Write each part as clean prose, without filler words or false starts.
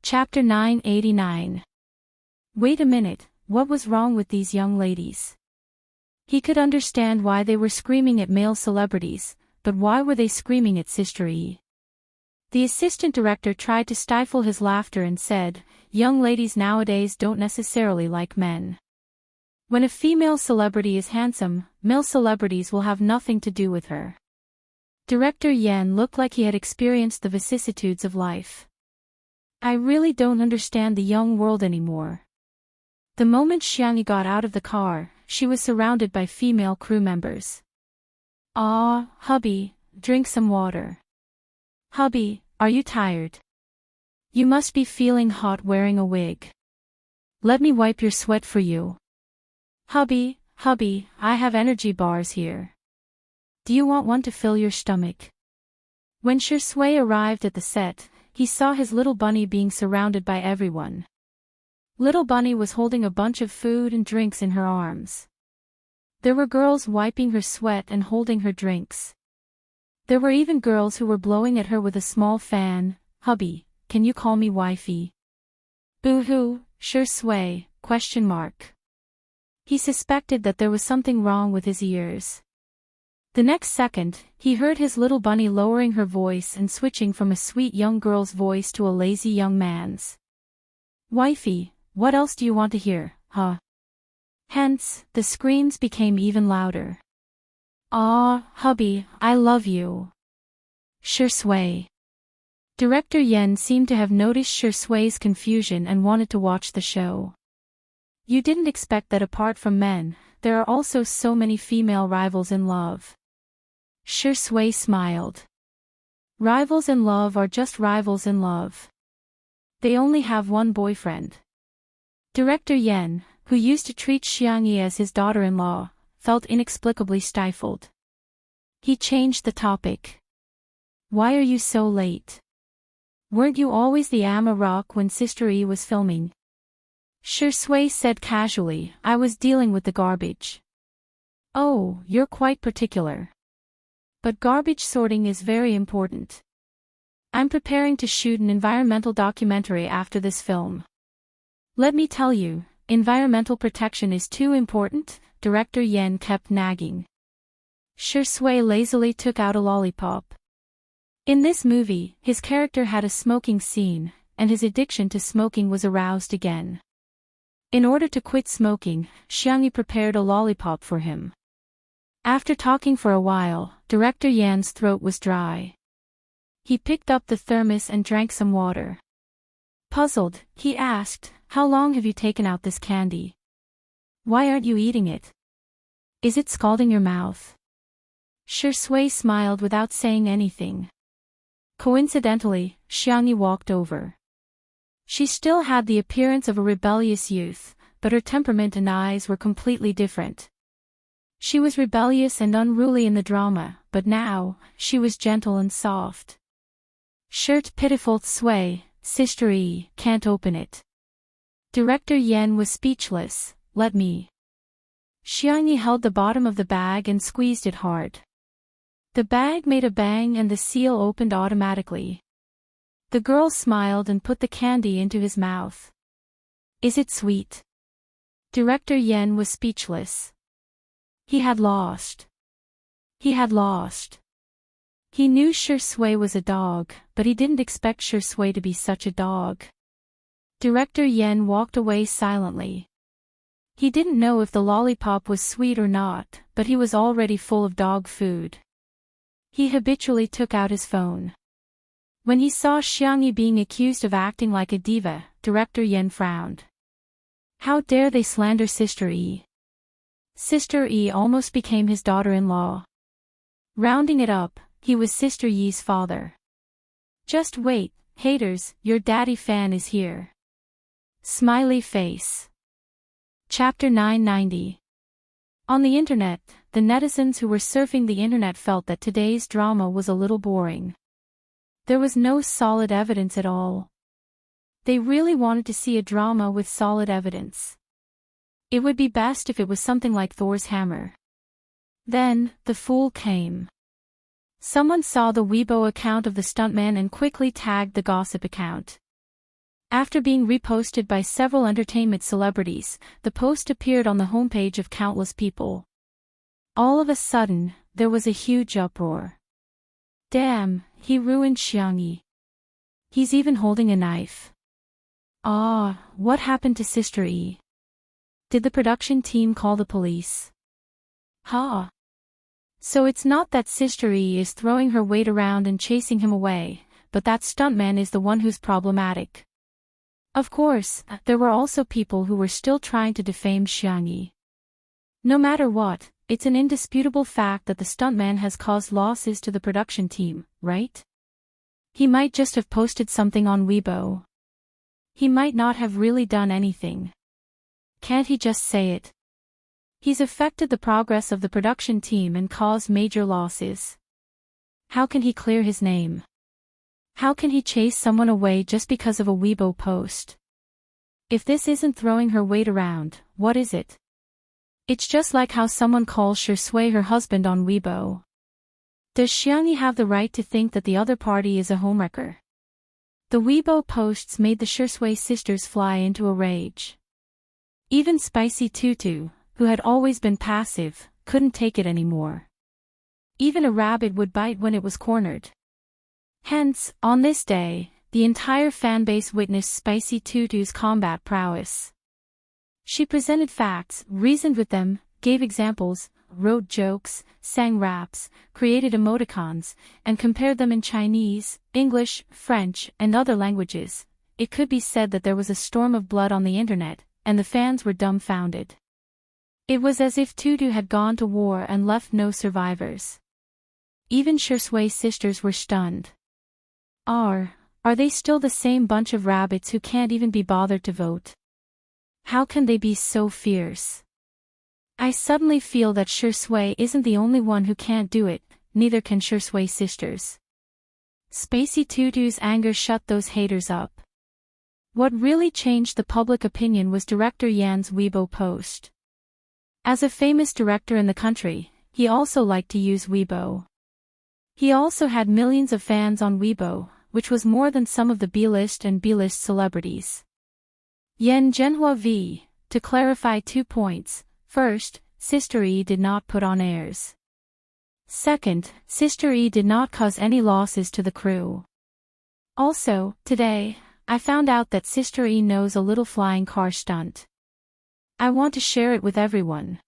Chapter 989. Wait a minute, what was wrong with these young ladies? He could understand why they were screaming at male celebrities, but why were they screaming at Sister E? The assistant director tried to stifle his laughter and said, young ladies nowadays don't necessarily like men. When a female celebrity is handsome, male celebrities will have nothing to do with her. Director Yen looked like he had experienced the vicissitudes of life. I really don't understand the young world anymore. The moment Xiangyi got out of the car, she was surrounded by female crew members. Ah, hubby, drink some water. Hubby, are you tired? You must be feeling hot wearing a wig. Let me wipe your sweat for you. Hubby, I have energy bars here. Do you want one to fill your stomach? When Shui arrived at the set, he saw his little bunny being surrounded by everyone. Little bunny was holding a bunch of food and drinks in her arms. There were girls wiping her sweat and holding her drinks. There were even girls who were blowing at her with a small fan. Hubby, can you call me wifey? Boo-hoo, Shui, ? He suspected that there was something wrong with his ears. The next second, he heard his little bunny lowering her voice and switching from a sweet young girl's voice to a lazy young man's. Wifey, what else do you want to hear, huh? Hence, the screams became even louder. Ah, hubby, I love you. Shui. Director Yen seemed to have noticed Shui's confusion and wanted to watch the show. You didn't expect that apart from men, there are also so many female rivals in love. Shui smiled. Rivals in love are just rivals in love. They only have one boyfriend. Director Yen, who used to treat Xiangyi as his daughter-in-law, felt inexplicably stifled. He changed the topic. Why are you so late? Weren't you always the Ama Rock when Sister E was filming? Shui said casually, I was dealing with the garbage. Oh, you're quite particular. But garbage sorting is very important. I'm preparing to shoot an environmental documentary after this film. Let me tell you, environmental protection is too important, Director Yen kept nagging. Shui lazily took out a lollipop. In this movie, his character had a smoking scene, and his addiction to smoking was aroused again. In order to quit smoking, Xiangyi prepared a lollipop for him. After talking for a while, Director Yan's throat was dry. He picked up the thermos and drank some water. Puzzled, he asked, how long have you taken out this candy? Why aren't you eating it? Is it scalding your mouth? Shui smiled without saying anything. Coincidentally, Xiangyi walked over. She still had the appearance of a rebellious youth, but her temperament and eyes were completely different. She was rebellious and unruly in the drama, but now, she was gentle and soft. Shirt pitiful Sui, Sister E, can't open it. Director Yen was speechless, let me. Xiangyi held the bottom of the bag and squeezed it hard. The bag made a bang and the seal opened automatically. The girl smiled and put the candy into his mouth. Is it sweet? Director Yen was speechless. He had lost. He had lost. He knew Shui was a dog, but he didn't expect Shui to be such a dog. Director Yen walked away silently. He didn't know if the lollipop was sweet or not, but he was already full of dog food. He habitually took out his phone. When he saw Xiangyi being accused of acting like a diva, Director Yen frowned. How dare they slander Sister E? Sister E almost became his daughter-in-law. Rounding it up, he was Sister Yi's father. Just wait, haters, your daddy fan is here. Smiley face. Chapter 990. On the internet, the netizens who were surfing the internet felt that today's drama was a little boring. There was no solid evidence at all. They really wanted to see a drama with solid evidence. It would be best if it was something like Thor's hammer. Then, the fool came. Someone saw the Weibo account of the stuntman and quickly tagged the gossip account. After being reposted by several entertainment celebrities, the post appeared on the homepage of countless people. All of a sudden, there was a huge uproar. Damn, he ruined Xiangyi. He's even holding a knife. Ah, what happened to Sister E? Did the production team call the police? Ha! So it's not that Sister E is throwing her weight around and chasing him away, but that stuntman is the one who's problematic. Of course, there were also people who were still trying to defame Xiangyi. No matter what, it's an indisputable fact that the stuntman has caused losses to the production team, right? He might just have posted something on Weibo. He might not have really done anything. Can't he just say it? He's affected the progress of the production team and caused major losses. How can he clear his name? How can he chase someone away just because of a Weibo post? If this isn't throwing her weight around, what is it? It's just like how someone calls Shui her husband on Weibo. Does Xiangyi have the right to think that the other party is a homewrecker? The Weibo posts made the Shui sisters fly into a rage. Even Spicy Tutu, who had always been passive, couldn't take it anymore. Even a rabbit would bite when it was cornered. Hence, on this day, the entire fanbase witnessed Spicy Tutu's combat prowess. She presented facts, reasoned with them, gave examples, wrote jokes, sang raps, created emoticons, and compared them in Chinese, English, French, and other languages. It could be said that there was a storm of blood on the internet, and the fans were dumbfounded. It was as if Tutu had gone to war and left no survivors. Even Shui sisters were stunned. Are they still the same bunch of rabbits who can't even be bothered to vote? How can they be so fierce? I suddenly feel that Shui isn't the only one who can't do it, neither can Shui sisters. Spacey Tutu's anger shut those haters up. What really changed the public opinion was director Yan's Weibo post. As a famous director in the country, he also liked to use Weibo. He also had millions of fans on Weibo, which was more than some of the B-list and B-list celebrities. Yan Zhenhua v. To clarify 2 points. First, Sister E did not put on airs. Second, Sister E did not cause any losses to the crew. Also, today, I found out that Sister E knows a little flying car stunt. I want to share it with everyone.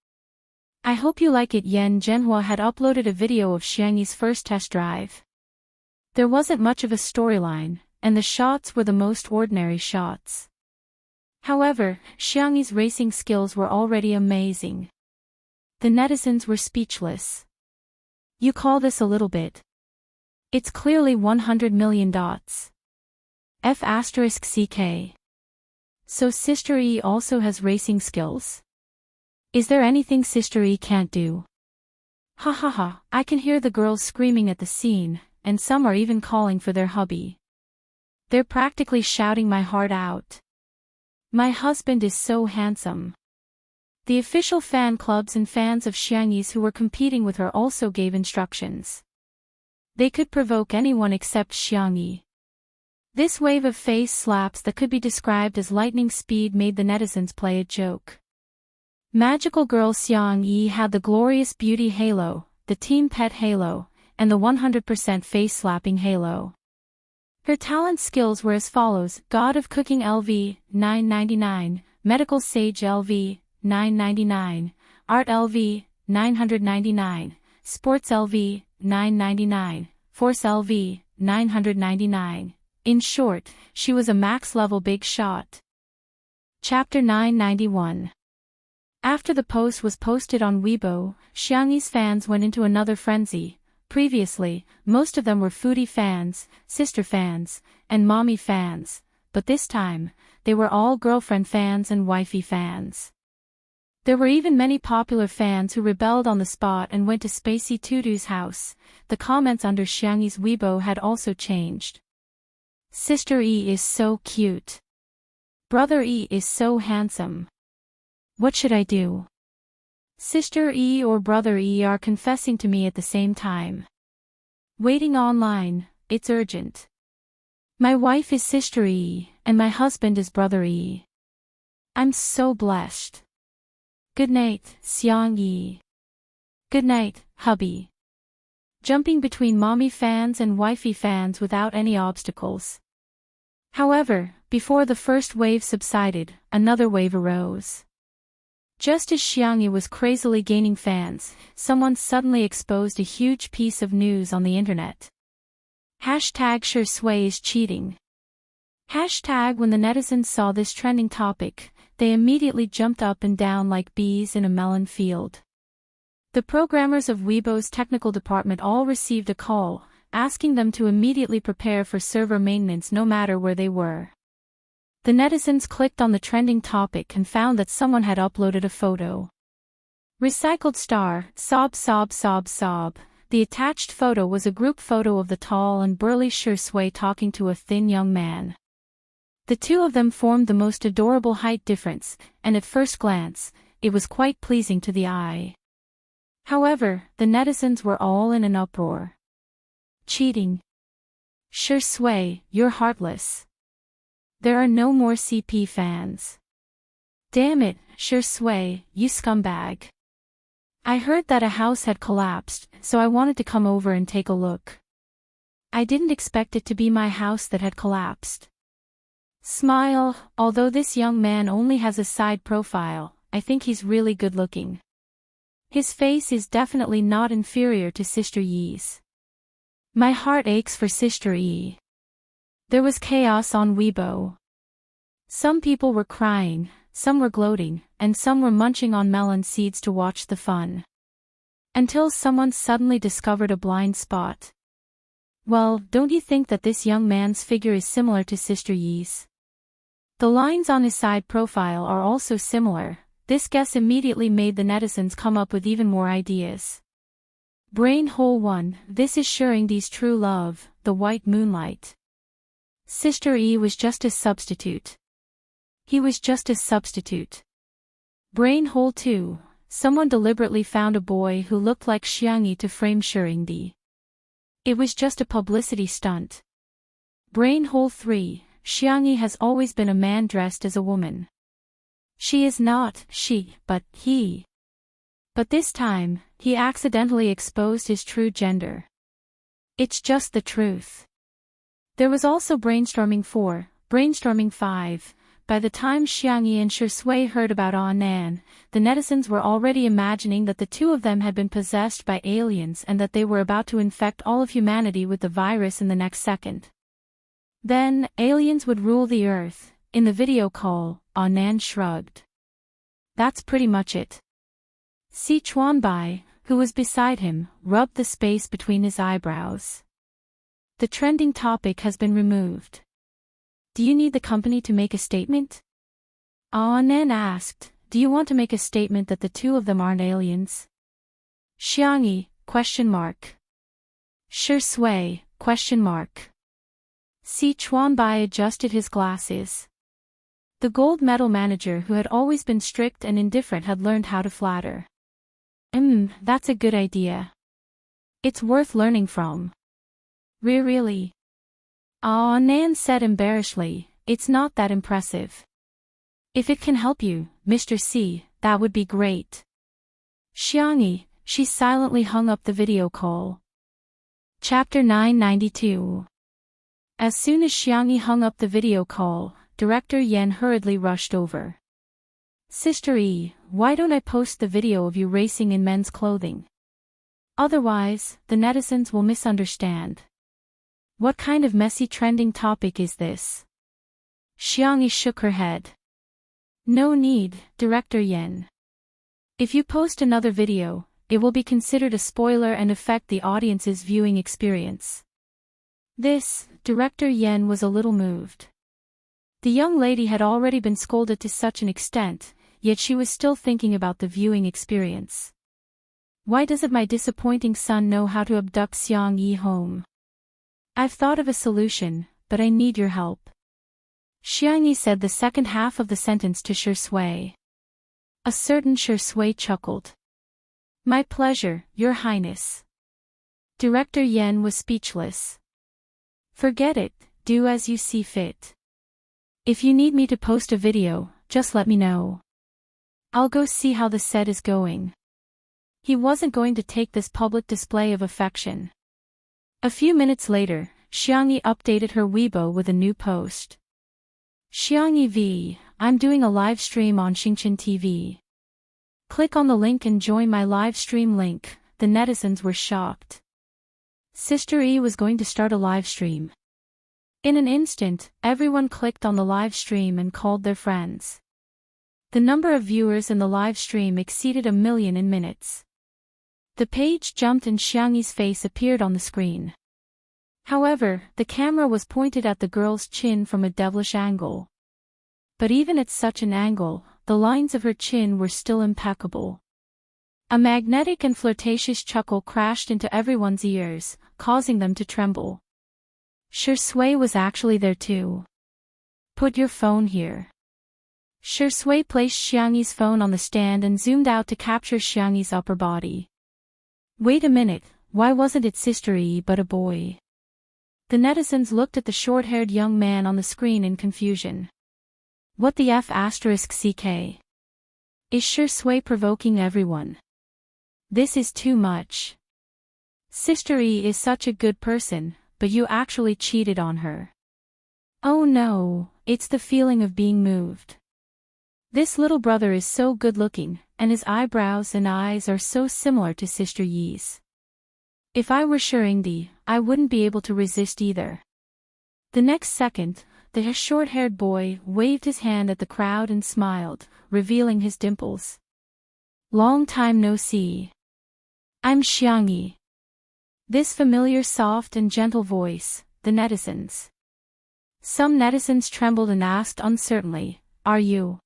I hope you like it. Yan Zhenhua had uploaded a video of Xiangyi's first test drive. There wasn't much of a storyline, and the shots were the most ordinary shots. However, Xiangyi's racing skills were already amazing. The netizens were speechless. You call this a little bit? It's clearly 100 million dots. F***CK. So Sister E also has racing skills? Is there anything Sister E can't do? Ha ha ha, I can hear the girls screaming at the scene, and some are even calling for their hubby. They're practically shouting my heart out. My husband is so handsome. The official fan clubs and fans of Xiangyi's who were competing with her also gave instructions. They could provoke anyone except Xiangyi. This wave of face slaps that could be described as lightning speed made the netizens play a joke. Magical girl Xiangyi had the glorious beauty halo, the team pet halo, and the 100% face slapping halo. Her talent skills were as follows: God of Cooking LV, 999, Medical Sage LV, 999, Art LV, 999, Sports LV, 999, Force LV, 999. In short, she was a max-level big shot. Chapter 991. After the post was posted on Weibo, Xiangyi's fans went into another frenzy. Previously, most of them were foodie fans, sister fans, and mommy fans, but this time, they were all girlfriend fans and wifey fans. There were even many popular fans who rebelled on the spot and went to Spacey Tutu's house. The comments under Xiangyi's Weibo had also changed. Sister E is so cute. Brother E is so handsome. What should I do? Sister E or Brother E are confessing to me at the same time. Waiting online, it's urgent. My wife is Sister E, and my husband is Brother E. I'm so blessed. Good night, Xiang Yi. Good night, hubby. Jumping between mommy fans and wifey fans without any obstacles. However, before the first wave subsided, another wave arose. Just as Xiangyi was crazily gaining fans, someone suddenly exposed a huge piece of news on the internet. Hashtag Sure Sway is cheating. Hashtag when the netizens saw this trending topic, they immediately jumped up and down like bees in a melon field. The programmers of Weibo's technical department all received a call, asking them to immediately prepare for server maintenance no matter where they were. The netizens clicked on the trending topic and found that someone had uploaded a photo. Recycled star, sob sob sob sob. The attached photo was a group photo of the tall and burly Sure Sway talking to a thin young man. The two of them formed the most adorable height difference, and at first glance, it was quite pleasing to the eye. However, the netizens were all in an uproar. Cheating. Sure Sway, you're heartless. There are no more CP fans. Damn it, Sure Sway, you scumbag. I heard that a house had collapsed, so I wanted to come over and take a look. I didn't expect it to be my house that had collapsed. Smile, although this young man only has a side profile, I think he's really good looking. His face is definitely not inferior to Sister Yi's. My heart aches for Sister Yi. There was chaos on Weibo. Some people were crying, some were gloating, and some were munching on melon seeds to watch the fun. Until someone suddenly discovered a blind spot. Well, don't you think that this young man's figure is similar to Sister Yi's? The lines on his side profile are also similar. This guess immediately made the netizens come up with even more ideas. Brain hole 1, this is Shuri's true love, the white moonlight. Sister E was just a substitute. He was just a substitute. Brain hole 2, someone deliberately found a boy who looked like Xiangyi to frame Shuri. It was just a publicity stunt. Brain hole 3, Xiangyi has always been a man dressed as a woman. She is not she, but he. But this time, he accidentally exposed his true gender. It's just the truth. There was also brainstorming 4, brainstorming 5. By the time Xiangyi and Sure Sway heard about Nan, the netizens were already imagining that the two of them had been possessed by aliens and that they were about to infect all of humanity with the virus in the next second. Then, aliens would rule the earth. In the video call, Nan shrugged. That's pretty much it. Si Chuanbai, who was beside him, rubbed the space between his eyebrows. The trending topic has been removed. Do you need the company to make a statement? Nan asked, do you want to make a statement that the two of them aren't aliens? Xiangyi, question mark. Sure Sway, question mark. Si Chuanbai adjusted his glasses. The gold medal manager who had always been strict and indifferent had learned how to flatter. That's a good idea. It's worth learning from. Really? Nan said embarrassedly, it's not that impressive. If it can help you, Mr. C, that would be great. Xiangyi, she silently hung up the video call. Chapter 992. As soon as Xiangyi hung up the video call, Director Yen hurriedly rushed over. Sister E, why don't I post the video of you racing in men's clothing? Otherwise, the netizens will misunderstand. What kind of messy trending topic is this? Xiangyi shook her head. No need, Director Yen. If you post another video, it will be considered a spoiler and affect the audience's viewing experience. This, Director Yen was a little moved. The young lady had already been scolded to such an extent, yet she was still thinking about the viewing experience. Why doesn't my disappointing son know how to abduct Xiangyi home? I've thought of a solution, but I need your help. Xiangyi said the second half of the sentence to Sure Sway. A certain Sure Sway chuckled. My pleasure, Your Highness. Director Yen was speechless. Forget it, do as you see fit. If you need me to post a video, just let me know. I'll go see how the set is going. He wasn't going to take this public display of affection. A few minutes later, Xiangyi updated her Weibo with a new post. Xiangyi V, I'm doing a live stream on Xingqian TV. Click on the link and join my live stream link. The netizens were shocked. Sister E was going to start a live stream. In an instant, everyone clicked on the live stream and called their friends. The number of viewers in the live stream exceeded 1 million in minutes. The page jumped and Xiangyi's face appeared on the screen. However, the camera was pointed at the girl's chin from a devilish angle. But even at such an angle, the lines of her chin were still impeccable. A magnetic and flirtatious chuckle crashed into everyone's ears, causing them to tremble. Shui was actually there too. Put your phone here. Shui placed Xiangyi's phone on the stand and zoomed out to capture Xiangyi's upper body. Wait a minute, why wasn't it Sister E but a boy? The netizens looked at the short-haired young man on the screen in confusion. What the F*** CK? Is Shui provoking everyone? This is too much. Sister E is such a good person, but you actually cheated on her. Oh no, it's the feeling of being moved. This little brother is so good-looking, and his eyebrows and eyes are so similar to Sister Yi's. If I were Shuringdi, I wouldn't be able to resist either. The next second, the short-haired boy waved his hand at the crowd and smiled, revealing his dimples. Long time no see. I'm Xiangyi. This familiar soft and gentle voice, the netizens. Some netizens trembled and asked uncertainly, are you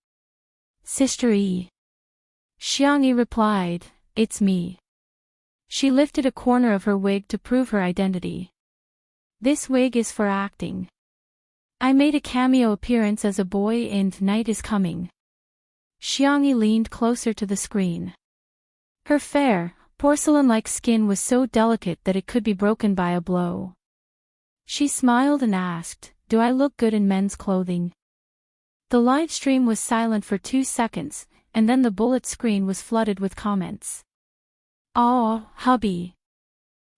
Sister E? Xiangyi replied, it's me. She lifted a corner of her wig to prove her identity. This wig is for acting. I made a cameo appearance as a boy in Night is Coming. Xiangyi leaned closer to the screen. Her fair, porcelain-like skin was so delicate that it could be broken by a blow. She smiled and asked, do I look good in men's clothing? The live stream was silent for 2 seconds, and then the bullet screen was flooded with comments. Aw, hubby.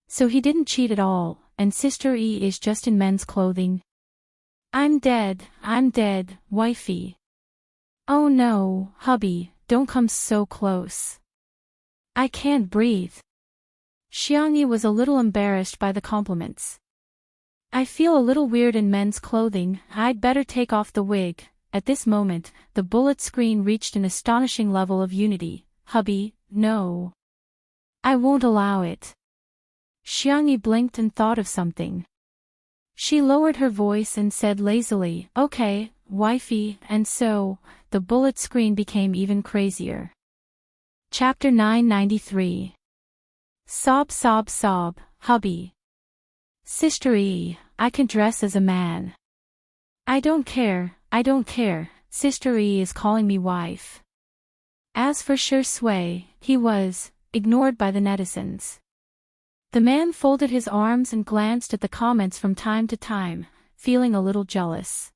So he didn't cheat at all, and Sister E is just in men's clothing. I'm dead, wifey. Oh no, hubby, don't come so close. I can't breathe. Xiangyi was a little embarrassed by the compliments. I feel a little weird in men's clothing, I'd better take off the wig. At this moment, the bullet screen reached an astonishing level of unity. Hubby, no. I won't allow it. Xiangyi blinked and thought of something. She lowered her voice and said lazily, okay, wifey, and so, the bullet screen became even crazier. Chapter 993. Sob sob sob, hubby. Sister E, I can dress as a man. I don't care, Sister E is calling me wife. As for Shui, he was ignored by the netizens. The man folded his arms and glanced at the comments from time to time, feeling a little jealous.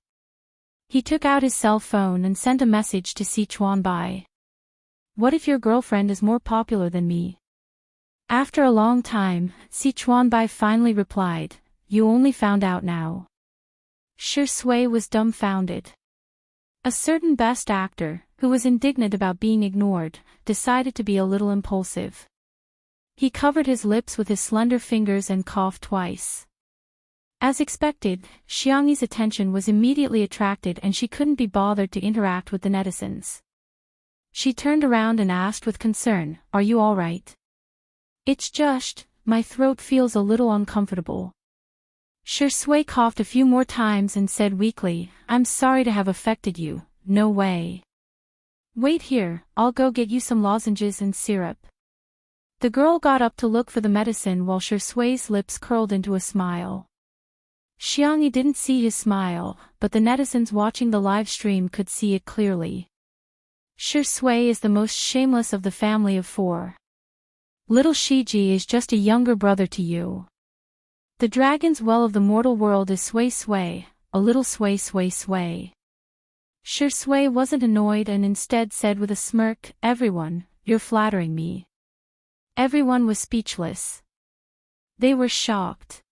He took out his cell phone and sent a message to Sichuanbai. What if your girlfriend is more popular than me? After a long time, Sichuanbai finally replied, you only found out now. Shui was dumbfounded. A certain best actor, who was indignant about being ignored, decided to be a little impulsive. He covered his lips with his slender fingers and coughed twice. As expected, Xiangyi's attention was immediately attracted and she couldn't be bothered to interact with the netizens. She turned around and asked with concern, are you all right? It's just, my throat feels a little uncomfortable. Shui coughed a few more times and said weakly, I'm sorry to have affected you, no way. Wait here, I'll go get you some lozenges and syrup. The girl got up to look for the medicine while Shui's lips curled into a smile. Xiangyi didn't see his smile, but the netizens watching the live stream could see it clearly. Shui is the most shameless of the family of 4. Little Shiji is just a younger brother to you. The dragon's well of the mortal world is sway, a little sway. Shui wasn't annoyed and instead said with a smirk, "Everyone, you're flattering me." Everyone was speechless. They were shocked.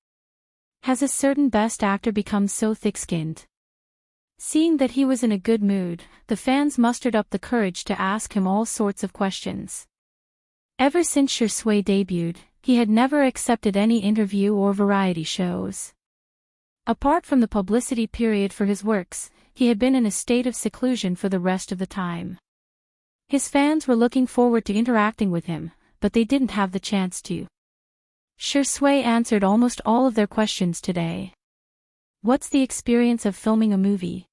Has a certain best actor become so thick-skinned? Seeing that he was in a good mood, the fans mustered up the courage to ask him all sorts of questions. Ever since Shui debuted, he had never accepted any interview or variety shows. Apart from the publicity period for his works, he had been in a state of seclusion for the rest of the time. His fans were looking forward to interacting with him, but they didn't have the chance to. Shui answered almost all of their questions today. What's the experience of filming a movie?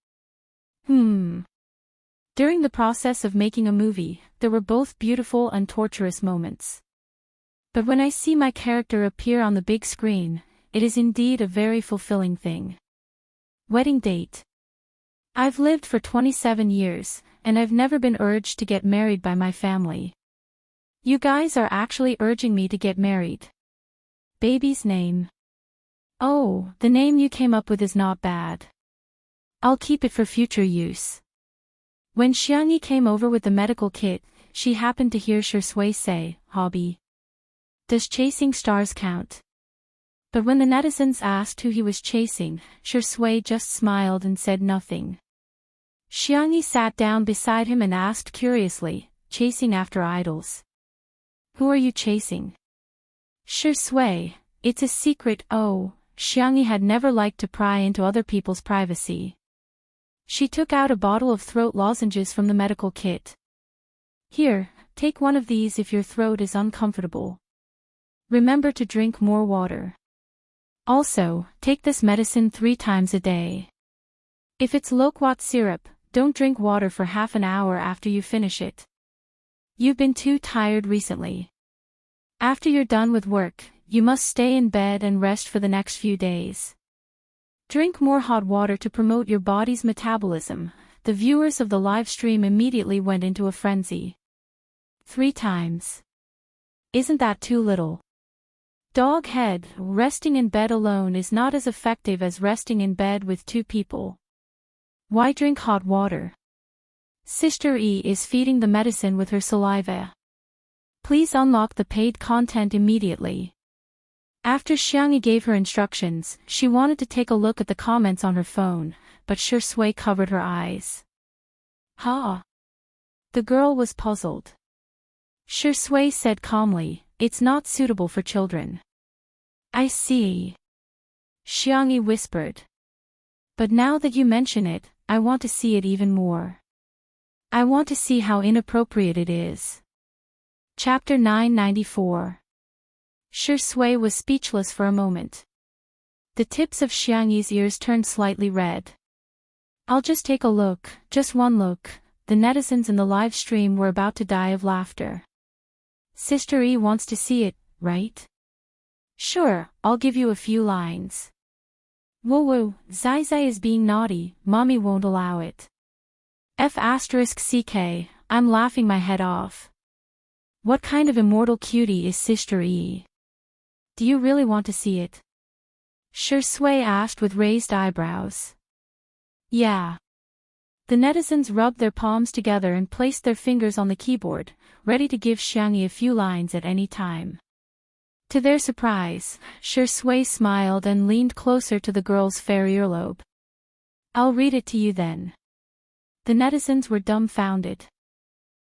During the process of making a movie, there were both beautiful and torturous moments. But when I see my character appear on the big screen, it is indeed a very fulfilling thing. Wedding date. I've lived for 27 years, and I've never been urged to get married by my family. You guys are actually urging me to get married. Baby's name. Oh, the name you came up with is not bad. I'll keep it for future use. When Xiangyi came over with the medical kit, she happened to hear Shui say, "Hobby. Does chasing stars count?" But when the netizens asked who he was chasing, Shui just smiled and said nothing. Xiangyi sat down beside him and asked curiously, "Chasing after idols? Who are you chasing?" Shui, it's a secret. Oh, Xiangyi had never liked to pry into other people's privacy. She took out a bottle of throat lozenges from the medical kit. "Here, take one of these if your throat is uncomfortable. Remember to drink more water. Also, take this medicine 3 times a day. If it's loquat syrup, don't drink water for half an hour after you finish it. You've been too tired recently. After you're done with work, you must stay in bed and rest for the next few days. Drink more hot water to promote your body's metabolism." The viewers of the live stream immediately went into a frenzy. 3 times. Isn't that too little? Dog head, resting in bed alone is not as effective as resting in bed with 2 people. Why drink hot water? Sister E is feeding the medicine with her saliva. Please unlock the paid content immediately. After Xiangyi gave her instructions, she wanted to take a look at the comments on her phone, but Shui covered her eyes. "Ha!" The girl was puzzled. Shui said calmly, "It's not suitable for children." "I see," Xiangyi whispered. "But now that you mention it, I want to see it even more. I want to see how inappropriate it is." Chapter 994. Shui was speechless for a moment. The tips of Xiangyi's ears turned slightly red. "I'll just take a look, just one look." The netizens in the live stream were about to die of laughter. "Sister E wants to see it, right? Sure, I'll give you a few lines." "Whoa, Zai is being naughty, mommy won't allow it." F***CK, I'm laughing my head off. What kind of immortal cutie is Sister E? Do you really want to see it? Shui asked with raised eyebrows. Yeah. The netizens rubbed their palms together and placed their fingers on the keyboard, ready to give Xiangyi a few lines at any time. To their surprise, Shui smiled and leaned closer to the girl's fair earlobe. "I'll read it to you then." The netizens were dumbfounded.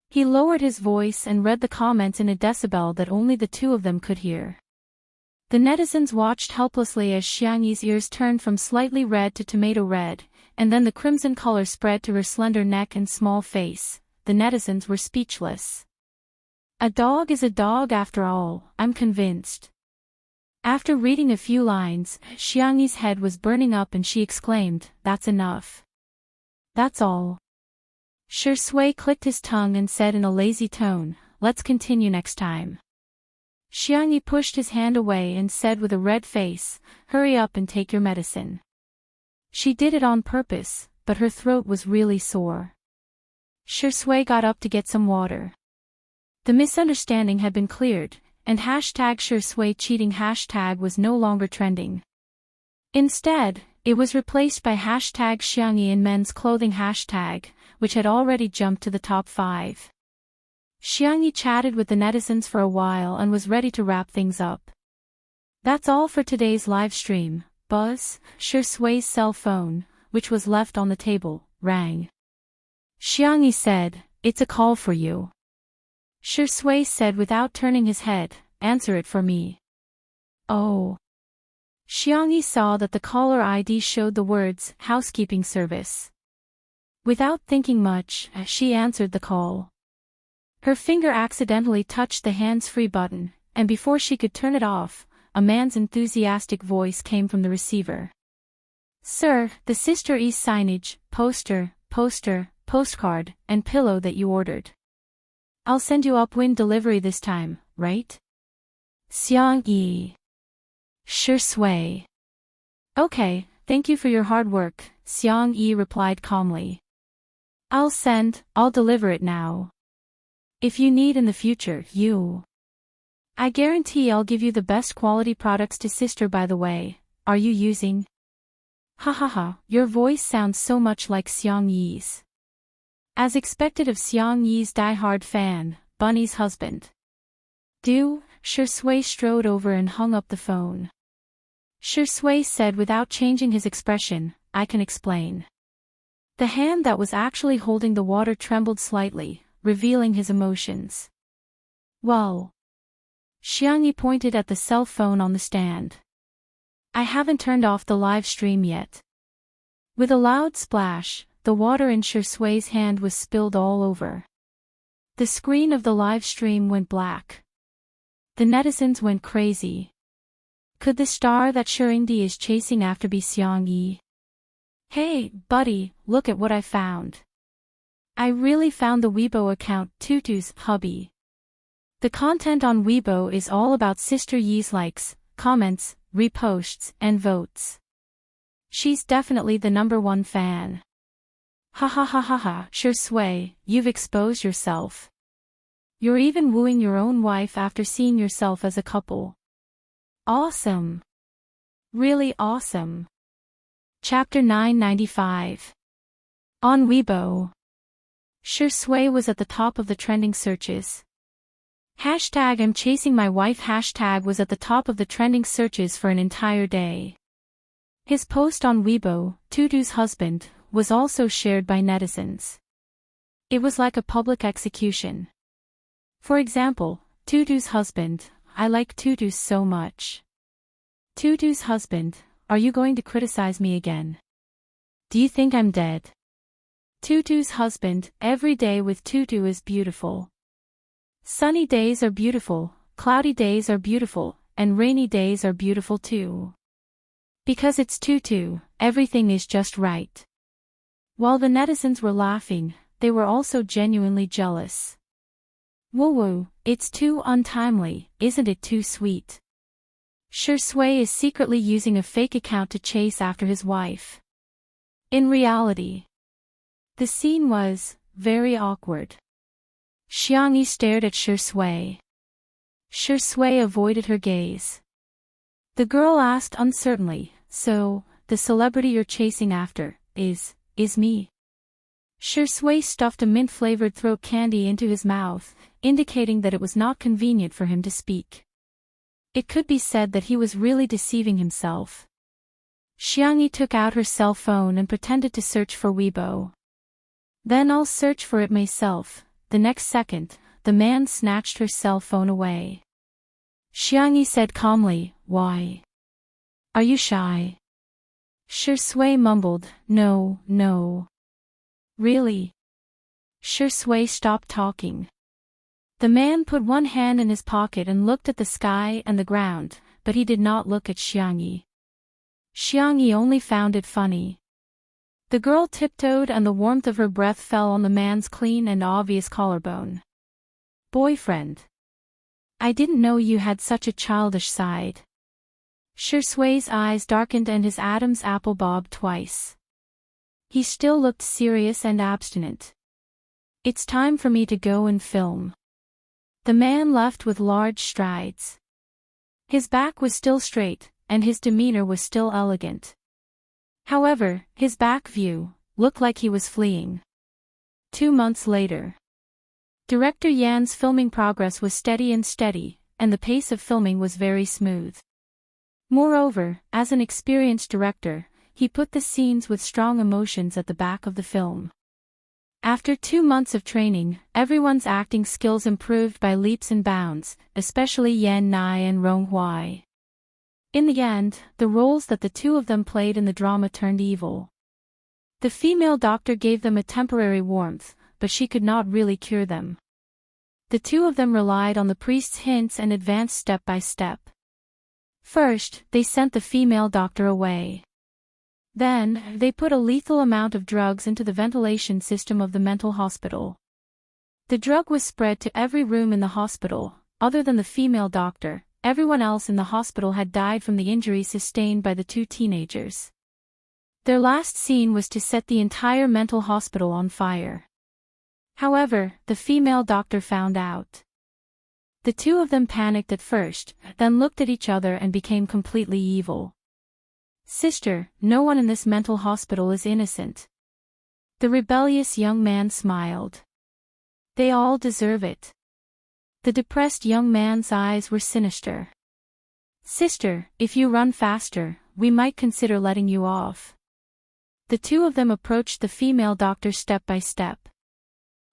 He lowered his voice and read the comments in a decibel that only the 2 of them could hear. The netizens watched helplessly as Xiangyi's ears turned from slightly red to tomato red, and then the crimson color spread to her slender neck and small face. The netizens were speechless. A dog is a dog after all, I'm convinced. After reading a few lines, Xiangyi's head was burning up and she exclaimed, "That's enough." "That's all." Shui clicked his tongue and said in a lazy tone, "Let's continue next time." Xiangyi pushed his hand away and said with a red face, "Hurry up and take your medicine." She did it on purpose, but her throat was really sore. Shui got up to get some water. The misunderstanding had been cleared, and #Shui cheating hashtag was no longer trending. Instead, It was replaced by hashtag Xiangyi in men's clothing hashtag, which had already jumped to the top 5. Xiangyi chatted with the netizens for a while and was ready to wrap things up. That's all for today's live stream. Buzz, Shui's cell phone, which was left on the table, rang. Xiangyi said, "It's a call for you." Shui said without turning his head, "Answer it for me." Oh. Xiangyi saw that the caller ID showed the words, "Housekeeping service." Without thinking much, she answered the call. Her finger accidentally touched the hands-free button, and before she could turn it off, a man's enthusiastic voice came from the receiver. "Sir, the Sister E's signage, poster, postcard, and pillow that you ordered. I'll send you upwind delivery this time, right?" Xiangyi. Shui. "Okay, thank you for your hard work," Xiangyi replied calmly. I'll deliver it now. If you need in the future, I guarantee I'll give you the best quality products to Sister. By the way, are you using? Ha, your voice sounds so much like Xiangyi's. As expected of Xiangyi's die-hard fan, Bunny's husband. Shui strode over and hung up the phone. Shui said without changing his expression, "I can explain." The hand that was actually holding the water trembled slightly, revealing his emotions. "Well." Xiangyi pointed at the cell phone on the stand. "I haven't turned off the live stream yet." With a loud splash, the water in Shui's hand was spilled all over. The screen of the live stream went black. The netizens went crazy. Could the star that Shurindi is chasing after be Xiangyi? "Hey, buddy, look at what I found. I really found the Weibo account Tutu's hubby." The content on Weibo is all about Sister Yi's likes, comments, reposts, and votes. She's definitely the #1 fan. Ha, Shui, you've exposed yourself. You're even wooing your own wife after seeing yourself as a couple. Awesome. Really awesome. Chapter 995. On Weibo. Shui was at the top of the trending searches. Hashtag I'm chasing my wife hashtag was at the top of the trending searches for an entire day. His post on Weibo, Tutu's husband, was also shared by netizens. It was like a public execution. For example, Tutu's husband, "I like Tutu so much." Tutu's husband, "Are you going to criticize me again? Do you think I'm dead?" Tutu's husband, "Every day with Tutu is beautiful. Sunny days are beautiful, cloudy days are beautiful, and rainy days are beautiful too. Because it's Tutu, everything is just right." While the netizens were laughing, they were also genuinely jealous. "Woo, it's too untimely, isn't it too sweet?" Shui is secretly using a fake account to chase after his wife. In reality, the scene was very awkward. Xiangyi stared at Shui. Shui avoided her gaze. The girl asked uncertainly, "So, the celebrity you're chasing after, is me?" Shui stuffed a mint-flavored throat candy into his mouth, indicating that it was not convenient for him to speak. It could be said that he was really deceiving himself. Xiangyi took out her cell phone and pretended to search for Weibo. "Then I'll search for it myself." The next second, the man snatched her cell phone away. Xiangyi said calmly, "Why? Are you shy?" Shui mumbled, No. "Really?" Shui stopped talking. The man put one hand in his pocket and looked at the sky and the ground, but he did not look at Xiangyi. Xiangyi only found it funny. The girl tiptoed and the warmth of her breath fell on the man's clean and obvious collarbone. "Boyfriend. I didn't know you had such a childish side." Shui's eyes darkened and his Adam's apple bobbed twice. He still looked serious and abstinent. "It's time for me to go and film." The man left with large strides. His back was still straight, and his demeanor was still elegant. However, his back view looked like he was fleeing. 2 months later. Director Yan's filming progress was steady, and the pace of filming was very smooth. Moreover, as an experienced director, he put the scenes with strong emotions at the back of the film. After 2 months of training, everyone's acting skills improved by leaps and bounds, especially Yan Nai and Rong Hui. In the end, the roles that the two of them played in the drama turned evil. The female doctor gave them a temporary warmth, but she could not really cure them. The two of them relied on the priest's hints and advanced step by step. First, they sent the female doctor away. Then, they put a lethal amount of drugs into the ventilation system of the mental hospital. The drug was spread to every room in the hospital. Other than the female doctor, everyone else in the hospital had died from the injuries sustained by the two teenagers. Their last scene was to set the entire mental hospital on fire. However, the female doctor found out. The two of them panicked at first, then looked at each other and became completely evil. "Sister, no one in this mental hospital is innocent." The rebellious young man smiled. "They all deserve it." The depressed young man's eyes were sinister. "Sister, if you run faster, we might consider letting you off." The two of them approached the female doctor step by step.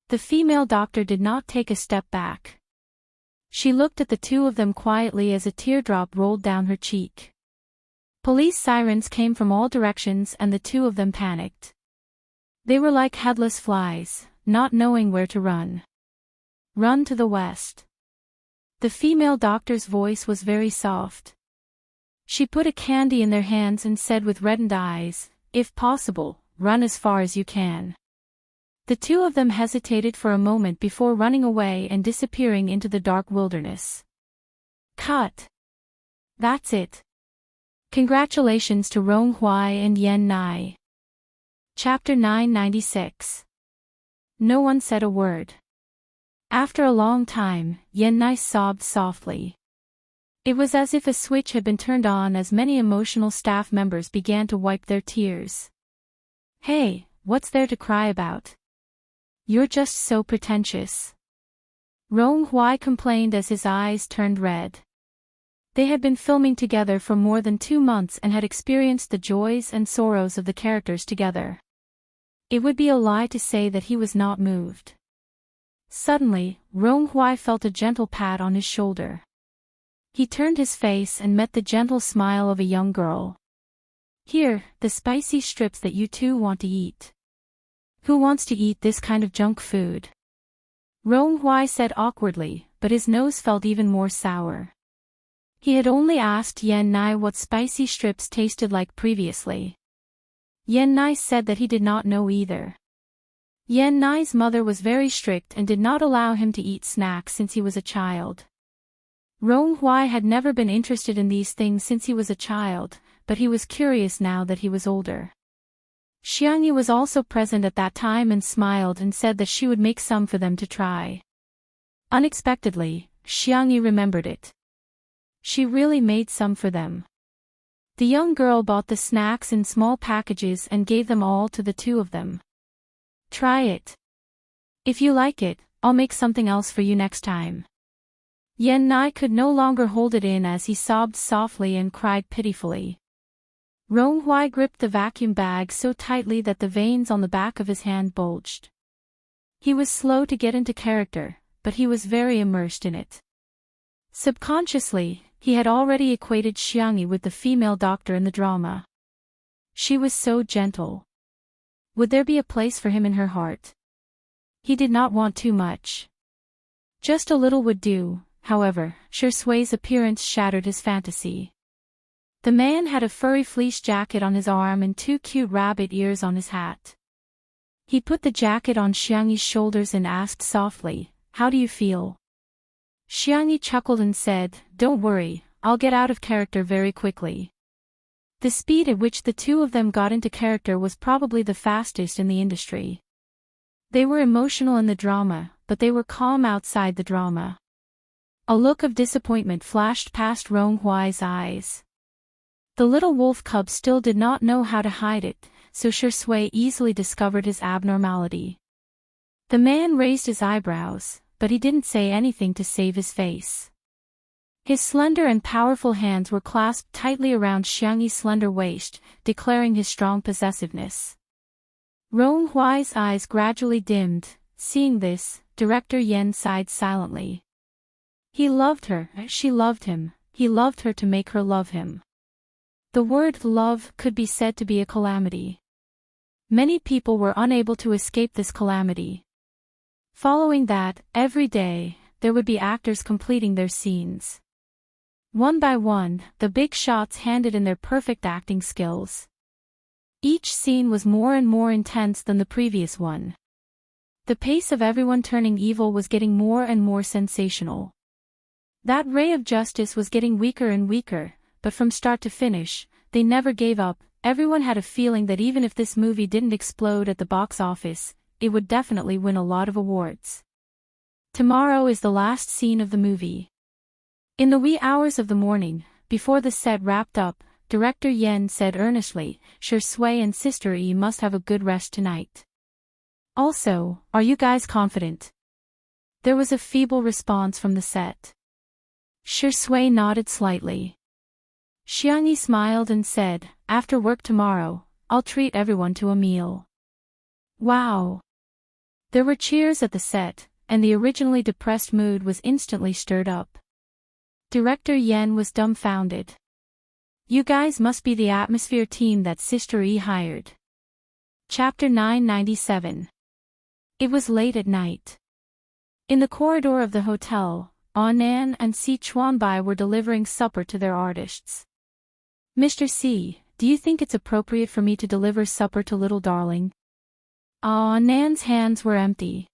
The female doctor did not take a step back. She looked at the two of them quietly as a teardrop rolled down her cheek. Police sirens came from all directions and the two of them panicked. They were like headless flies, not knowing where to run. "Run to the west." The female doctor's voice was very soft. She put a candy in their hands and said with reddened eyes, "If possible, run as far as you can." The two of them hesitated for a moment before running away and disappearing into the dark wilderness. Cut. That's it. Congratulations to Rong Hui and Yan Nai. Chapter 996. No one said a word. After a long time, Yan Nai sobbed softly. It was as if a switch had been turned on as many emotional staff members began to wipe their tears. "Hey, what's there to cry about? You're just so pretentious." Rong Hui complained as his eyes turned red. They had been filming together for more than 2 months and had experienced the joys and sorrows of the characters together. It would be a lie to say that he was not moved. Suddenly, Rong Hui felt a gentle pat on his shoulder. He turned his face and met the gentle smile of a young girl. "Here, the spicy strips that you two want to eat." "Who wants to eat this kind of junk food?" Rong Hui said awkwardly, but his nose felt even more sour. He had only asked Yan Nai what spicy strips tasted like previously. Yan Nai said that he did not know either. Yan Nai's mother was very strict and did not allow him to eat snacks since he was a child. Rong Hui had never been interested in these things since he was a child, but he was curious now that he was older. Xiangyi was also present at that time and smiled and said that she would make some for them to try. Unexpectedly, Xiangyi remembered it. She really made some for them. The young girl bought the snacks in small packages and gave them all to the two of them. "Try it. If you like it, I'll make something else for you next time." Yan Nai could no longer hold it in as he sobbed softly and cried pitifully. Rong Hui gripped the vacuum bag so tightly that the veins on the back of his hand bulged. He was slow to get into character, but he was very immersed in it. Subconsciously, he had already equated Xiangyi with the female doctor in the drama. She was so gentle. Would there be a place for him in her heart? He did not want too much. Just a little would do. However, Shui's appearance shattered his fantasy. The man had a furry fleece jacket on his arm and 2 cute rabbit ears on his hat. He put the jacket on Xiangyi's shoulders and asked softly, "How do you feel?" Xiangyi chuckled and said, "Don't worry, I'll get out of character very quickly." The speed at which the two of them got into character was probably the fastest in the industry. They were emotional in the drama, but they were calm outside the drama. A look of disappointment flashed past Rong Hui's eyes. The little wolf cub still did not know how to hide it, so Shui easily discovered his abnormality. The man raised his eyebrows, but he didn't say anything to save his face. His slender and powerful hands were clasped tightly around Xiangyi's slender waist, declaring his strong possessiveness. Rong Huai's eyes gradually dimmed. Seeing this, Director Yen sighed silently. He loved her, she loved him, he loved her to make her love him. The word love could be said to be a calamity. Many people were unable to escape this calamity. Following that, every day, there would be actors completing their scenes. One by one, the big shots handed in their perfect acting skills. Each scene was more and more intense than the previous one. The pace of everyone turning evil was getting more and more sensational. That ray of justice was getting weaker and weaker, but from start to finish, they never gave up. Everyone had a feeling that even if this movie didn't explode at the box office, it would definitely win a lot of awards. Tomorrow is the last scene of the movie. In the wee hours of the morning, before the set wrapped up, Director Yen said earnestly, Shui and Sister E must have a good rest tonight. Also, are you guys confident? There was a feeble response from the set. Shui nodded slightly. Xiangyi smiled and said, after work tomorrow, I'll treat everyone to a meal. Wow! There were cheers at the set, and the originally depressed mood was instantly stirred up. Director Yen was dumbfounded. You guys must be the atmosphere team that Sister E hired. Chapter 997. It was late at night. In the corridor of the hotel, Nan and Si Chuanbai were delivering supper to their artists. Mr. Si, do you think it's appropriate for me to deliver supper to little darling? Nan's hands were empty.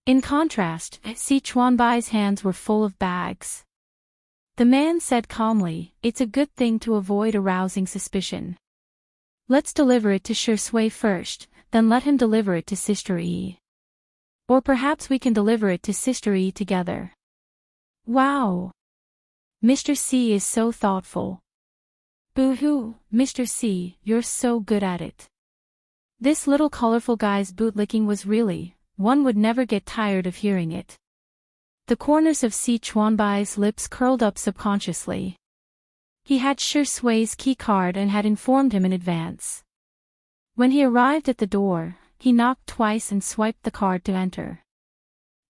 In contrast, Si Chuanbai's hands were full of bags. The man said calmly, it's a good thing to avoid arousing suspicion. Let's deliver it to Shui first, then let him deliver it to Sister E. Or perhaps we can deliver it to Sister E together. Wow! Mr. C is so thoughtful. Boo-hoo, Mr. C, you're so good at it. This little colorful guy's bootlicking was really, one would never get tired of hearing it. The corners of Si Chuanbai's lips curled up subconsciously. He had Shui's key card and had informed him in advance. When he arrived at the door, he knocked twice and swiped the card to enter.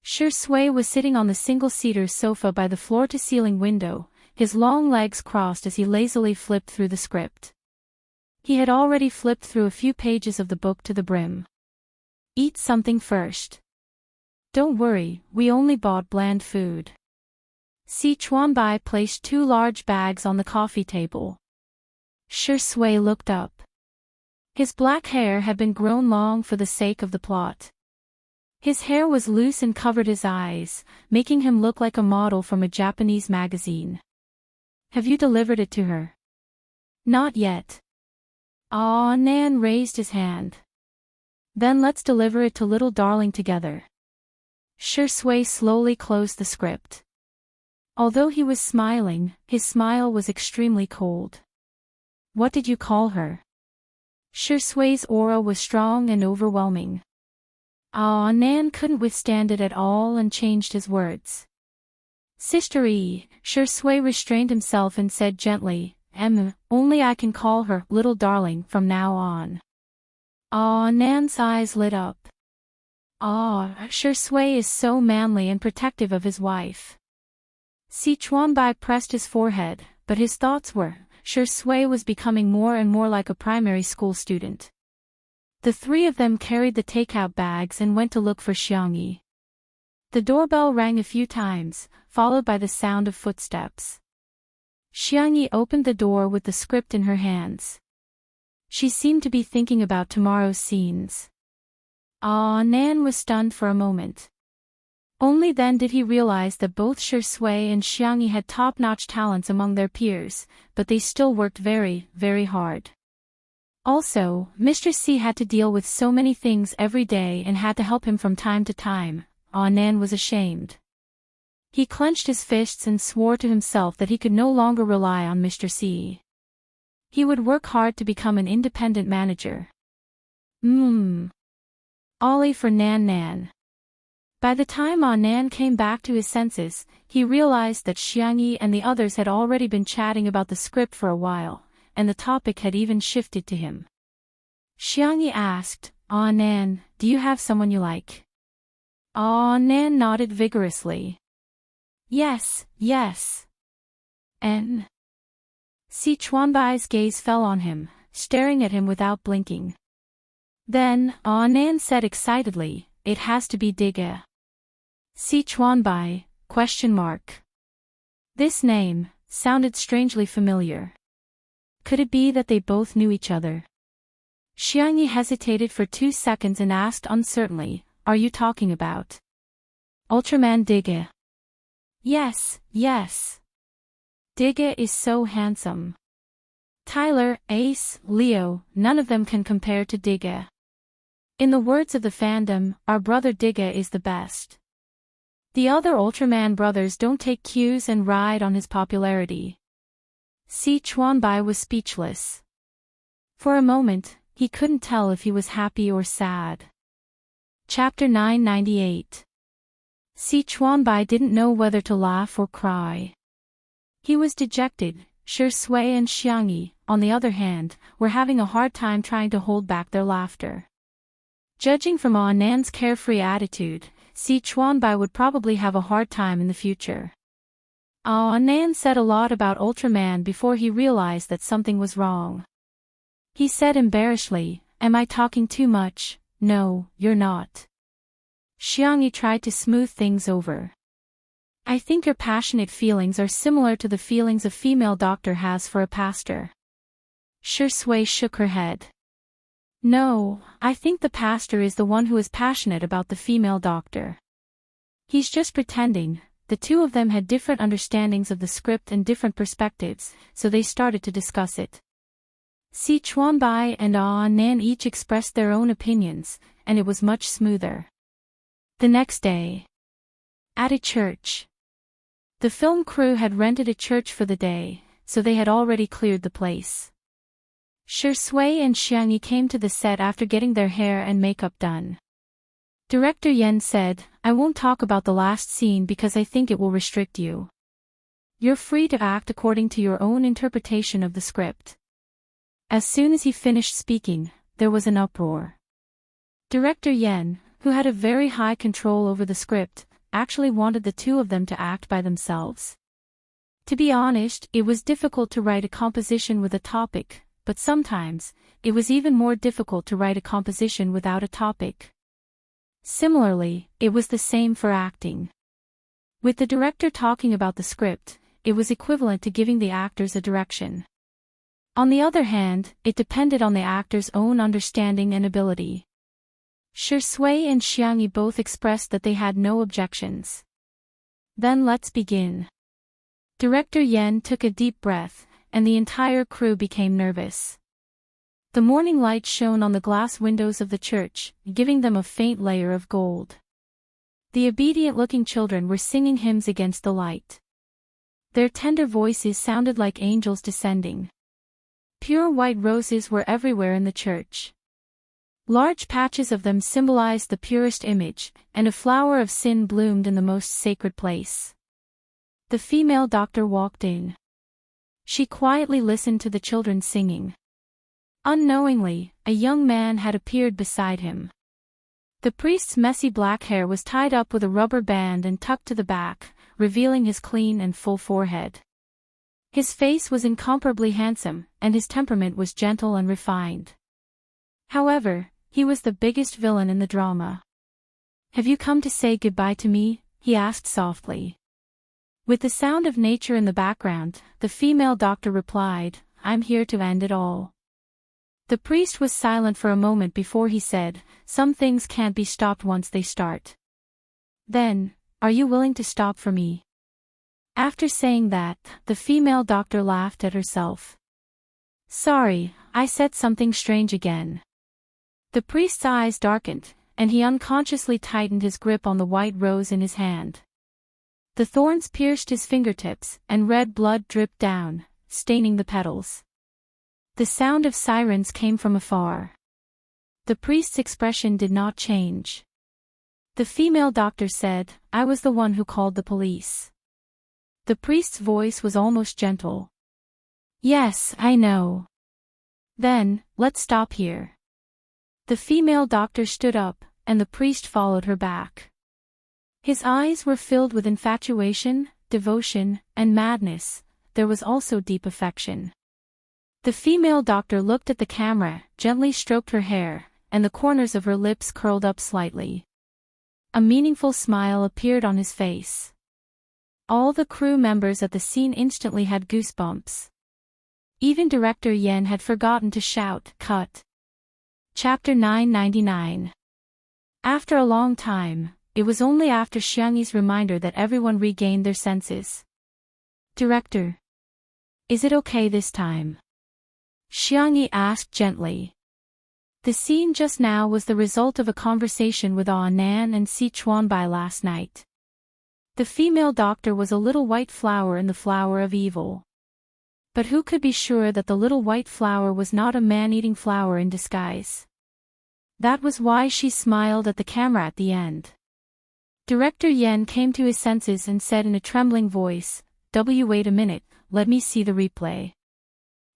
Shui was sitting on the single-seater sofa by the floor-to-ceiling window, his long legs crossed as he lazily flipped through the script. He had already flipped through a few pages of the book to the brim. Eat something first. Don't worry, we only bought bland food. Si Chuanbai placed 2 large bags on the coffee table. Shui looked up. His black hair had been grown long for the sake of the plot. His hair was loose and covered his eyes, making him look like a model from a Japanese magazine. Have you delivered it to her? Not yet. Nan raised his hand. Then let's deliver it to little darling together. Shui slowly closed the script. Although he was smiling, his smile was extremely cold. What did you call her? Shui's aura was strong and overwhelming. Nan couldn't withstand it at all and changed his words. Sister E, Shui restrained himself and said gently, only I can call her little darling from now on. Nan's eyes lit up. Shui is so manly and protective of his wife. Si Chuanbai pressed his forehead, but his thoughts were, Shui was becoming more and more like a primary school student. The 3 of them carried the takeout bags and went to look for Xiangyi. The doorbell rang a few times, followed by the sound of footsteps. Xiangyi opened the door with the script in her hands. She seemed to be thinking about tomorrow's scenes. Nan was stunned for a moment. Only then did he realize that both Shui and Xiangyi had top-notch talents among their peers, but they still worked very, very hard. Also, Mr. C had to deal with so many things every day and had to help him from time to time. Nan was ashamed. He clenched his fists and swore to himself that he could no longer rely on Mr. C. He would work hard to become an independent manager. Ollie for Nan Nan. By the time Nan came back to his senses, he realized that Xiangyi and the others had already been chatting about the script for a while, and the topic had even shifted to him. Xiangyi asked, Nan, do you have someone you like? Nan nodded vigorously. Yes. And Si Chuanbai's gaze fell on him, staring at him without blinking. Then, Nan said excitedly, it has to be Diga. Si Chuanbai, ? This name sounded strangely familiar. Could it be that they both knew each other? Xiangyi hesitated for 2 seconds and asked uncertainly, are you talking about Ultraman Diga? Yes. Diga is so handsome. Tyler, Ace, Leo, none of them can compare to Diga. In the words of the fandom, our brother Diga is the best. The other Ultraman brothers don't take cues and ride on his popularity. Si Chuanbai was speechless. For a moment, he couldn't tell if he was happy or sad. Chapter 998. Si Chuanbai didn't know whether to laugh or cry. He was dejected. Shui and Xiangyi, on the other hand, were having a hard time trying to hold back their laughter. Judging from Nan's carefree attitude, Si Chuanbai would probably have a hard time in the future. Nan said a lot about Ultraman before he realized that something was wrong. He said embarrassedly, am I talking too much? No, you're not. Xiangyi tried to smooth things over. I think your passionate feelings are similar to the feelings a female doctor has for a pastor. Shui shook her head. No, I think the pastor is the one who is passionate about the female doctor. He's just pretending. The two of them had different understandings of the script and different perspectives, so they started to discuss it. Si Chuanbai and Nan each expressed their own opinions, and it was much smoother. The next day. At a church. The film crew had rented a church for the day, so they had already cleared the place. Shui and Xiangyi came to the set after getting their hair and makeup done. Director Yen said, I won't talk about the last scene because I think it will restrict you. You're free to act according to your own interpretation of the script. As soon as he finished speaking, there was an uproar. Director Yen, who had a very high control over the script, actually wanted the two of them to act by themselves. To be honest, it was difficult to write a composition with a topic, but sometimes, it was even more difficult to write a composition without a topic. Similarly, it was the same for acting. With the director talking about the script, it was equivalent to giving the actors a direction. On the other hand, it depended on the actor's own understanding and ability. Shui and Xiangyi both expressed that they had no objections. Then let's begin. Director Yen took a deep breath, and the entire crew became nervous. The morning light shone on the glass windows of the church, giving them a faint layer of gold. The obedient-looking children were singing hymns against the light. Their tender voices sounded like angels descending. Pure white roses were everywhere in the church. Large patches of them symbolized the purest image, and a flower of sin bloomed in the most sacred place. The female doctor walked in. She quietly listened to the children singing. Unknowingly, a young man had appeared beside him. The priest's messy black hair was tied up with a rubber band and tucked to the back, revealing his clean and full forehead. His face was incomparably handsome, and his temperament was gentle and refined. However, he was the biggest villain in the drama. Have you come to say goodbye to me? He asked softly. With the sound of nature in the background, the female doctor replied, I'm here to end it all. The priest was silent for a moment before he said, some things can't be stopped once they start. Then, are you willing to stop for me? After saying that, the female doctor laughed at herself. Sorry, I said something strange again. The priest's eyes darkened, and he unconsciously tightened his grip on the white rose in his hand. The thorns pierced his fingertips, and red blood dripped down, staining the petals. The sound of sirens came from afar. The priest's expression did not change. The female doctor said, "I was the one who called the police." The priest's voice was almost gentle. "Yes, I know." "Then, let's stop here." The female doctor stood up, and the priest followed her back. His eyes were filled with infatuation, devotion, and madness. There was also deep affection. The female doctor looked at the camera, gently stroked her hair, and the corners of her lips curled up slightly. A meaningful smile appeared on his face. All the crew members at the scene instantly had goosebumps. Even Director Yen had forgotten to shout, "Cut." Chapter 999. After a long time, it was only after Xiangyi's reminder that everyone regained their senses. "Director, is it okay this time?" Xiangyi asked gently. The scene just now was the result of a conversation with Nan and Si Chuanbai last night. The female doctor was a little white flower in the flower of evil. But who could be sure that the little white flower was not a man-eating flower in disguise? That was why she smiled at the camera at the end. Director Yen came to his senses and said in a trembling voice, Wait a minute, let me see the replay."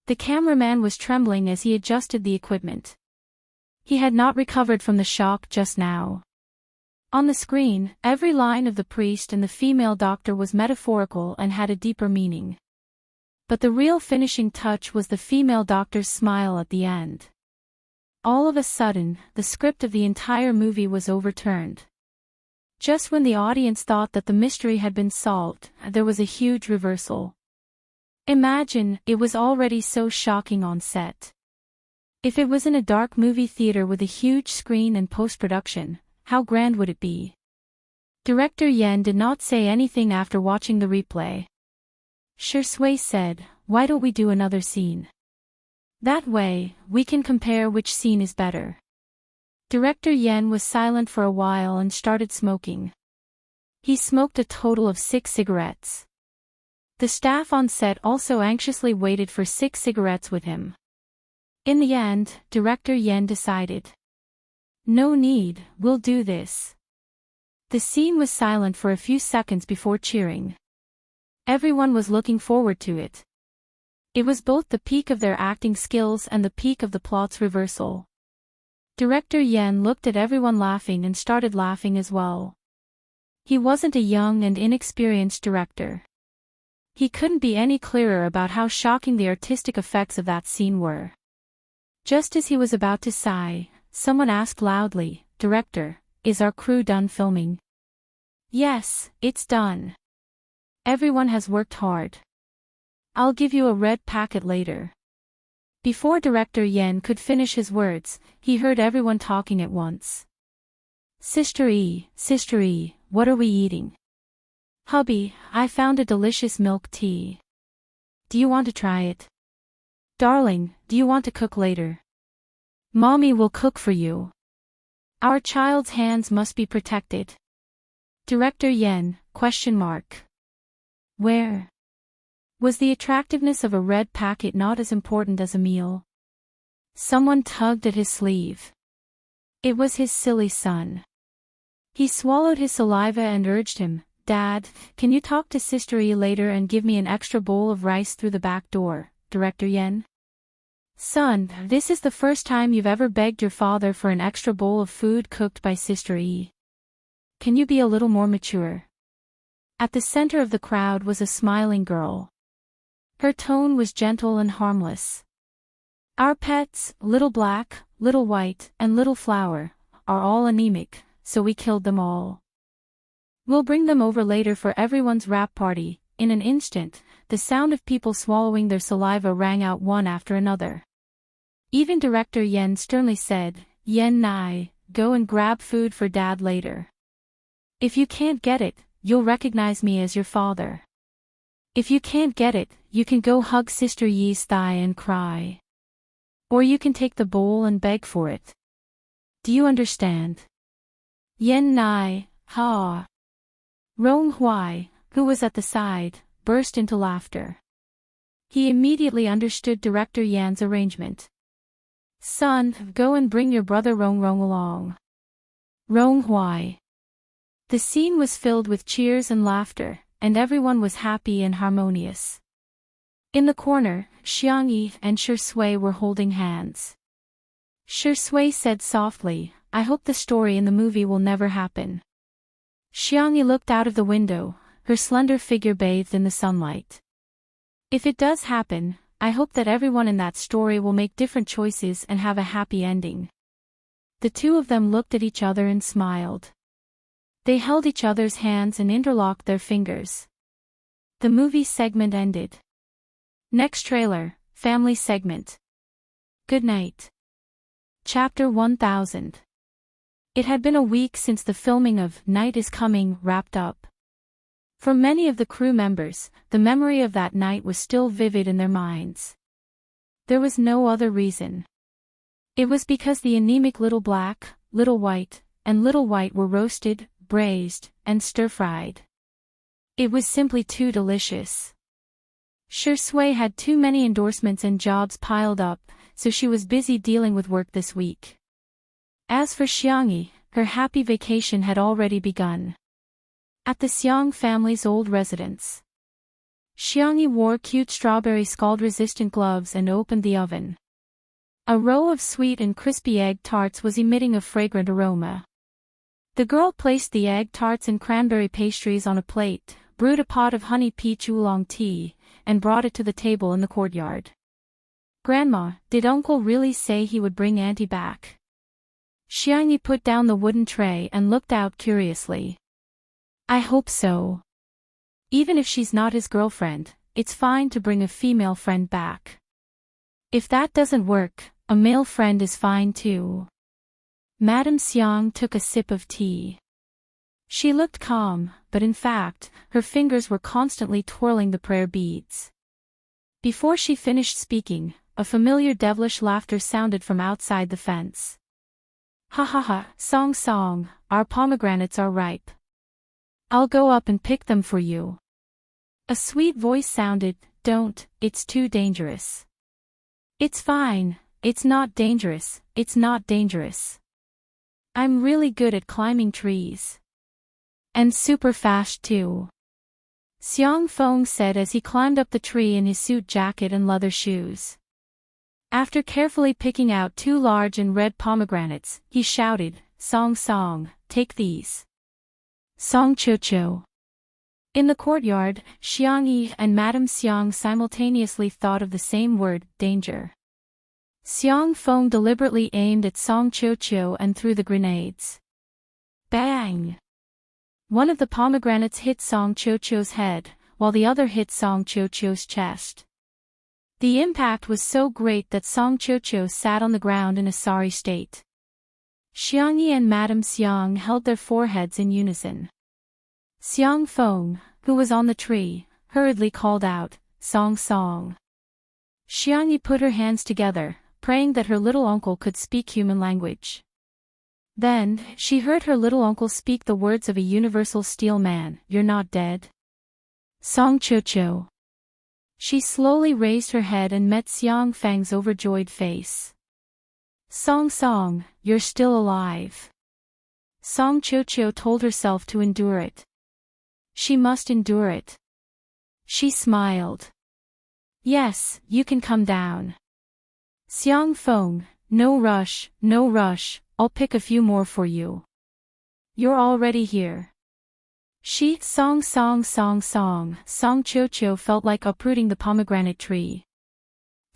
The cameraman was trembling as he adjusted the equipment. He had not recovered from the shock just now. On the screen, every line of the priest and the female doctor was metaphorical and had a deeper meaning. But the real finishing touch was the female doctor's smile at the end. All of a sudden, the script of the entire movie was overturned. Just when the audience thought that the mystery had been solved, there was a huge reversal. Imagine, it was already so shocking on set. If it was in a dark movie theater with a huge screen and post-production, how grand would it be? Director Yen did not say anything after watching the replay. Shui said, "Why don't we do another scene? That way, we can compare which scene is better." Director Yen was silent for a while and started smoking. He smoked a total of 6 cigarettes. The staff on set also anxiously waited for 6 cigarettes with him. In the end, Director Yen decided. "No need, we'll do this." The scene was silent for a few seconds before cheering. Everyone was looking forward to it. It was both the peak of their acting skills and the peak of the plot's reversal. Director Yen looked at everyone laughing and started laughing as well. He wasn't a young and inexperienced director. He couldn't be any clearer about how shocking the artistic effects of that scene were. Just as he was about to sigh, someone asked loudly, "Director, is our crew done filming?" "Yes, it's done. Everyone has worked hard. I'll give you a red packet later." Before Director Yen could finish his words, he heard everyone talking at once. Sister E, what are we eating?" "Hubby, I found a delicious milk tea. Do you want to try it?" "Darling, do you want to cook later?" "Mommy will cook for you. Our child's hands must be protected." Director Yen, ? Where? Was the attractiveness of a red packet not as important as a meal? Someone tugged at his sleeve. It was his silly son. He swallowed his saliva and urged him, "Dad, can you talk to Sister E later and give me an extra bowl of rice through the back door, Director Yen?" "Son, this is the first time you've ever begged your father for an extra bowl of food cooked by Sister E. Can you be a little more mature?" At the center of the crowd was a smiling girl. Her tone was gentle and harmless. "Our pets, Little Black, Little White, and Little Flower, are all anemic, so we killed them all. We'll bring them over later for everyone's wrap party." In an instant, the sound of people swallowing their saliva rang out one after another. Even Director Yen sternly said, "Yen Nai, go and grab food for Dad later. If you can't get it, you'll recognize me as your father. If you can't get it, you can go hug Sister Yi's thigh and cry. Or you can take the bowl and beg for it. Do you understand?" Yen Nai, ha. Rong Huai, who was at the side, burst into laughter. He immediately understood Director Yan's arrangement. Son, go and bring your brother Rong Rong along. Rong Huai. The scene was filled with cheers and laughter, and everyone was happy and harmonious. In the corner, Xiang Yi and Shi Sui were holding hands. Shi Sui said softly, I hope the story in the movie will never happen. Xiang Yi looked out of the window, her slender figure bathed in the sunlight. If it does happen, I hope that everyone in that story will make different choices and have a happy ending. The two of them looked at each other and smiled. They held each other's hands and interlocked their fingers. The movie segment ended. Next trailer, family segment. Good night. Chapter 1000. It had been a week since the filming of Night is Coming wrapped up. For many of the crew members, the memory of that night was still vivid in their minds. There was no other reason. It was because the anemic Little Black, Little White, and Little White were roasted, braised, and stir-fried. It was simply too delicious. Shi Sui had too many endorsements and jobs piled up, so she was busy dealing with work this week. As for Xiang Yi, her happy vacation had already begun. At the Xiang family's old residence. Xiang Yi wore cute strawberry scald-resistant gloves and opened the oven. A row of sweet and crispy egg tarts was emitting a fragrant aroma. The girl placed the egg tarts and cranberry pastries on a plate, brewed a pot of honey peach oolong tea, and brought it to the table in the courtyard. Grandma, did Uncle really say he would bring Auntie back? Xiang Yi put down the wooden tray and looked out curiously. I hope so. Even if she's not his girlfriend, it's fine to bring a female friend back. If that doesn't work, a male friend is fine too. Madame Xiang took a sip of tea. She looked calm, but in fact, her fingers were constantly twirling the prayer beads. Before she finished speaking, a familiar devilish laughter sounded from outside the fence. Ha ha ha, Song Song, our pomegranates are ripe. I'll go up and pick them for you. A sweet voice sounded, Don't, it's too dangerous. It's fine, it's not dangerous, it's not dangerous. I'm really good at climbing trees. And super fast too. Xiang Feng said as he climbed up the tree in his suit jacket and leather shoes. After carefully picking out 2 large and red pomegranates, he shouted, Song Song, take these. Song Cho Cho. In the courtyard, Xiang Yi and Madame Xiang simultaneously thought of the same word, danger. Xiang Feng deliberately aimed at Song Cho Cho and threw the grenades. Bang! One of the pomegranates hit Song Cho Cho's head, while the other hit Song Cho Cho's chest. The impact was so great that Song Cho Cho sat on the ground in a sorry state. Xiang Yi and Madame Xiang held their foreheads in unison. Xiang Feng, who was on the tree, hurriedly called out, Song Song. Xiang Yi put her hands together, praying that her little uncle could speak human language. Then, she heard her little uncle speak the words of a universal steel man, You're not dead? Song Cho Cho. She slowly raised her head and met Xiang Feng's overjoyed face. Song Song, you're still alive. Song Cho Cho told herself to endure it. She must endure it. She smiled. Yes, you can come down. Xiang Feng, no rush, I'll pick a few more for you. You're already here. Song Cho Cho felt like uprooting the pomegranate tree.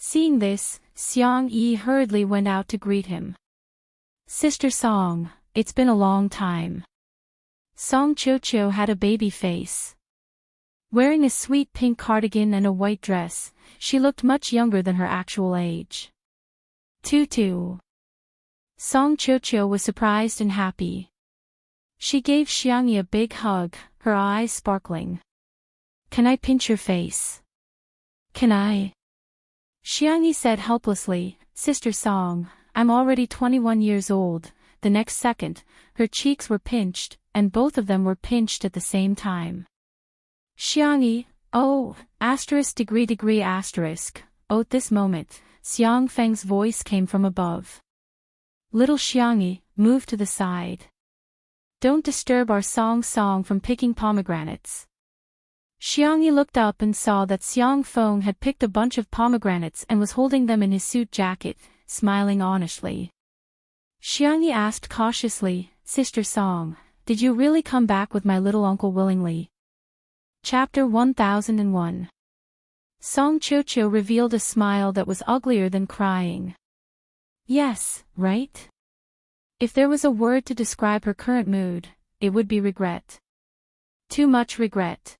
Seeing this, Xiang Yi hurriedly went out to greet him. Sister Song, it's been a long time. Song Cho Cho had a baby face. Wearing a sweet pink cardigan and a white dress, she looked much younger than her actual age. Tutu. Song Cho Cho was surprised and happy. She gave Xiang Yi a big hug, her eyes sparkling. Can I pinch your face? Can I? Xiang Yi said helplessly, Sister Song, I'm already 21 years old. The next second, her cheeks were pinched, and both of them were pinched at the same time. Xiang Yi, Oh, asterisk degree asterisk. Oh, at this moment, Xiang Feng's voice came from above. Little Xiangyi, move to the side. Don't disturb our song from picking pomegranates. Xiangyi looked up and saw that Xiang Feng had picked a bunch of pomegranates and was holding them in his suit jacket, smiling honestly. Xiangyi asked cautiously, Sister Song, did you really come back with my little uncle willingly? Chapter 1001. Song Qiuqiu revealed a smile that was uglier than crying. Yes, right? If there was a word to describe her current mood, it would be regret. Too much regret.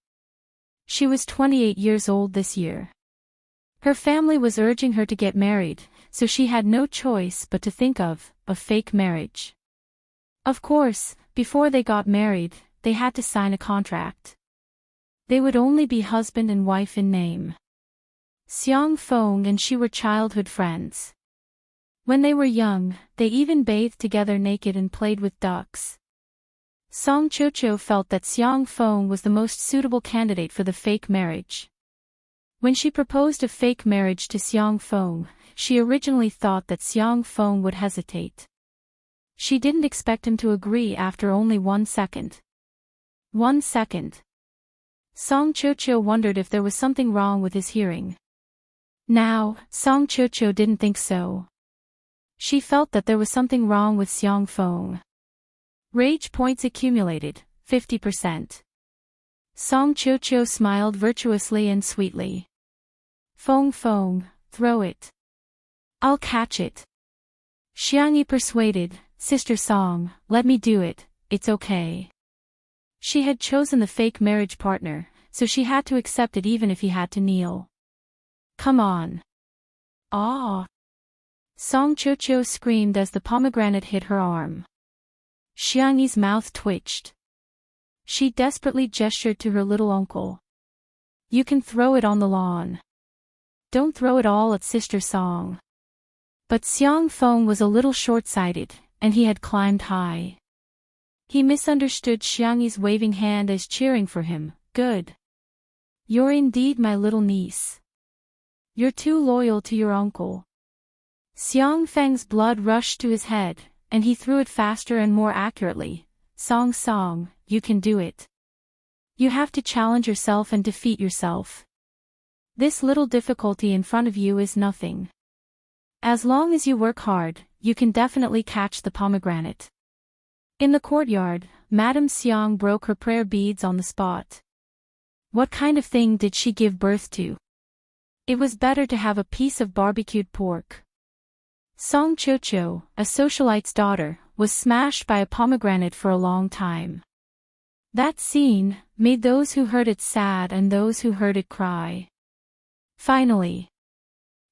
She was 28 years old this year. Her family was urging her to get married, so she had no choice but to think of a fake marriage. Of course, before they got married, they had to sign a contract. They would only be husband and wife in name. Xiang Feng and she were childhood friends. When they were young, they even bathed together naked and played with ducks. Song Qiuqiu felt that Xiang Feng was the most suitable candidate for the fake marriage. When she proposed a fake marriage to Xiang Feng, she originally thought that Xiang Feng would hesitate. She didn't expect him to agree after only 1 second. 1 second. Song Qiuqiu wondered if there was something wrong with his hearing. Now, Song Qiuqiu didn't think so. She felt that there was something wrong with Xiang Feng. Rage points accumulated, 50%. Song Qiuqiu smiled virtuously and sweetly. Feng, throw it. I'll catch it. Xiangyi persuaded, Sister Song, let me do it, it's okay. She had chosen the fake marriage partner, so she had to accept it even if he had to kneel. Come on. Ah! Song Qiuqiu screamed as the pomegranate hit her arm. Xiangyi's mouth twitched. She desperately gestured to her little uncle. You can throw it on the lawn. Don't throw it all at Sister Song. But Xiang Feng was a little short-sighted, and he had climbed high. He misunderstood Xiangyi's waving hand as cheering for him. Good. You're indeed my little niece. You're too loyal to your uncle. Xiang Feng's blood rushed to his head, and he threw it faster and more accurately. Song, you can do it. You have to challenge yourself and defeat yourself. This little difficulty in front of you is nothing. As long as you work hard, you can definitely catch the pomegranate. In the courtyard, Madame Xiang broke her prayer beads on the spot. What kind of thing did she give birth to? It was better to have a piece of barbecued pork. Song Qiuqiu, a socialite's daughter, was smashed by a pomegranate for a long time. That scene made those who heard it sad and those who heard it cry. Finally,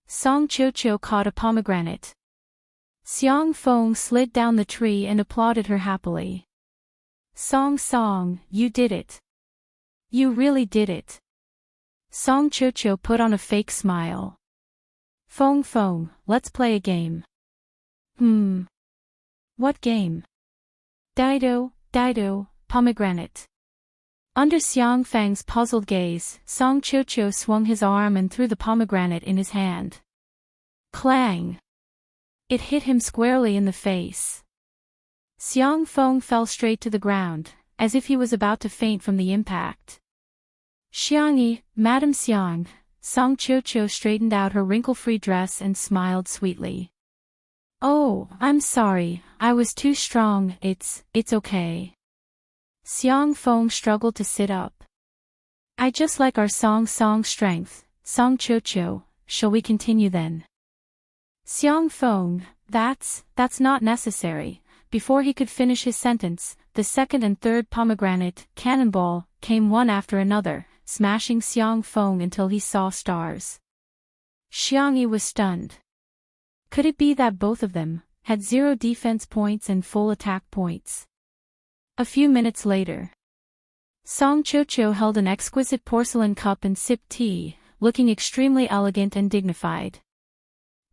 Song Qiuqiu caught a pomegranate. Xiang Feng slid down the tree and applauded her happily. Song, you did it. You really did it. Song Qiuqiu put on a fake smile. Feng, let's play a game. What game? Dido, pomegranate. Under Xiang Feng's puzzled gaze, Song Qiuqiu swung his arm and threw the pomegranate in his hand. Clang! It hit him squarely in the face. Xiang Feng fell straight to the ground, as if he was about to faint from the impact. Xiangyi, Madame Xiang, Song Qiuqiu straightened out her wrinkle-free dress and smiled sweetly. Oh, I'm sorry, I was too strong, it's okay. Xiang Feng struggled to sit up. I just like our song strength, Song Qiuqiu, shall we continue then? Xiang Feng, that's not necessary. Before he could finish his sentence, the second and third pomegranate, cannonball, came one after another, smashing Xiang Feng until he saw stars. Xiangyi was stunned. Could it be that both of them had 0 defense points and full attack points? A few minutes later, Song Qiuqiu held an exquisite porcelain cup and sipped tea, looking extremely elegant and dignified.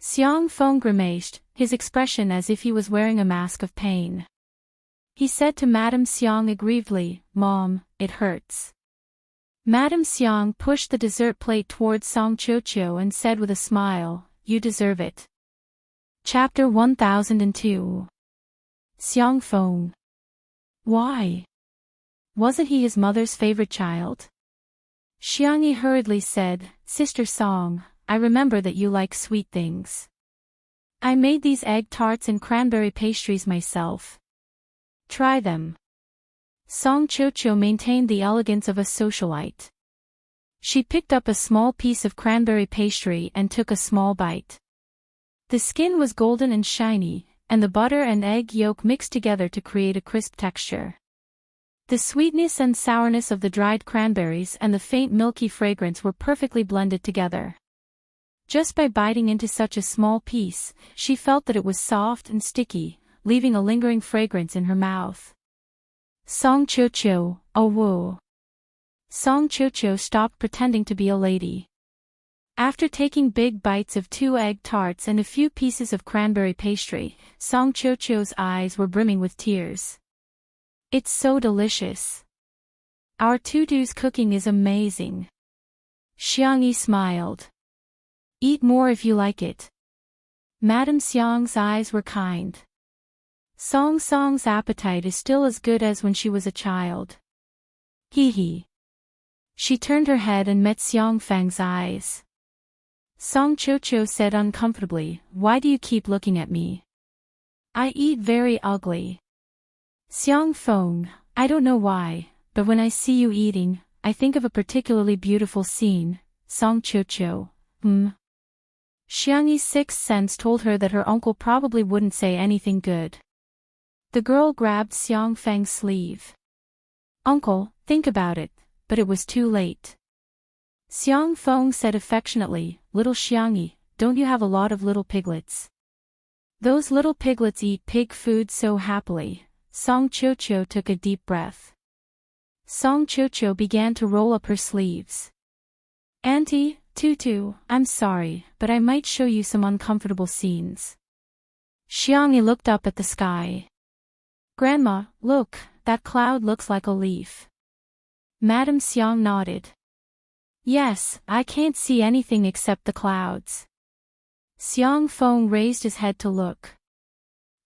Xiang Feng grimaced, his expression as if he was wearing a mask of pain. He said to Madame Xiang aggrievedly, Mom, it hurts. Madame Xiang pushed the dessert plate towards Song Qiuqiu and said with a smile, "You deserve it." Chapter 1002. Xiang Feng. Why? Wasn't he his mother's favorite child? Xiangyi hurriedly said, "Sister Song, I remember that you like sweet things. I made these egg tarts and cranberry pastries myself. Try them." Song Qiuqiu maintained the elegance of a socialite. She picked up a small piece of cranberry pastry and took a small bite. The skin was golden and shiny, and the butter and egg yolk mixed together to create a crisp texture. The sweetness and sourness of the dried cranberries and the faint milky fragrance were perfectly blended together. Just by biting into such a small piece, she felt that it was soft and sticky, leaving a lingering fragrance in her mouth. Song Qiuqiu, oh woo. Song Qiuqiu stopped pretending to be a lady. After taking big bites of 2 egg tarts and a few pieces of cranberry pastry, Song Qiuqiu's eyes were brimming with tears. "It's so delicious. Our Tutu's cooking is amazing." Xiangyi smiled. "Eat more if you like it." Madame Xiang's eyes were kind. Song Song's appetite is still as good as when she was a child. Hee hee. She turned her head and met Xiang Feng's eyes. Song Qiuqiu said uncomfortably, "Why do you keep looking at me? I eat very ugly." "Xiang Feng, I don't know why, but when I see you eating, I think of a particularly beautiful scene." Song Qiuqiu. Xiangyi's sixth sense told her that her uncle probably wouldn't say anything good. The girl grabbed Xiang Feng's sleeve. "Uncle, think about it," but it was too late. Xiang Feng said affectionately, "Little Xiangyi, don't you have a lot of little piglets? Those little piglets eat pig food so happily." Song Qiuqiu took a deep breath. Song Qiuqiu began to roll up her sleeves. "Auntie, Tutu, I'm sorry, but I might show you some uncomfortable scenes." Xiangyi looked up at the sky. "Grandma, look, that cloud looks like a leaf." Madame Xiang nodded. "Yes, I can't see anything except the clouds." Xiang Feng raised his head to look.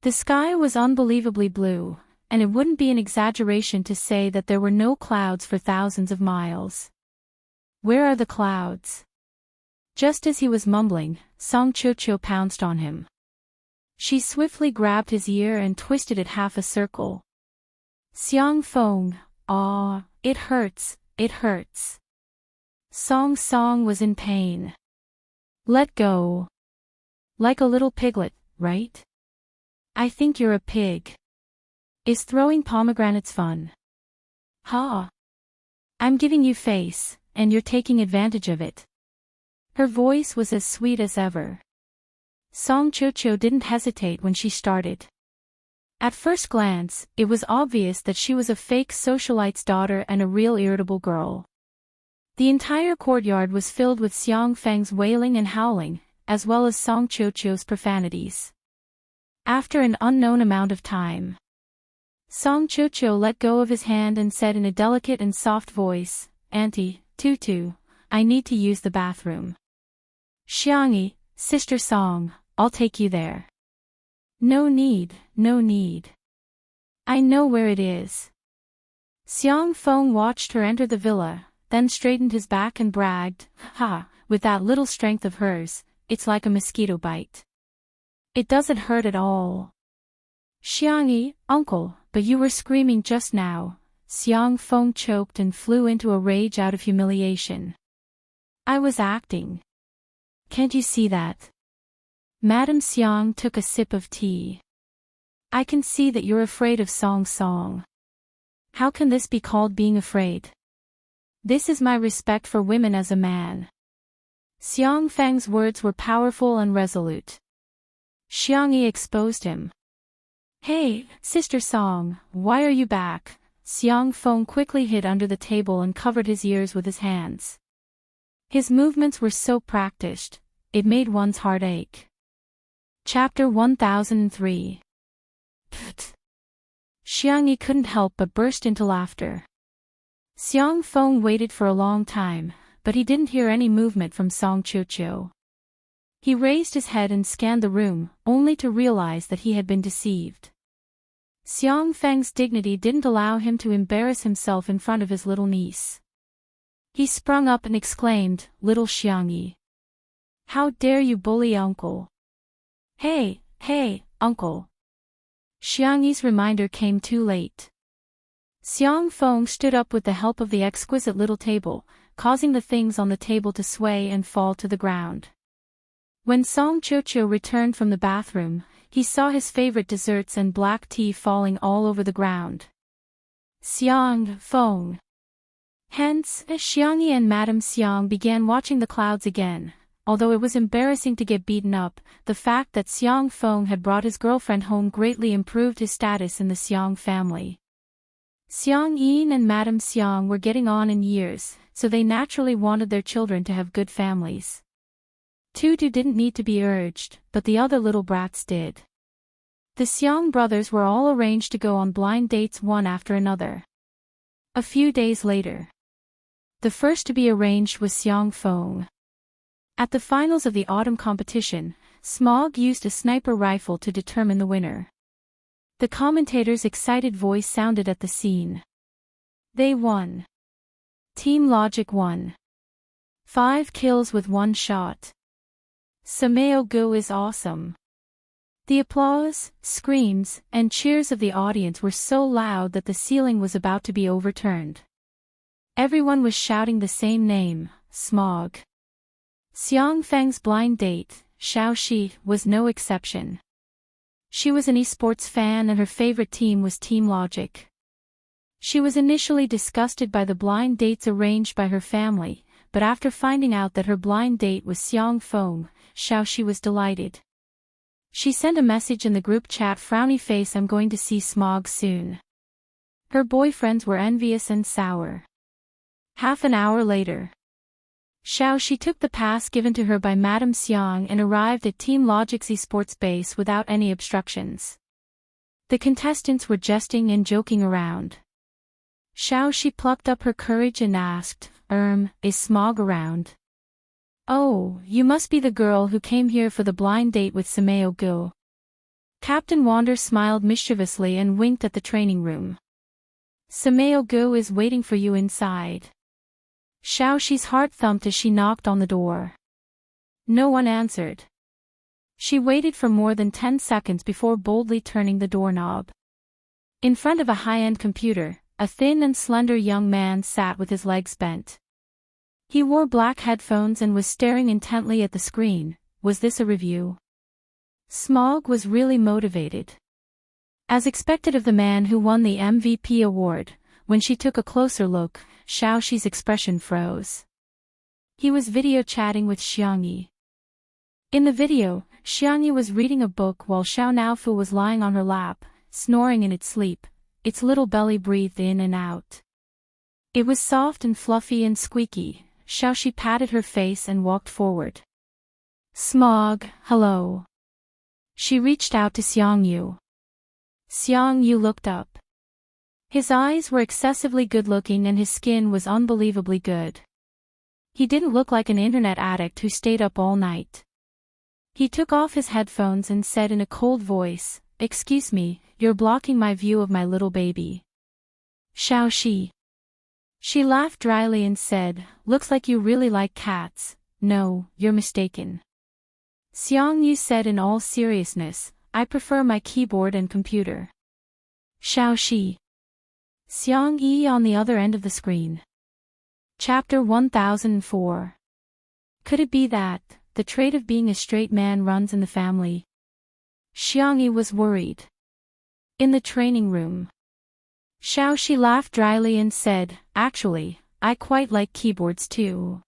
The sky was unbelievably blue, and it wouldn't be an exaggeration to say that there were no clouds for thousands of miles. "Where are the clouds?" Just as he was mumbling, Song Qiuqiu pounced on him. She swiftly grabbed his ear and twisted it half a circle. "Xiang Feng, ah, it hurts, it hurts." Song Song was in pain. "Let go. Like a little piglet, right? I think you're a pig. Is throwing pomegranates fun? Ha! I'm giving you face, and you're taking advantage of it." Her voice was as sweet as ever. Song Qiuqiu didn't hesitate when she started. At first glance, it was obvious that she was a fake socialite's daughter and a real irritable girl. The entire courtyard was filled with Xiang Feng's wailing and howling, as well as Song Qiuqiu's profanities. After an unknown amount of time, Song Qiuqiu let go of his hand and said in a delicate and soft voice, "Auntie, Tutu, I need to use the bathroom." "Xiangyi, Sister Song, I'll take you there." "No need, no need. I know where it is." Xiang Feng watched her enter the villa, then straightened his back and bragged, "Ha, with that little strength of hers, it's like a mosquito bite. It doesn't hurt at all." "Xiangyi, uncle, but you were screaming just now." Xiang Feng choked and flew into a rage out of humiliation. "I was acting. Can't you see that?" Madame Xiang took a sip of tea. "I can see that you're afraid of Song Song. How can this be called being afraid? This is my respect for women as a man." Xiang Feng's words were powerful and resolute. Xiangyi exposed him. "Hey, Sister Song, why are you back?" Xiang Feng quickly hid under the table and covered his ears with his hands. His movements were so practiced, it made one's heart ache. Chapter 1003. Pfft. Xiangyi couldn't help but burst into laughter. Xiang Feng waited for a long time, but he didn't hear any movement from Song Qiuqiu. He raised his head and scanned the room, only to realize that he had been deceived. Xiang Feng's dignity didn't allow him to embarrass himself in front of his little niece. He sprung up and exclaimed, "Little Xiangyi! How dare you bully uncle?" Hey, uncle!" Xiangyi's reminder came too late. Xiang Feng stood up with the help of the exquisite little table, causing the things on the table to sway and fall to the ground. When Song Qiuqiu returned from the bathroom, he saw his favorite desserts and black tea falling all over the ground. Xiang Feng. Hence, Xiangyi and Madame Xiang began watching the clouds again. Although it was embarrassing to get beaten up, the fact that Xiang Feng had brought his girlfriend home greatly improved his status in the Xiang family. Xiang Yin and Madame Xiang were getting on in years, so they naturally wanted their children to have good families. Tutu didn't need to be urged, but the other little brats did. The Xiang brothers were all arranged to go on blind dates one after another. A few days later, the first to be arranged was Xiang Feng. At the finals of the autumn competition, Smog used a sniper rifle to determine the winner. The commentator's excited voice sounded at the scene. They won. Team Logic won. 5 kills with 1 shot. Sameo Go is awesome. The applause, screams, and cheers of the audience were so loud that the ceiling was about to be overturned. Everyone was shouting the same name, Smog. Xiang Feng's blind date, Xiaoxi, was no exception. She was an esports fan and her favorite team was Team Logic. She was initially disgusted by the blind dates arranged by her family, but after finding out that her blind date was Xiang Feng, Xiaoxi was delighted. She sent a message in the group chat, "Frowny face, I'm going to see Smog soon." Her boyfriends were envious and sour. Half an hour later, Xiaoxi took the pass given to her by Madame Xiang and arrived at Team Logic's esports base without any obstructions. The contestants were jesting and joking around. Xiaoxi plucked up her courage and asked, Is Smog around?" "Oh, you must be the girl who came here for the blind date with Sameo Go." Captain Wander smiled mischievously and winked at the training room. "Sameo Go is waiting for you inside." Xiaoxi's heart thumped as she knocked on the door. No one answered. She waited for more than 10 seconds before boldly turning the doorknob. In front of a high-end computer, a thin and slender young man sat with his legs bent. He wore black headphones and was staring intently at the screen. Was this a review? Smog was really motivated. As expected of the man who won the MVP award, when she took a closer look, Xiaoxi's expression froze. He was video chatting with Xiangyi. In the video, Xiangyi was reading a book while Xiao Naofu was lying on her lap, snoring in its sleep. Its little belly breathed in and out. It was soft and fluffy and squeaky. Xiaoxi patted her face and walked forward. "Smog, hello." She reached out to Xiangyu. Xiangyu looked up. His eyes were excessively good-looking and his skin was unbelievably good. He didn't look like an internet addict who stayed up all night. He took off his headphones and said in a cold voice, "Excuse me, you're blocking my view of my little baby." Xiaoxi. She laughed dryly and said, "Looks like you really like cats." "No, you're mistaken." Xiangyu said in all seriousness, "I prefer my keyboard and computer." Xiaoxi. Xiangyi on the other end of the screen. Chapter 1004. Could it be that the trait of being a straight man runs in the family? Xiangyi was worried. In the training room, Xiaoxi laughed dryly and said, "Actually, I quite like keyboards too.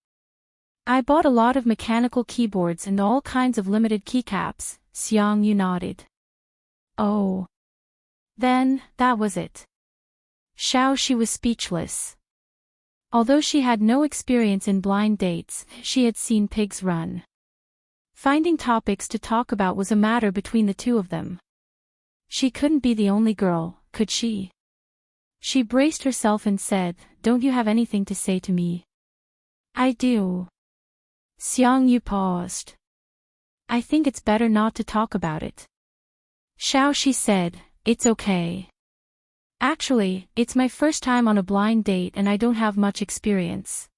I bought a lot of mechanical keyboards and all kinds of limited keycaps." Xiangyu nodded. "Oh. Then, that was it." Xiaoxi was speechless. Although she had no experience in blind dates, she had seen pigs run. Finding topics to talk about was a matter between the two of them. She couldn't be the only girl, could she? She braced herself and said, "Don't you have anything to say to me?" "I do." Xiang Yu paused. "I think it's better not to talk about it." Xiao said, "It's okay. Actually, it's my first time on a blind date and I don't have much experience."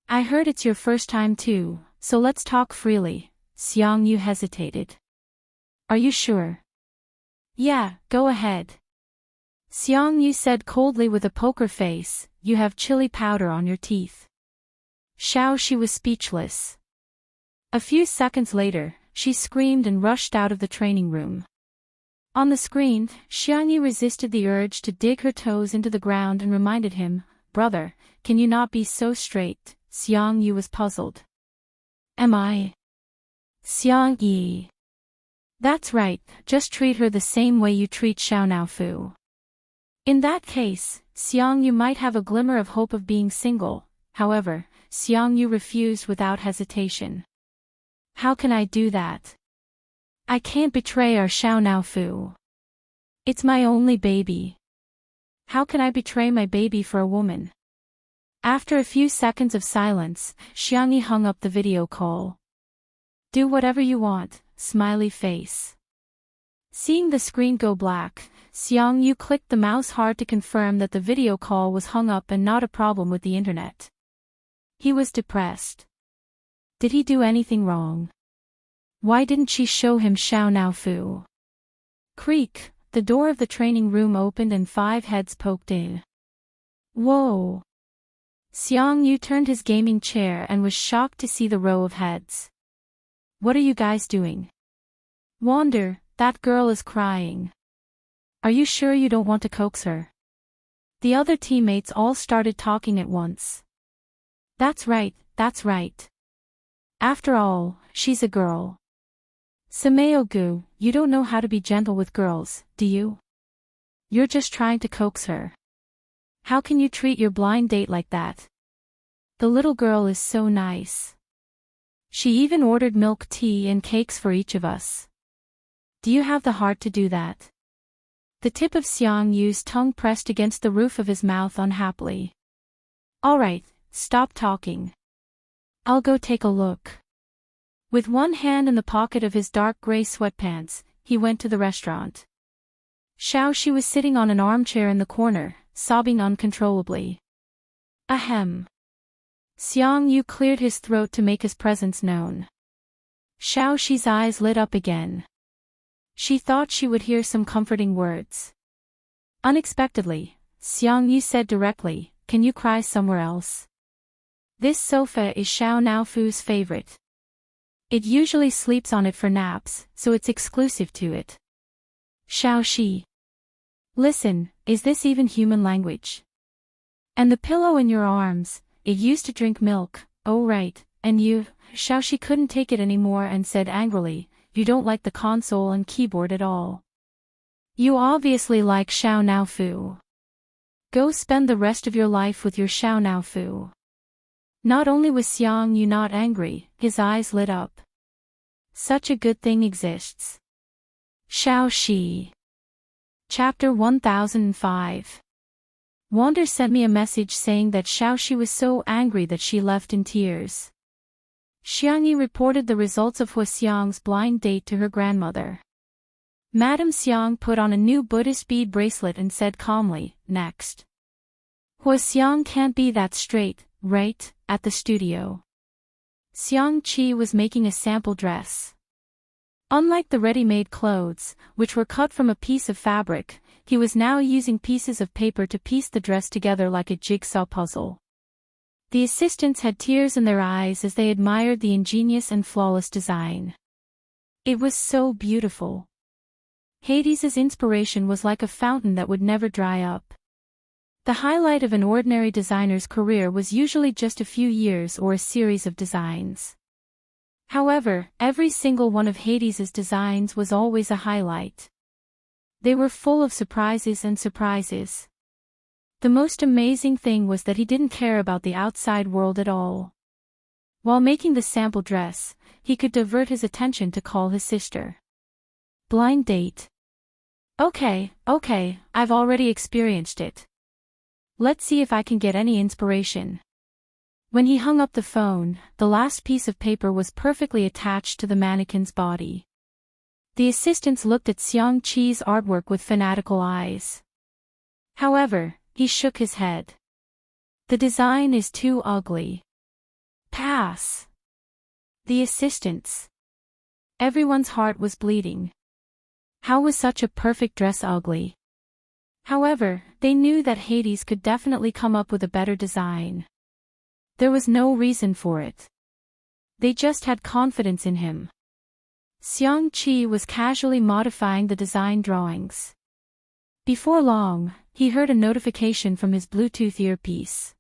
"I heard it's your first time too, so let's talk freely." Xiang Yu hesitated. "Are you sure?" "Yeah, go ahead." Xiang Yu said coldly with a poker face, "You have chili powder on your teeth." She was speechless. A few seconds later, she screamed and rushed out of the training room. On the screen, Xiang Yu resisted the urge to dig her toes into the ground and reminded him, "Brother, can you not be so straight?" Xiang Yu was puzzled. "Am I?" Xiang Yi. "That's right, just treat her the same way you treat Xiao Naofu." In that case, Xiang Yu might have a glimmer of hope of being single. However, Xiang Yu refused without hesitation. "How can I do that? I can't betray our Xiao Naofu. It's my only baby. How can I betray my baby for a woman?" After a few seconds of silence, Xiang Yi hung up the video call. "Do whatever you want," smiley face. Seeing the screen go black, Xiang Yu clicked the mouse hard to confirm that the video call was hung up and not a problem with the internet. He was depressed. Did he do anything wrong? Why didn't she show him Xiao Naofu? Creak, the door of the training room opened and 5 heads poked in. Whoa! Xiang Yu turned his gaming chair and was shocked to see the row of heads. "What are you guys doing?" "Wander, that girl is crying. Are you sure you don't want to coax her?" The other teammates all started talking at once. That's right, that's right. After all, she's a girl." "Sameogu, you don't know how to be gentle with girls, do you? You're just trying to coax her. How can you treat your blind date like that? The little girl is so nice. She even ordered milk tea and cakes for each of us. Do you have the heart to do that?" The tip of Xiang Yu's tongue pressed against the roof of his mouth unhappily. "All right, stop talking. I'll go take a look." With one hand in the pocket of his dark gray sweatpants, he went to the restaurant. She was sitting on an armchair in the corner, sobbing uncontrollably. Ahem. Xiang Yu cleared his throat to make his presence known. Xi's eyes lit up again. She thought she would hear some comforting words. Unexpectedly, Xiang Yu said directly, "Can you cry somewhere else? This sofa is Xiao Naofu's favorite. It usually sleeps on it for naps, so it's exclusive to it." Shi. "Listen, is this even human language? And the pillow in your arms, it used to drink milk, oh right, and you..." Shi couldn't take it anymore and said angrily, "You don't like the console and keyboard at all. You obviously like Xiao Naofu. Go spend the rest of your life with your Xiao Naofu." Not only was Xiang Yu not angry, his eyes lit up. Such a good thing exists. Shi. Chapter 1005. Wander sent me a message saying that Shi was so angry that she left in tears. Xiang Yi reported the results of Hua Xiang's blind date to her grandmother. Madame Xiang put on a new Buddhist bead bracelet and said calmly, "Next. Hua Xiang can't be that straight, right?" At the studio, Xiang Qi was making a sample dress. Unlike the ready-made clothes, which were cut from a piece of fabric, he was now using pieces of paper to piece the dress together like a jigsaw puzzle. The assistants had tears in their eyes as they admired the ingenious and flawless design. It was so beautiful. Hades's inspiration was like a fountain that would never dry up. The highlight of an ordinary designer's career was usually just a few years or a series of designs. However, every single one of Hades's designs was always a highlight. They were full of surprises and surprises. The most amazing thing was that he didn't care about the outside world at all. While making the sample dress, he could divert his attention to call his sister. Blind date. Okay, I've already experienced it. Let's see if I can get any inspiration. When he hung up the phone, the last piece of paper was perfectly attached to the mannequin's body. The assistants looked at Xiangqi's artwork with fanatical eyes. However, he shook his head. The design is too ugly. Pass. The assistants. Everyone's heart was bleeding. How was such a perfect dress ugly? However, they knew that Hades could definitely come up with a better design. There was no reason for it. They just had confidence in him. Xiangqi was casually modifying the design drawings. Before long, he heard a notification from his Bluetooth earpiece.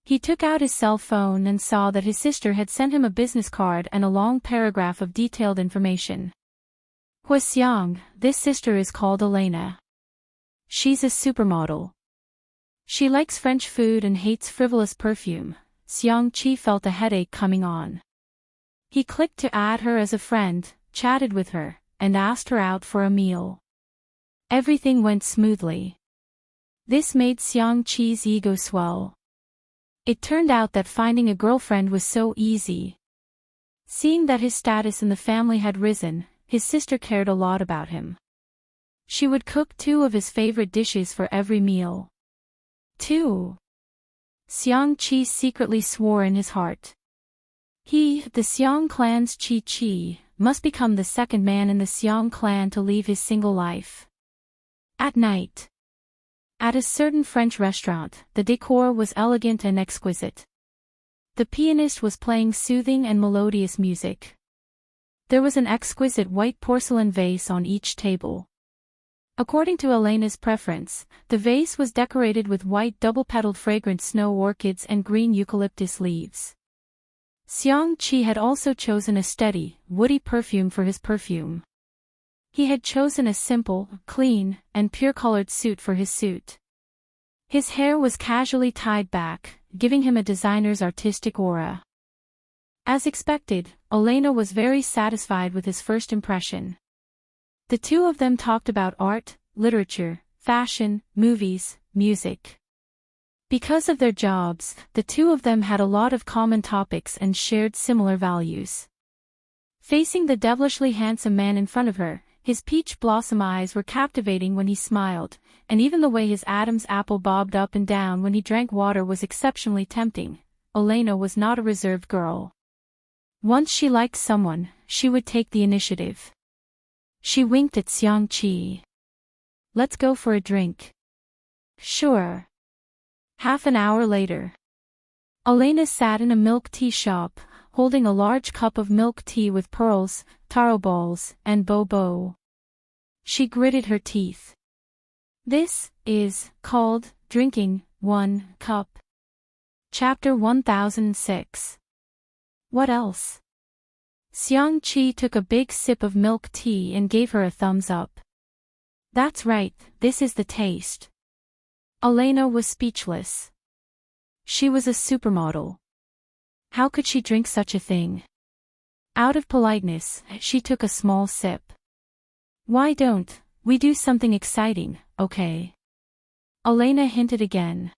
He took out his cell phone and saw that his sister had sent him a business card and a long paragraph of detailed information. Xiang, this sister is called Elena. She's a supermodel. She likes French food and hates frivolous perfume. Xiangqi felt a headache coming on. He clicked to add her as a friend, chatted with her, and asked her out for a meal. Everything went smoothly. This made Xiangqi's ego swell. It turned out that finding a girlfriend was so easy. Seeing that his status in the family had risen, his sister cared a lot about him. She would cook 2 of his favorite dishes for every meal. 2. Xiangqi secretly swore in his heart. He, the Xiang clan's Qi, must become the second man in the Xiang clan to leave his single life. At night. At a certain French restaurant, the decor was elegant and exquisite. The pianist was playing soothing and melodious music. There was an exquisite white porcelain vase on each table. According to Elena's preference, the vase was decorated with white double-petaled fragrant snow orchids and green eucalyptus leaves. Xiangqi had also chosen a steady, woody perfume for his perfume. He had chosen a simple, clean, and pure-colored suit for his suit. His hair was casually tied back, giving him a designer's artistic aura. As expected, Elena was very satisfied with his first impression. The 2 of them talked about art, literature, fashion, movies, music. Because of their jobs, the 2 of them had a lot of common topics and shared similar values. Facing the devilishly handsome man in front of her, his peach blossom eyes were captivating when he smiled, and even the way his Adam's apple bobbed up and down when he drank water was exceptionally tempting. Elena was not a reserved girl. Once she liked someone, she would take the initiative. She winked at Xiangqi. Let's go for a drink. Sure. Half an hour later. Elena sat in a milk tea shop, holding a large cup of milk tea with pearls, taro balls, and bobo. She gritted her teeth. This is called drinking 1 cup. Chapter 1006. What else? Xiangqi took a big sip of milk tea and gave her a thumbs up. That's right, this is the taste. Elena was speechless. She was a supermodel. How could she drink such a thing? Out of politeness, she took a small sip. Why don't we do something exciting, okay? Elena hinted again.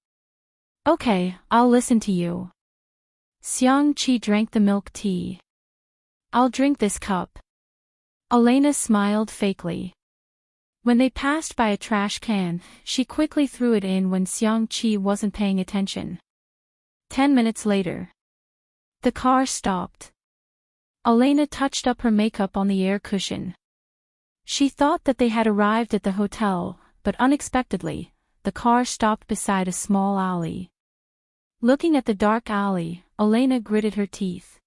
Okay, I'll listen to you. Xiangqi drank the milk tea. I'll drink this cup. Elena smiled fakely. When they passed by a trash can, she quickly threw it in when Xiangqi wasn't paying attention. 10 minutes later. The car stopped. Elena touched up her makeup on the air cushion. She thought that they had arrived at the hotel, but unexpectedly, the car stopped beside a small alley. Looking at the dark alley, Elena gritted her teeth.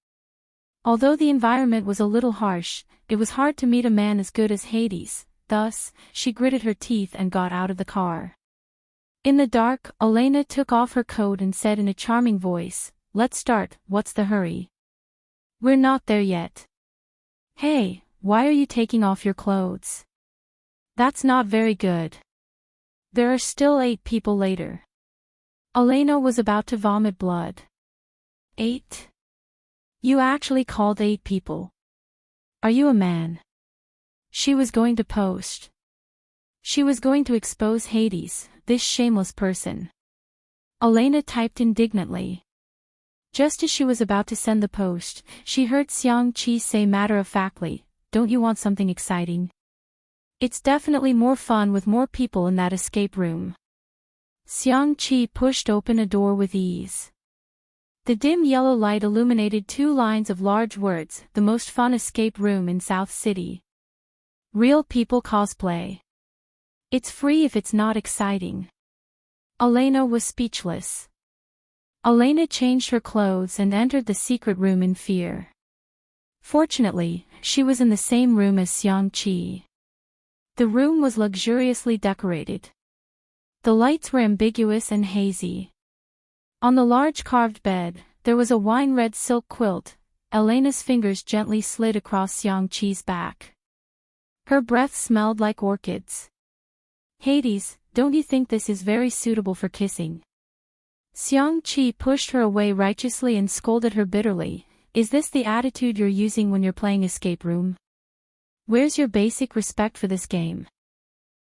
Although the environment was a little harsh, it was hard to meet a man as good as Hades, thus, she gritted her teeth and got out of the car. In the dark, Elena took off her coat and said in a charming voice, "Let's start, what's the hurry? We're not there yet." "Hey, why are you taking off your clothes? That's not very good. There are still 8 people later." Elena was about to vomit blood. 8? You actually called 8 people. Are you a man? She was going to post. She was going to expose Hades, this shameless person. Elena typed indignantly. Just as she was about to send the post, she heard Xiangqi say matter-of-factly, "Don't you want something exciting? It's definitely more fun with more people in that escape room." Xiangqi pushed open a door with ease. The dim yellow light illuminated 2 lines of large words, "The most fun escape room in South City. Real people cosplay. It's free if it's not exciting." Elena was speechless. Elena changed her clothes and entered the secret room in fear. Fortunately, she was in the same room as Xiangqi. The room was luxuriously decorated. The lights were ambiguous and hazy. On the large carved bed, there was a wine-red silk quilt. Elena's fingers gently slid across Xiangqi's back. Her breath smelled like orchids. "Hades, don't you think this is very suitable for kissing?" Xiangqi pushed her away righteously and scolded her bitterly. "Is this the attitude you're using when you're playing escape room? Where's your basic respect for this game?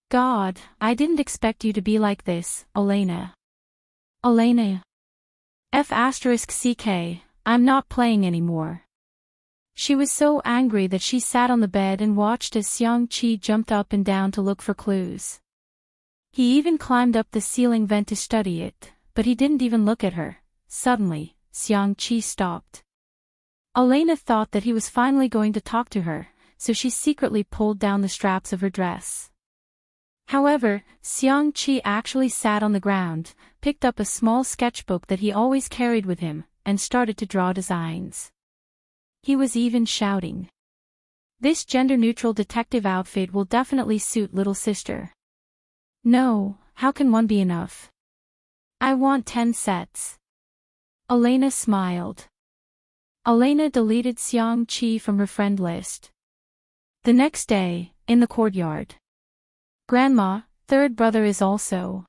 God, I didn't expect you to be like this, Elena." "Elena. F***ck, I'm not playing anymore." She was so angry that she sat on the bed and watched as Xiangqi jumped up and down to look for clues. He even climbed up the ceiling vent to study it, but he didn't even look at her. Suddenly, Xiangqi stopped. Elena thought that he was finally going to talk to her, so she secretly pulled down the straps of her dress. However, Xiangqi actually sat on the ground, picked up a small sketchbook that he always carried with him, and started to draw designs. He was even shouting. "This gender-neutral detective outfit will definitely suit little sister. No, how can one be enough? I want 10 sets." Elena smiled. Elena deleted Xiangqi from her friend list. The next day, in the courtyard. "Grandma, third brother is also."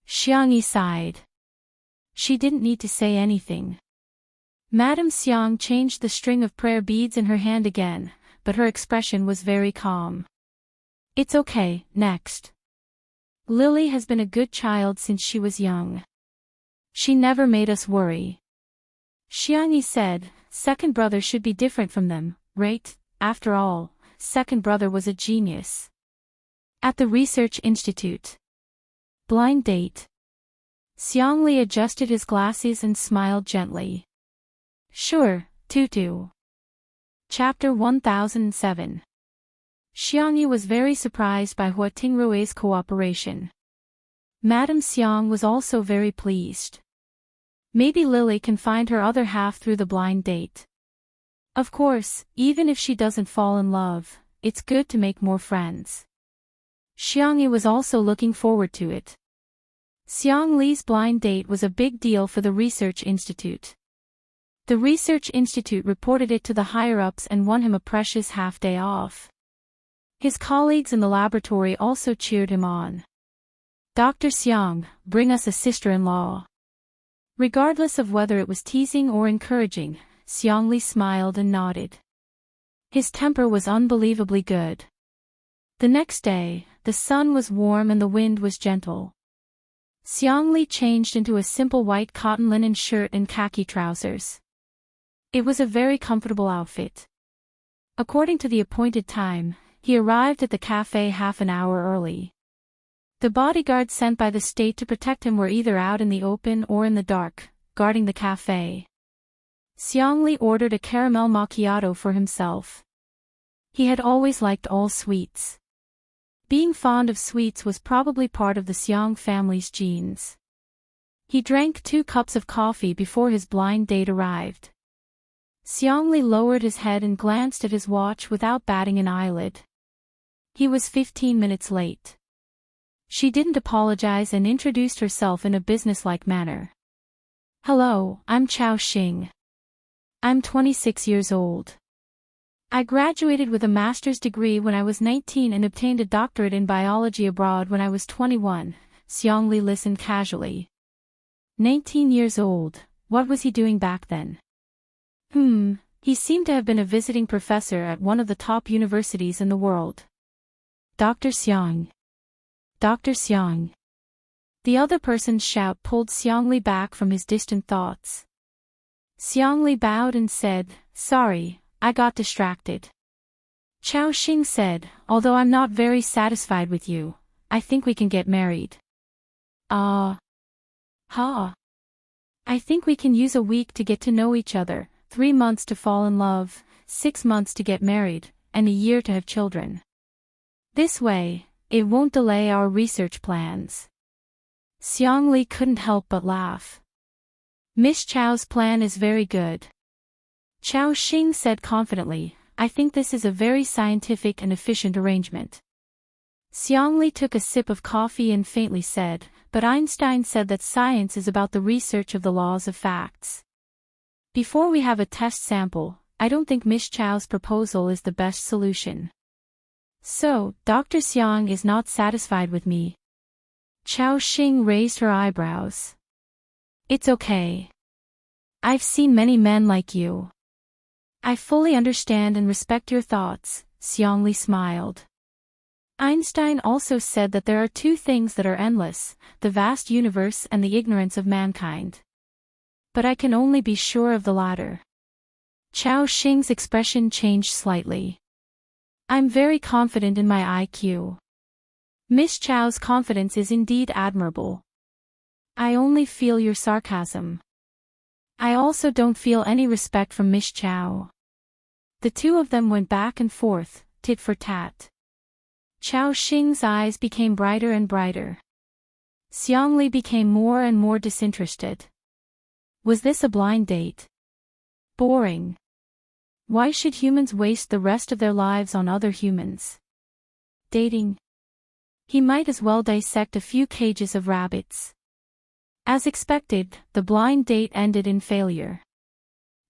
Xiangyi sighed. She didn't need to say anything. Madame Xiang changed the string of prayer beads in her hand again, but her expression was very calm. "It's okay, next. Lily has been a good child since she was young. She never made us worry." Xiangyi said, "Second brother should be different from them, right? After all, second brother was a genius." At the research institute. Blind date. Xiangli adjusted his glasses and smiled gently. "Sure, Tutu." Chapter 1007. Xiangyi was very surprised by Hua Tingrue's cooperation. Madame Xiang was also very pleased. Maybe Lily can find her other half through the blind date. Of course, even if she doesn't fall in love, it's good to make more friends. Xiangyi was also looking forward to it. Xiang Li's blind date was a big deal for the research institute. The research institute reported it to the higher-ups and won him a precious half-day off. His colleagues in the laboratory also cheered him on. "Dr. Xiang, bring us a sister-in-law." Regardless of whether it was teasing or encouraging, Xiangli smiled and nodded. His temper was unbelievably good. The next day, the sun was warm and the wind was gentle. Xiangli changed into a simple white cotton linen shirt and khaki trousers. It was a very comfortable outfit. According to the appointed time, he arrived at the cafe half an hour early. The bodyguards sent by the state to protect him were either out in the open or in the dark, guarding the cafe. Xiangli ordered a caramel macchiato for himself. He had always liked all sweets. Being fond of sweets was probably part of the Xiang family's genes. He drank 2 cups of coffee before his blind date arrived. Xiangli lowered his head and glanced at his watch without batting an eyelid. He was 15 minutes late. She didn't apologize and introduced herself in a businesslike manner. "Hello, I'm Chao Xing. I'm 26 years old. I graduated with a master's degree when I was 19 and obtained a doctorate in biology abroad when I was 21, Xiangli listened casually. 19 years old, what was he doing back then? He seemed to have been a visiting professor at one of the top universities in the world. Dr. Xiang. Dr. Xiang. The other person's shout pulled Xiangli back from his distant thoughts. Xiangli bowed and said, "Sorry, I got distracted." Chao Xing said, "Although I'm not very satisfied with you, I think we can get married." "Ah. Ha. I think we can use a week to get to know each other, 3 months to fall in love, 6 months to get married, and a year to have children. This way, it won't delay our research plans." Xiangli couldn't help but laugh. "Miss Chao's plan is very good." Chao Xing said confidently, "I think this is a very scientific and efficient arrangement." Xiangli took a sip of coffee and faintly said, "But Einstein said that science is about the research of the laws of facts. Before we have a test sample, I don't think Miss Chao's proposal is the best solution." "So, Dr. Xiang is not satisfied with me?" Chao Xing raised her eyebrows. "It's okay. I've seen many men like you. I fully understand and respect your thoughts," Xiangli smiled. Einstein also said that there are 2 things that are endless, the vast universe and the ignorance of mankind. But I can only be sure of the latter. Chao Xing's expression changed slightly. "I'm very confident in my IQ. Miss Chao's confidence is indeed admirable. I only feel your sarcasm. I also don't feel any respect from Miss Chao." The 2 of them went back and forth, tit for tat. Chao Xing's eyes became brighter and brighter. Xiangli became more and more disinterested. Was this a blind date? Boring. Why should humans waste the rest of their lives on other humans? Dating? He might as well dissect a few cages of rabbits. As expected, the blind date ended in failure.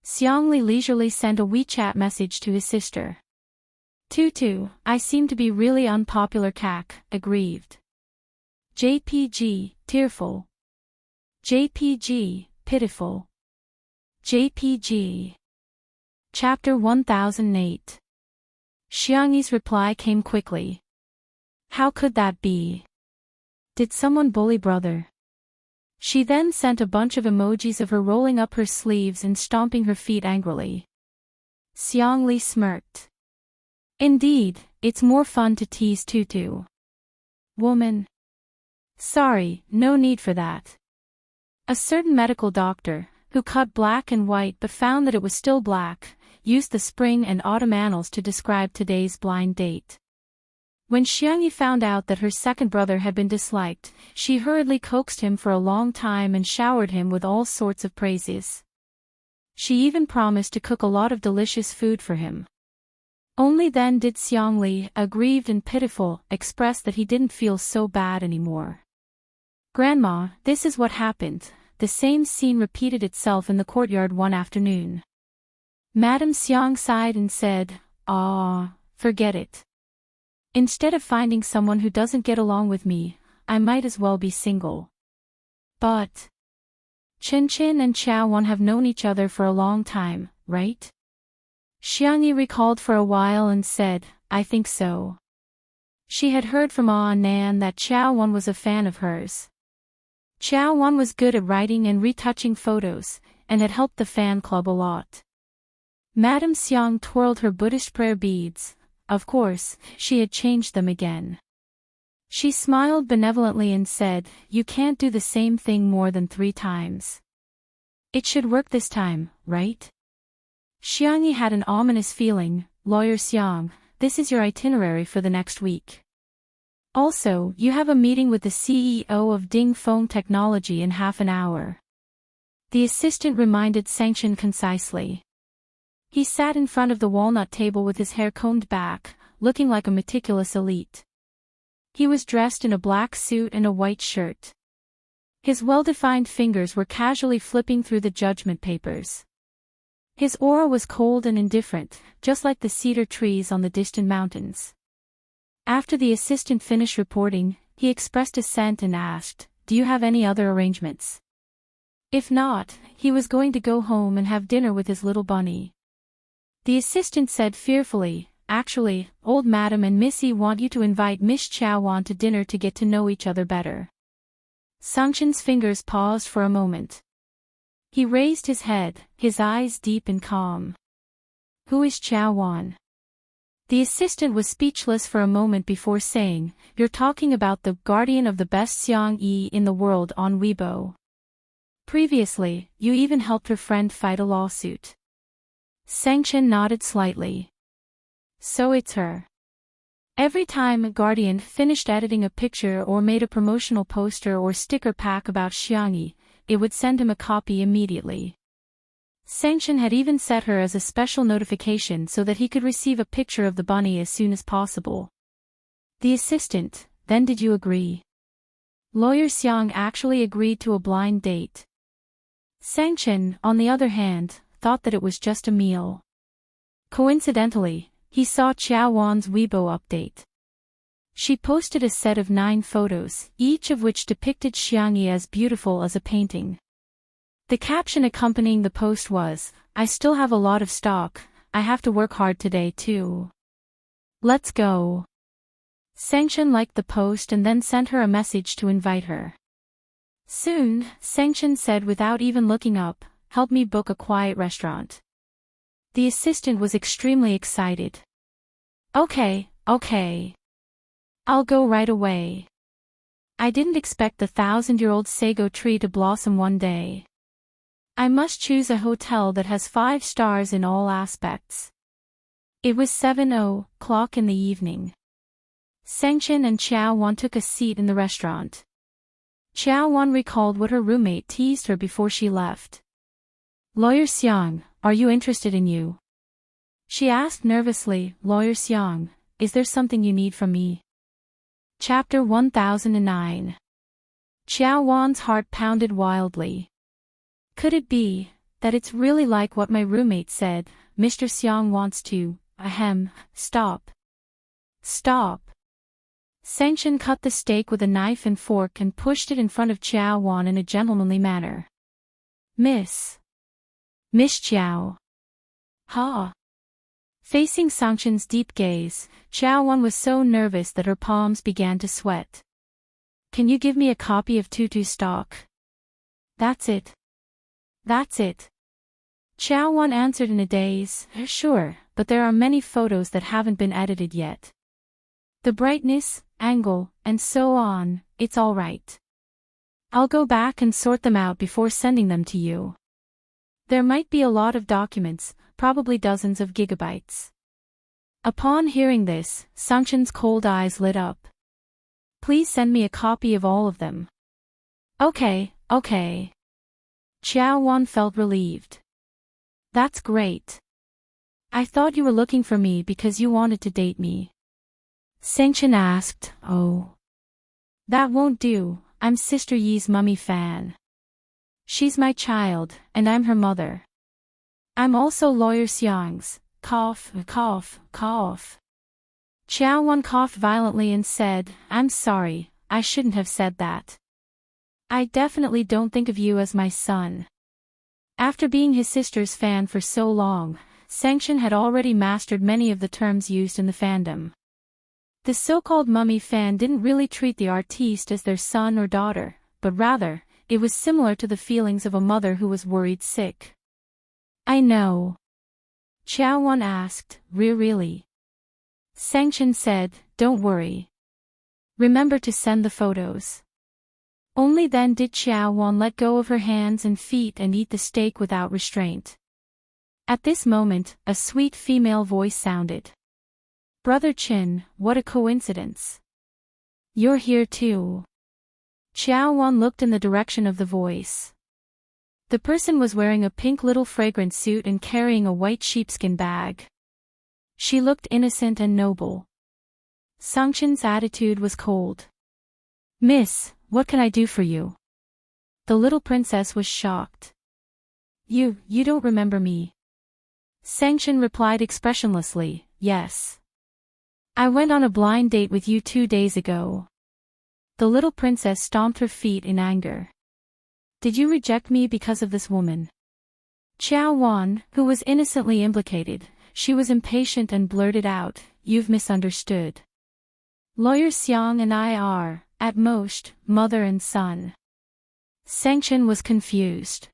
Xiangli leisurely sent a WeChat message to his sister. "Tutu, I seem to be really unpopular aggrieved. JPG, tearful. JPG, pitiful. JPG." Chapter 1008. Xiangyi's reply came quickly. "How could that be? Did someone bully brother?" She then sent a bunch of emojis of her rolling up her sleeves and stomping her feet angrily. Xiangli smirked. "Indeed, it's more fun to tease Tutu. Woman. Sorry, no need for that." A certain medical doctor, who cut black and white but found that it was still black, used the spring and autumn annals to describe today's blind date. When Xiangyi found out that her second brother had been disliked, she hurriedly coaxed him for a long time and showered him with all sorts of praises. She even promised to cook a lot of delicious food for him. Only then did Xiangli, aggrieved and pitiful, express that he didn't feel so bad anymore. "Grandma, this is what happened." The same scene repeated itself in the courtyard one afternoon. Madame Xiang sighed and said, "Ah, forget it. Instead of finding someone who doesn't get along with me, I might as well be single." "But Chen Qin and Chao Wan have known each other for a long time, right?" Xiangyi recalled for a while and said, "I think so." She had heard from Nan that Chao Wan was a fan of hers. Chao Wan was good at writing and retouching photos, and had helped the fan club a lot. Madame Xiang twirled her Buddhist prayer beads. Of course, she had changed them again. She smiled benevolently and said, "You can't do the same thing more than 3 times. It should work this time, right?" Xiangyi had an ominous feeling. "Lawyer Xiang, this is your itinerary for the next week. Also, you have a meeting with the CEO of Ding Feng Technology in half an hour." The assistant reminded Sanction concisely. He sat in front of the walnut table with his hair combed back, looking like a meticulous elite. He was dressed in a black suit and a white shirt. His well-defined fingers were casually flipping through the judgment papers. His aura was cold and indifferent, just like the cedar trees on the distant mountains. After the assistant finished reporting, he expressed assent and asked, "Do you have any other arrangements?" If not, he was going to go home and have dinner with his little bunny. The assistant said fearfully, "Actually, old madam and Missy want you to invite Miss Chao Wan to dinner to get to know each other better." Sangchen's fingers paused for a moment. He raised his head, his eyes deep and calm. Who is Qiao Wan? The assistant was speechless for a moment before saying, You're talking about the guardian of the best Xiang Yi in the world on Weibo. Previously, you even helped her friend fight a lawsuit. Sangchen nodded slightly. So it's her. Every time a guardian finished editing a picture or made a promotional poster or sticker pack about Xiangyi, it would send him a copy immediately. Sangchen had even set her as a special notification so that he could receive a picture of the bunny as soon as possible. The assistant, then did you agree? Lawyer Xiang actually agreed to a blind date. Sangchen, on the other hand, thought that it was just a meal. Coincidentally, he saw Qiao Wan's Weibo update. She posted a set of 9 photos, each of which depicted Xiangyi as beautiful as a painting. The caption accompanying the post was, I still have a lot of stock, I have to work hard today too. Let's go. Sangchen liked the post and then sent her a message to invite her. Soon, Sangchen said without even looking up, help me book a quiet restaurant. The assistant was extremely excited. Okay. I'll go right away. I didn't expect the 1,000-year-old sago tree to blossom one day. I must choose a hotel that has 5 stars in all aspects. It was 7:00 in the evening. Sangchen and Qiao Wan took a seat in the restaurant. Qiao Wan recalled what her roommate teased her before she left. Lawyer Xiang, are you interested in you? She asked nervously, Lawyer Xiang, is there something you need from me? Chapter 1009. Qiao Wan's heart pounded wildly. Could it be that it's really like what my roommate said, Mr. Xiang wants to, stop. Sangchen cut the steak with a knife and fork and pushed it in front of Qiao Wan in a gentlemanly manner. Miss Qiao. Ha! Facing Sangchen's deep gaze, Qiao Wan was so nervous that her palms began to sweat. Can you give me a copy of Tutu stock? That's it. Qiao Wan answered in a daze, sure, but there are many photos that haven't been edited yet. The brightness, angle, and so on, it's all right. I'll go back and sort them out before sending them to you. There might be a lot of documents, probably dozens of gigabytes. Upon hearing this, Sangchen's cold eyes lit up. Please send me a copy of all of them. Okay. Qiao Wan felt relieved. That's great. I thought you were looking for me because you wanted to date me. Sangchen asked, Oh. That won't do, I'm Sister Yi's mummy fan. She's my child, and I'm her mother. I'm also Lawyer Xiang's, cough. Qiao Wan coughed violently and said, I'm sorry, I shouldn't have said that. I definitely don't think of you as my son. After being his sister's fan for so long, Sangchen had already mastered many of the terms used in the fandom. The so-called mummy fan didn't really treat the artiste as their son or daughter, but rather, it was similar to the feelings of a mother who was worried sick. I know. Qiao Wan asked, Really? Sangchen said, Don't worry. Remember to send the photos. Only then did Qiao Wan let go of her hands and feet and eat the steak without restraint. At this moment, a sweet female voice sounded. Brother Qin, what a coincidence. You're here too. Qiao Wan looked in the direction of the voice. The person was wearing a pink little fragrant suit and carrying a white sheepskin bag. She looked innocent and noble. Sangchen's attitude was cold. Miss, what can I do for you? The little princess was shocked. You don't remember me? Sangchen replied expressionlessly, Yes. I went on a blind date with you 2 days ago. The little princess stomped her feet in anger. Did you reject me because of this woman? Qiao Wan, who was innocently implicated, she was impatient and blurted out, You've misunderstood. Lawyer Xiang and I are, at most, mother and son. Sangchen was confused.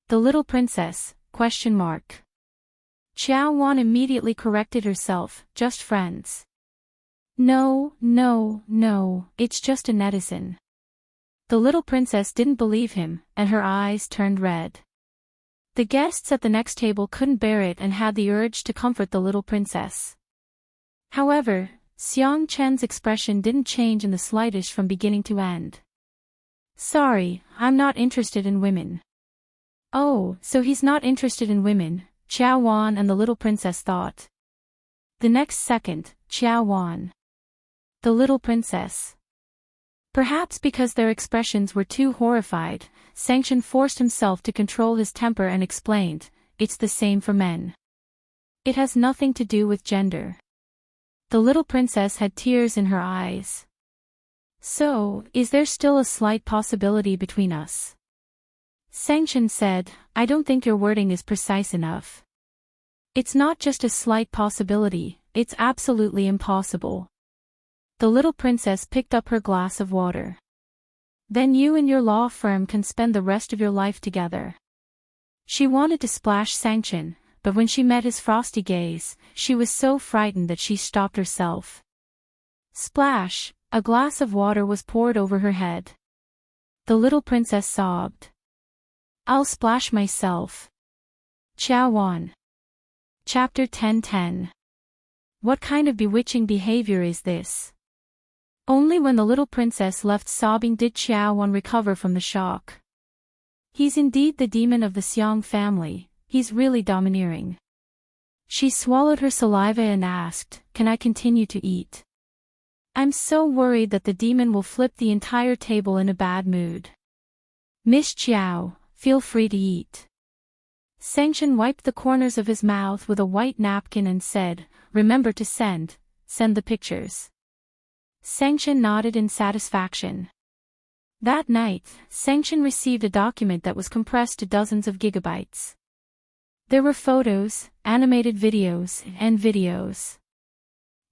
The little princess, ? Qiao Wan immediately corrected herself, just friends. No, it's just a netizen. The little princess didn't believe him, and her eyes turned red. The guests at the next table couldn't bear it and had the urge to comfort the little princess. However, Xiang Chen's expression didn't change in the slightest from beginning to end. Sorry, I'm not interested in women. Oh, so he's not interested in women, Qiao Wan and the little princess thought. The next second, Qiao Wan. The little princess. Perhaps because their expressions were too horrified, Sangchen forced himself to control his temper and explained, it's the same for men. It has nothing to do with gender. The little princess had tears in her eyes. So, is there still a slight possibility between us? Sangchen said, I don't think your wording is precise enough. It's not just a slight possibility, it's absolutely impossible. The little princess picked up her glass of water. Then you and your law firm can spend the rest of your life together. She wanted to splash Sangchen, but when she met his frosty gaze, she was so frightened that she stopped herself. Splash, a glass of water was poured over her head. The little princess sobbed. I'll splash myself. Qiao Wan. Chapter 1010. What kind of bewitching behavior is this? Only when the little princess left sobbing did Qiao Wan recover from the shock. He's indeed the demon of the Xiang family, he's really domineering. She swallowed her saliva and asked, can I continue to eat? I'm so worried that the demon will flip the entire table in a bad mood. Miss Qiao, feel free to eat. Sangchen wiped the corners of his mouth with a white napkin and said, remember to send the pictures. Sangchen nodded in satisfaction. That night, Sangchen received a document that was compressed to dozens of gigabytes. There were photos, animated videos, and videos.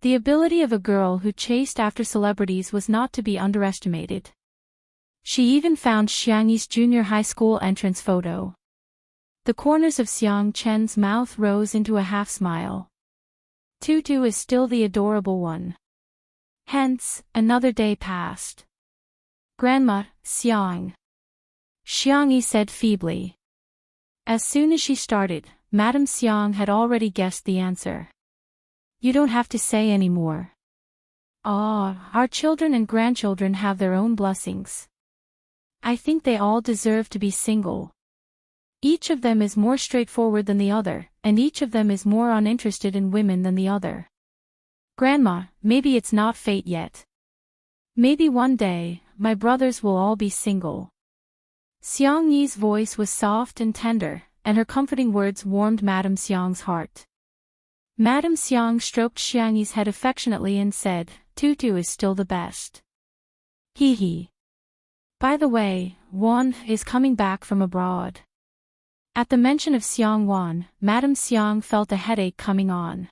The ability of a girl who chased after celebrities was not to be underestimated. She even found Xiangyi's junior high school entrance photo. The corners of Xiang Chen's mouth rose into a half-smile. Tutu is still the adorable one. Hence, another day passed. Grandma, Xiang. Xiangyi said feebly. As soon as she started, Madame Xiang had already guessed the answer. You don't have to say any more. Ah, our children and grandchildren have their own blessings. I think they all deserve to be single. Each of them is more straightforward than the other, and each of them is more uninterested in women than the other. Grandma, maybe it's not fate yet. Maybe one day, my brothers will all be single. Xiang Yi's voice was soft and tender, and her comforting words warmed Madame Xiang's heart. Madame Xiang stroked Xiang Yi's head affectionately and said, Tutu is still the best. Hee hee. By the way, Wan is coming back from abroad. At the mention of Xiang Wan, Madame Xiang felt a headache coming on.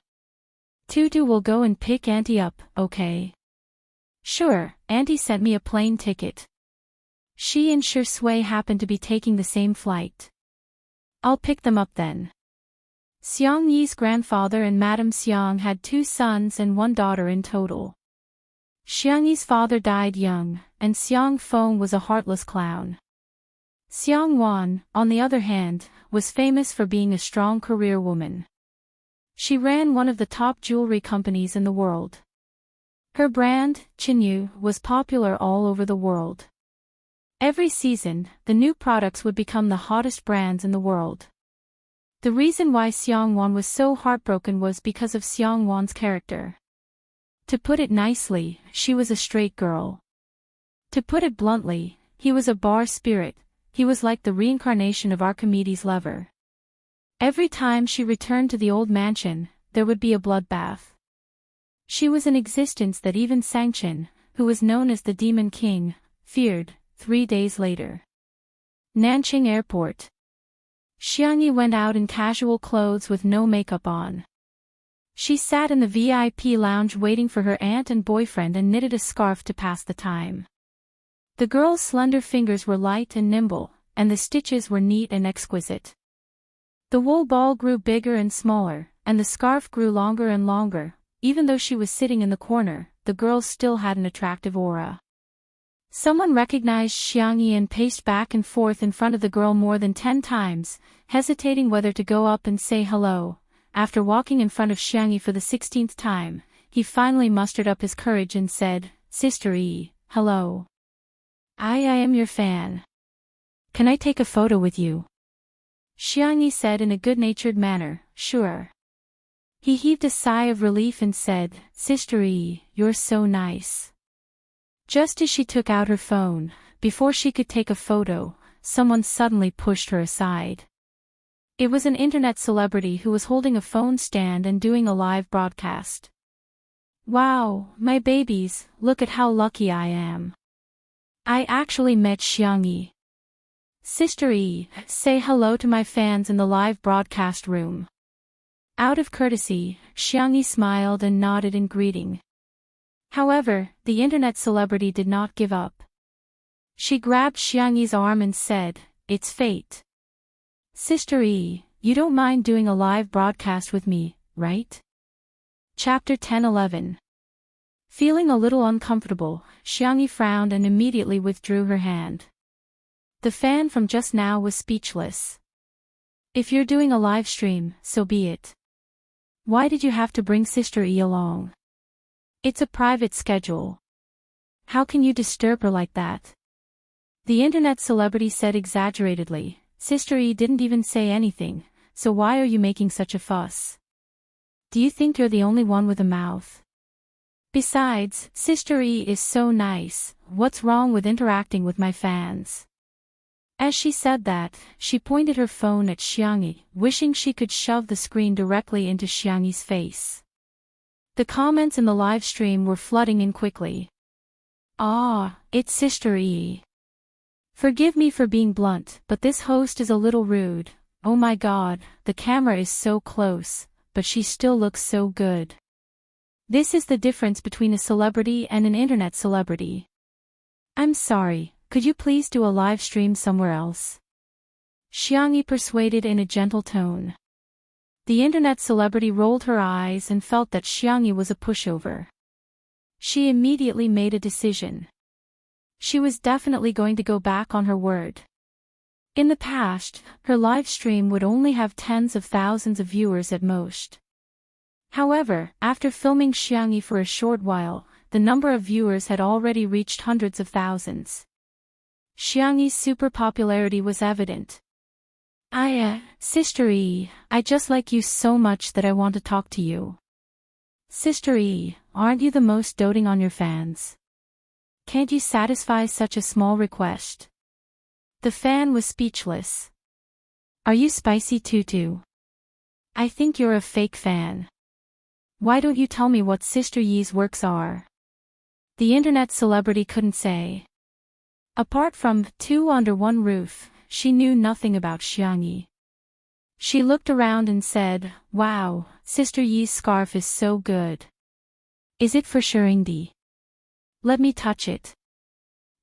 Tutu will go and pick Auntie up, okay? Sure, Auntie sent me a plane ticket. She and Shi Sui happen to be taking the same flight. I'll pick them up then. Xiang Yi's grandfather and Madame Xiang had 2 sons and 1 daughter in total. Xiang Yi's father died young, and Xiang Feng was a heartless clown. Xiang Wan, on the other hand, was famous for being a strong career woman. She ran one of the top jewelry companies in the world. Her brand, Qinyu, was popular all over the world. Every season, the new products would become the hottest brands in the world. The reason why Xiang Wan was so heartbroken was because of Xiang Wan's character. To put it nicely, she was a straight girl. To put it bluntly, he was a bar spirit, he was like the reincarnation of Archimedes' lever. Every time she returned to the old mansion, there would be a bloodbath. She was an existence that even Sangchen, who was known as the Demon King, feared. 3 days later. Nanjing Airport. Xiangyi went out in casual clothes with no makeup on. She sat in the VIP lounge waiting for her aunt and boyfriend and knitted a scarf to pass the time. The girl's slender fingers were light and nimble, and the stitches were neat and exquisite. The wool ball grew bigger and smaller, and the scarf grew longer and longer. Even though she was sitting in the corner, the girl still had an attractive aura. Someone recognized Xiangyi and paced back and forth in front of the girl more than 10 times, hesitating whether to go up and say hello. After walking in front of Xiangyi for the 16th time, he finally mustered up his courage and said, "Sister E, hello. I am your fan. Can I take a photo with you?" Xiangyi said in a good-natured manner, "Sure." He heaved a sigh of relief and said, "Sister E, you're so nice." Just as she took out her phone, before she could take a photo, someone suddenly pushed her aside. It was an internet celebrity who was holding a phone stand and doing a live broadcast. "Wow, my babies, look at how lucky I am. I actually met Xiangyi. Sister E, say hello to my fans in the live broadcast room." Out of courtesy, Xiangyi smiled and nodded in greeting. However, the internet celebrity did not give up. She grabbed Xiangyi's arm and said, "It's fate. Sister E, you don't mind doing a live broadcast with me, right?" Chapter 10-11. Feeling a little uncomfortable, Xiangyi frowned and immediately withdrew her hand. The fan from just now was speechless. "If you're doing a live stream, so be it. Why did you have to bring Sister E along? It's a private schedule. How can you disturb her like that?" The internet celebrity said exaggeratedly, "Sister E didn't even say anything, so why are you making such a fuss? Do you think you're the only one with a mouth? Besides, Sister E is so nice, what's wrong with interacting with my fans?" As she said that, she pointed her phone at Xiangyi, wishing she could shove the screen directly into Xiangyi's face. The comments in the live stream were flooding in quickly. "Ah, it's Sister E. Forgive me for being blunt, but this host is a little rude. Oh my god, the camera is so close, but she still looks so good. This is the difference between a celebrity and an internet celebrity. I'm sorry, could you please do a live stream somewhere else?" Xiangyi persuaded in a gentle tone. The internet celebrity rolled her eyes and felt that Xiangyi was a pushover. She immediately made a decision. She was definitely going to go back on her word. In the past, her live stream would only have tens of thousands of viewers at most. However, after filming Xiangyi for a short while, the number of viewers had already reached hundreds of thousands. Xiangyi's super popularity was evident. Sister E, I just like you so much that I want to talk to you. Sister E, aren't you the most doting on your fans? Can't you satisfy such a small request?" The fan was speechless. "Are you spicy tutu? I think you're a fake fan. Why don't you tell me what Sister Yi's works are?" The internet celebrity couldn't say. Apart from two under one roof, she knew nothing about Xiangyi. She looked around and said, "Wow, Sister Yi's scarf is so good. Is it for Xiangyi? Let me touch it."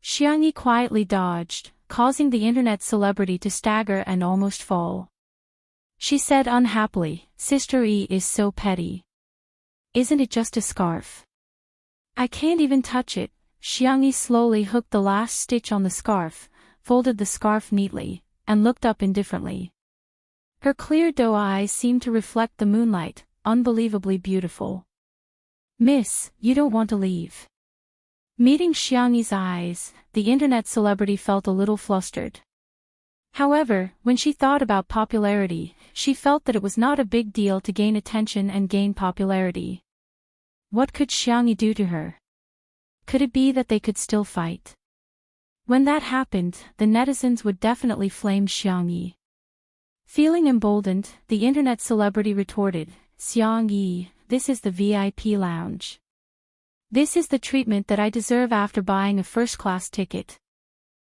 Xiangyi quietly dodged, causing the internet celebrity to stagger and almost fall. She said unhappily, "Sister E is so petty. Isn't it just a scarf? I can't even touch it." Xiangyi slowly hooked the last stitch on the scarf, folded the scarf neatly, and looked up indifferently. Her clear doe eyes seemed to reflect the moonlight, unbelievably beautiful. "Miss, you don't want to leave?" Meeting Xiangyi's eyes, the internet celebrity felt a little flustered. However, when she thought about popularity, she felt that it was not a big deal to gain attention and gain popularity. What could Xiangyi do to her? Could it be that they could still fight? When that happened, the netizens would definitely flame Xiangyi. Feeling emboldened, the internet celebrity retorted, "Xiangyi, this is the VIP lounge. This is the treatment that I deserve after buying a first-class ticket.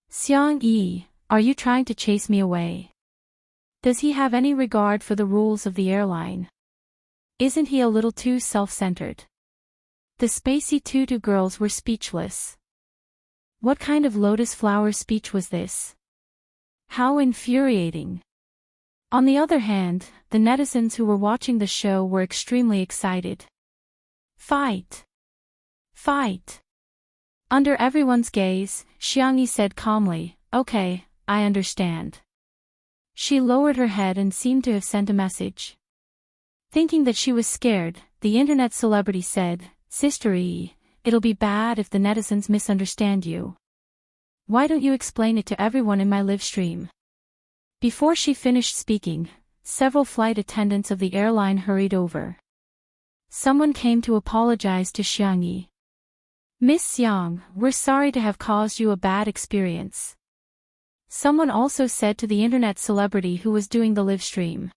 Xiangyi, are you trying to chase me away? Does he have any regard for the rules of the airline? Isn't he a little too self-centered?" The spacey tutu girls were speechless. What kind of lotus flower speech was this? How infuriating. On the other hand, the netizens who were watching the show were extremely excited. Fight! Fight! Under everyone's gaze, Xiangyi said calmly, "Okay, I understand." She lowered her head and seemed to have sent a message. Thinking that she was scared, the internet celebrity said, "Sister E, it'll be bad if the netizens misunderstand you. Why don't you explain it to everyone in my live stream?" Before she finished speaking, several flight attendants of the airline hurried over. Someone came to apologize to Xiangyi. "Miss Xiang, we're sorry to have caused you a bad experience." Someone also said to the internet celebrity who was doing the live stream,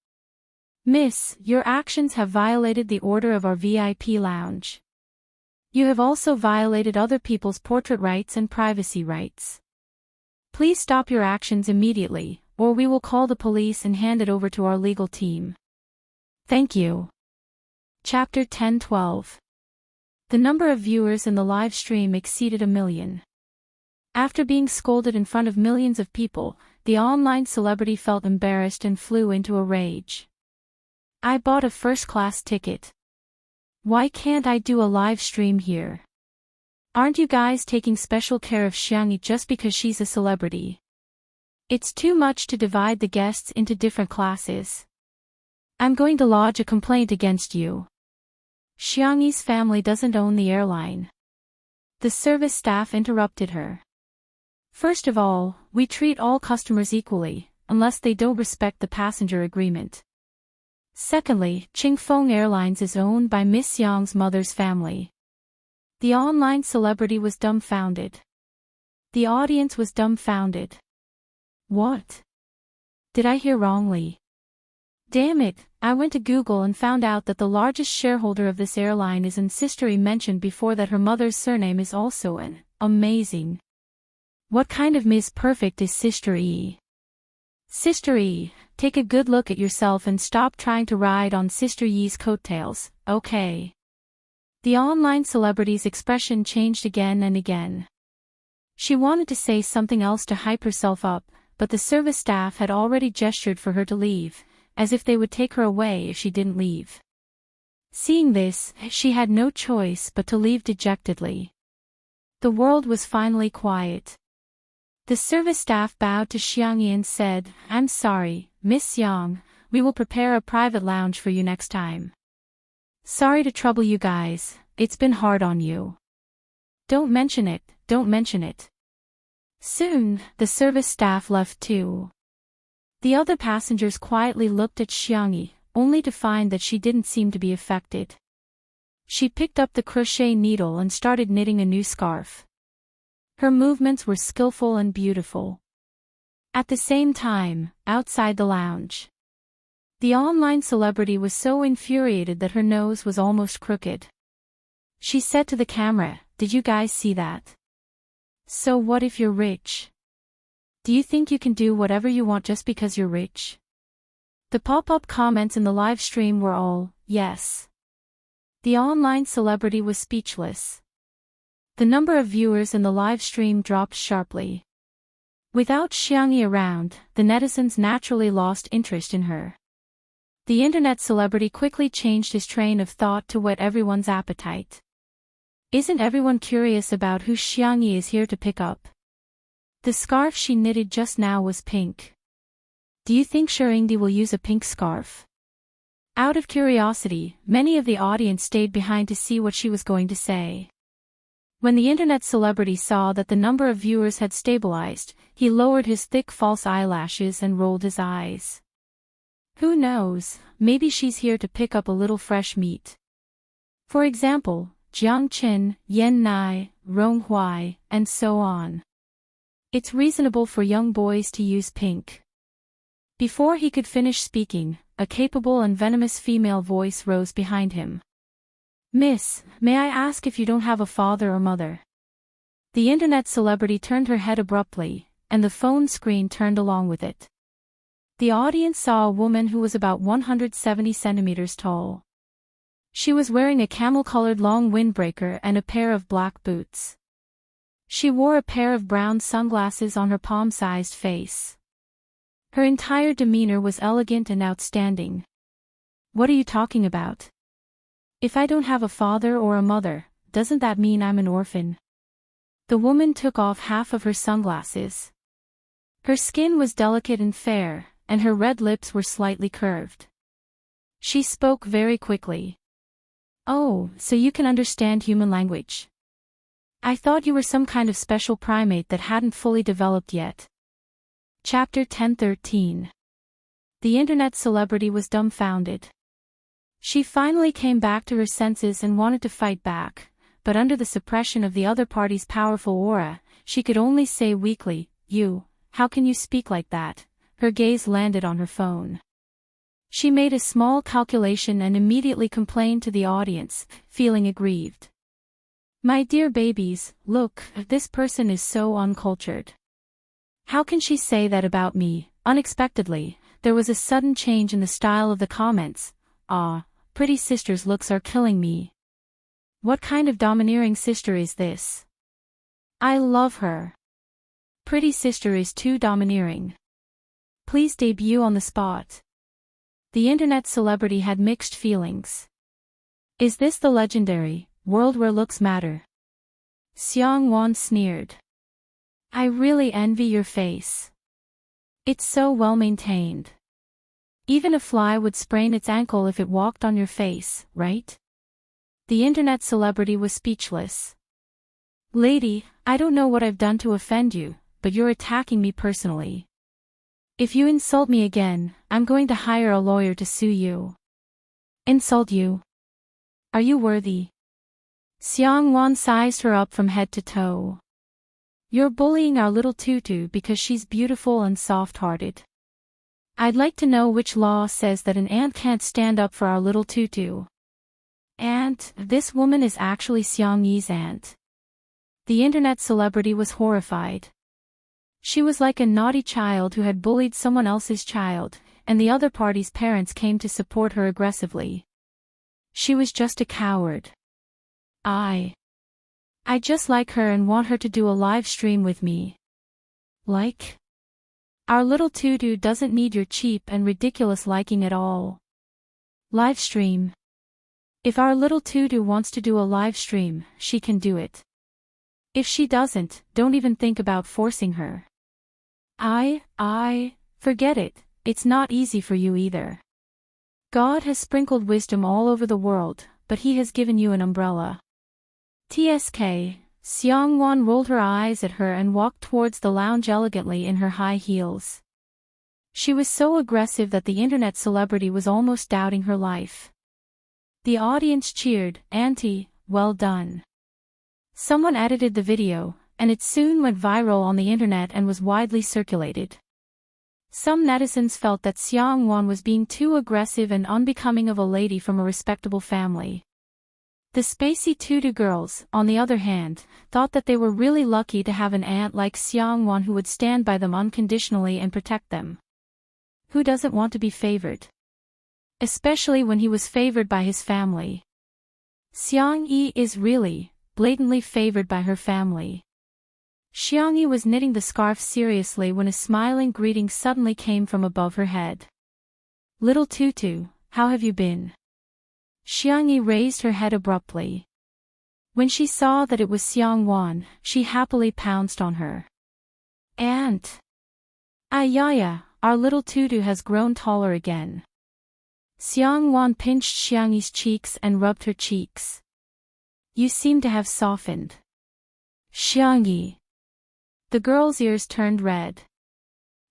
"Miss, your actions have violated the order of our VIP lounge. You have also violated other people's portrait rights and privacy rights. Please stop your actions immediately, or we will call the police and hand it over to our legal team. Thank you." Chapter 10-12. The number of viewers in the live stream exceeded 1 million. After being scolded in front of millions of people, the online celebrity felt embarrassed and flew into a rage. "I bought a first-class ticket. Why can't I do a live stream here? Aren't you guys taking special care of Xiangyi just because she's a celebrity? It's too much to divide the guests into different classes. I'm going to lodge a complaint against you. Xiangyi's family doesn't own the airline." The service staff interrupted her. "First of all, we treat all customers equally, unless they don't respect the passenger agreement. Secondly, Qingfeng Airlines is owned by Miss Yang's mother's family." The online celebrity was dumbfounded. The audience was dumbfounded. What? Did I hear wrongly? Damn it, I went to Google and found out that the largest shareholder of this airline is an Sister E, mentioned before that her mother's surname is also an. Amazing. What kind of Miss Perfect is Sister E? Sister E, take a good look at yourself and stop trying to ride on Sister Yi's coattails, okay? The online celebrity's expression changed again and again. She wanted to say something else to hype herself up, but the service staff had already gestured for her to leave, as if they would take her away if she didn't leave. Seeing this, she had no choice but to leave dejectedly. The world was finally quiet. The service staff bowed to Xiangyi and said, "I'm sorry, Miss Yang, we will prepare a private lounge for you next time. Sorry to trouble you guys, it's been hard on you. Don't mention it, don't mention it." Soon, the service staff left too. The other passengers quietly looked at Xiangyi, only to find that she didn't seem to be affected. She picked up the crochet needle and started knitting a new scarf. Her movements were skillful and beautiful. At the same time, outside the lounge, the online celebrity was so infuriated that her nose was almost crooked. She said to the camera, "Did you guys see that? So what if you're rich? Do you think you can do whatever you want just because you're rich?" The pop-up comments in the live stream were all, "Yes." The online celebrity was speechless. The number of viewers in the live stream dropped sharply. Without Xiangyi around, the netizens naturally lost interest in her. The internet celebrity quickly changed his train of thought to whet everyone's appetite. Isn't everyone curious about who Xiangyi is here to pick up? The scarf she knitted just now was pink. Do you think Shengdi will use a pink scarf? Out of curiosity, many of the audience stayed behind to see what she was going to say. When the internet celebrity saw that the number of viewers had stabilized, he lowered his thick false eyelashes and rolled his eyes. Who knows, maybe she's here to pick up a little fresh meat. For example, Jiang Qin, Yan Nai, Rong Huai, and so on. It's reasonable for young boys to use pink. Before he could finish speaking, a capable and venomous female voice rose behind him. "Miss, may I ask if you don't have a father or mother?" The internet celebrity turned her head abruptly, and the phone screen turned along with it. The audience saw a woman who was about 170 centimeters tall. She was wearing a camel-colored long windbreaker and a pair of black boots. She wore a pair of brown sunglasses on her palm-sized face. Her entire demeanor was elegant and outstanding. What are you talking about? If I don't have a father or a mother, doesn't that mean I'm an orphan? The woman took off half of her sunglasses. Her skin was delicate and fair, and her red lips were slightly curved. She spoke very quickly. Oh, so you can understand human language. I thought you were some kind of special primate that hadn't fully developed yet. Chapter 1013. The internet celebrity was dumbfounded. She finally came back to her senses and wanted to fight back, but under the suppression of the other party's powerful aura, she could only say weakly, how can you speak like that? Her gaze landed on her phone. She made a small calculation and immediately complained to the audience, feeling aggrieved. My dear babies, look, this person is so uncultured. How can she say that about me? Unexpectedly, there was a sudden change in the style of the comments. Pretty sister's looks are killing me. What kind of domineering sister is this? I love her. Pretty sister is too domineering. Please debut on the spot. The internet celebrity had mixed feelings. Is this the legendary world where looks matter? Xiang Wan sneered. I really envy your face. It's so well maintained. Even a fly would sprain its ankle if it walked on your face, right? The internet celebrity was speechless. Lady, I don't know what I've done to offend you, but you're attacking me personally. If you insult me again, I'm going to hire a lawyer to sue you. Insult you? Are you worthy? Xiang Wan sized her up from head to toe. You're bullying our little tutu because she's beautiful and soft-hearted. I'd like to know which law says that an ant can't stand up for our little tutu. Aunt, this woman is actually Xiang Yi's aunt. The internet celebrity was horrified. She was like a naughty child who had bullied someone else's child, and the other party's parents came to support her aggressively. She was just a coward. I just like her and want her to do a live stream with me. Like? Our little tutu doesn't need your cheap and ridiculous liking at all. Live stream. If our little tutu wants to do a live stream, she can do it. If she doesn't, don't even think about forcing her. Forget it, it's not easy for you either. God has sprinkled wisdom all over the world, but He has given you an umbrella. TSK, Xiang Wan rolled her eyes at her and walked towards the lounge elegantly in her high heels. She was so aggressive that the internet celebrity was almost doubting her life. The audience cheered, Auntie, well done. Someone edited the video, and it soon went viral on the internet and was widely circulated. Some netizens felt that Xiang Wan was being too aggressive and unbecoming of a lady from a respectable family. The spacey tutu girls, on the other hand, thought that they were really lucky to have an aunt like Xiang Wan who would stand by them unconditionally and protect them. Who doesn't want to be favored? Especially when he was favored by his family. Xiang Yi is really, blatantly favored by her family. Xiang Yi was knitting the scarf seriously when a smiling greeting suddenly came from above her head. Little tutu, how have you been? Xiang Yi raised her head abruptly. When she saw that it was Xiang Wan, she happily pounced on her. Aunt! Ayaya, our little tutu has grown taller again. Xiang Wan pinched Xiang Yi's cheeks and rubbed her cheeks. You seem to have softened. Xiang Yi. The girl's ears turned red.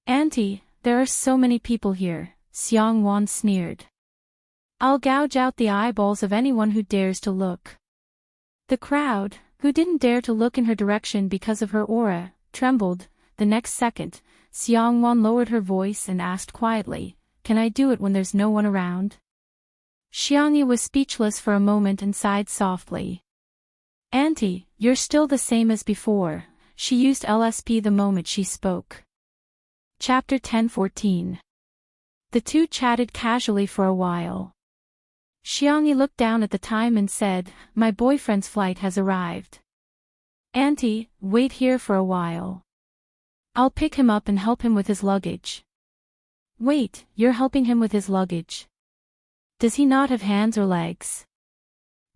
Auntie, there are so many people here, Xiang Wan sneered. I'll gouge out the eyeballs of anyone who dares to look. The crowd, who didn't dare to look in her direction because of her aura, trembled. The next second, Xiang Wan lowered her voice and asked quietly, Can I do it when there's no one around? Xiang Yi was speechless for a moment and sighed softly. Auntie, you're still the same as before. She used LSP the moment she spoke. Chapter 1014. The two chatted casually for a while. Xiang Yi looked down at the time and said, My boyfriend's flight has arrived. Auntie, wait here for a while. I'll pick him up and help him with his luggage. Wait, you're helping him with his luggage. Does he not have hands or legs?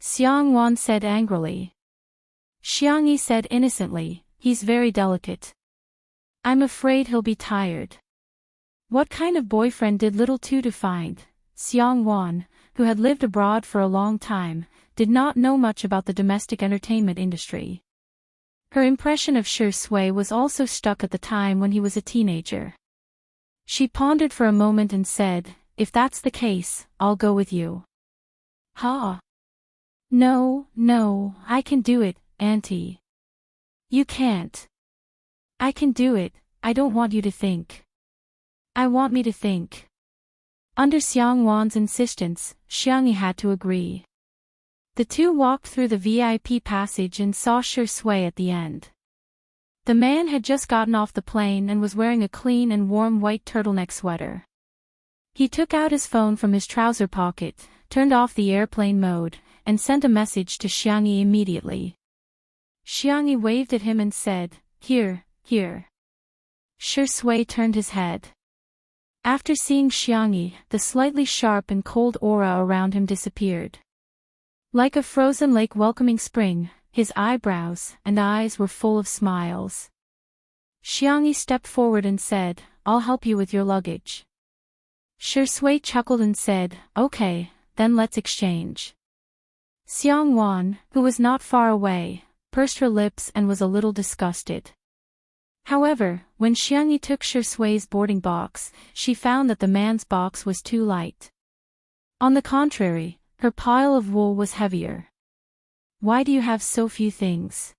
Xiang Wan said angrily. Xiang Yi said innocently, he's very delicate. I'm afraid he'll be tired. What kind of boyfriend did little Tutu find? Xiang Wan, who had lived abroad for a long time, did not know much about the domestic entertainment industry. Her impression of Shi Sui was also stuck at the time when he was a teenager. She pondered for a moment and said, if that's the case, I'll go with you. Ha! No, I can do it, Auntie. You can't. I can do it, I don't want you to think. I want me to think. Under Xiang Wan's insistence, Xiang Yi had to agree. The two walked through the VIP passage and saw Shi Sui at the end. The man had just gotten off the plane and was wearing a clean and warm white turtleneck sweater. He took out his phone from his trouser pocket, turned off the airplane mode, and sent a message to Xiang Yi immediately. Xiang Yi waved at him and said, Here. Shi Sui turned his head. After seeing Xiang Yi, the slightly sharp and cold aura around him disappeared. Like a frozen lake welcoming spring, his eyebrows and eyes were full of smiles. Xiang Yi stepped forward and said, I'll help you with your luggage. Shi Sui chuckled and said, Okay, then let's exchange. Xiang Wan, who was not far away, pursed her lips and was a little disgusted. However, when Xiang Yi took Shi Sui's boarding box, she found that the man's box was too light. On the contrary, her pile of wool was heavier. Why do you have so few things?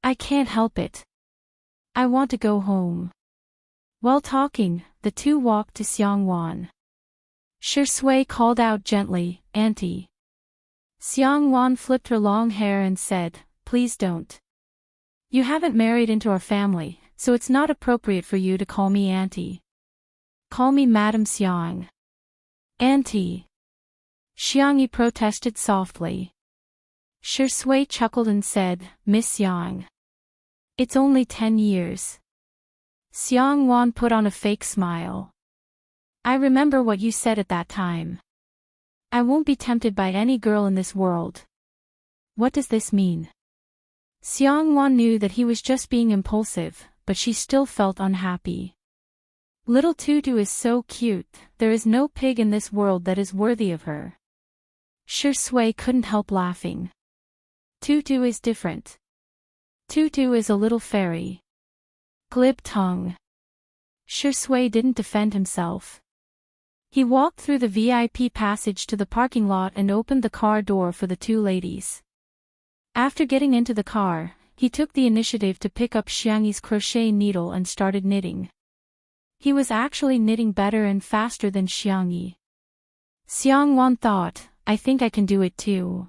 I can't help it. I want to go home. While talking, the two walked to Xiang Wan. Shi Sui called out gently, Auntie. Xiang Wan flipped her long hair and said, Please don't. You haven't married into our family, so it's not appropriate for you to call me Auntie. Call me Madam Xiang. Auntie. Xiang Yi protested softly. Shi Sui chuckled and said, Miss Xiang. It's only 10 years. Xiang Wan put on a fake smile. I remember what you said at that time. I won't be tempted by any girl in this world. What does this mean? Xiang Wan knew that he was just being impulsive, but she still felt unhappy. Little Tutu is so cute, there is no pig in this world that is worthy of her. Shi Sui couldn't help laughing. Tutu is different. Tutu is a little fairy. Glib tongue. Shi Sui didn't defend himself. He walked through the VIP passage to the parking lot and opened the car door for the two ladies. After getting into the car, he took the initiative to pick up Xiang Yi's crochet needle and started knitting. He was actually knitting better and faster than Xiang Yi. Xiang Wan thought, I think I can do it too.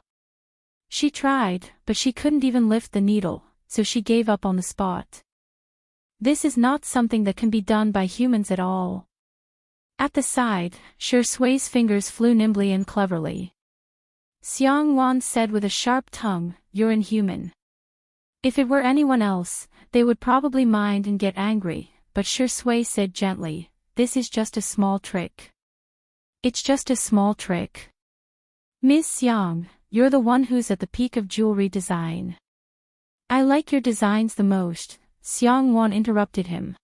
She tried, but she couldn't even lift the needle, so she gave up on the spot. This is not something that can be done by humans at all. At the side, Shi Sui's fingers flew nimbly and cleverly. Xiang Wan said with a sharp tongue, You're inhuman. If it were anyone else, they would probably mind and get angry, but Shi Sui said gently, This is just a small trick. It's just a small trick. Ms. Xiang, you're the one who's at the peak of jewelry design. I like your designs the most, Xiang Wan interrupted him.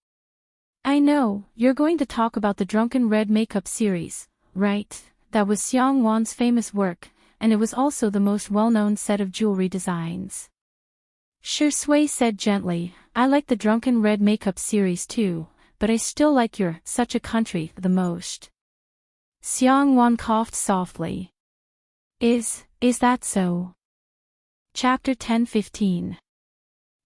I know, you're going to talk about the Drunken Red Makeup series, right? That was Xiang Wan's famous work, and it was also the most well-known set of jewelry designs. Shi Sui said gently, I like the Drunken Red Makeup series too, but I still like your Such a Country the most. Xiang Wan coughed softly. Is that so? Chapter 10-15.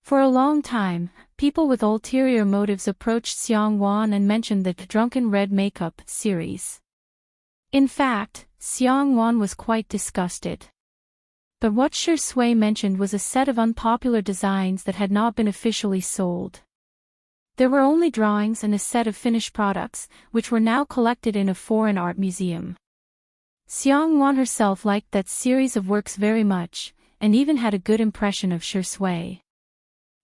For a long time, people with ulterior motives approached Xiang Wan and mentioned the Drunken Red Makeup series. In fact, Xiang Wan was quite disgusted. But what Shi Sui mentioned was a set of unpopular designs that had not been officially sold. There were only drawings and a set of finished products, which were now collected in a foreign art museum. Xiang Wan herself liked that series of works very much, and even had a good impression of Shi Sui.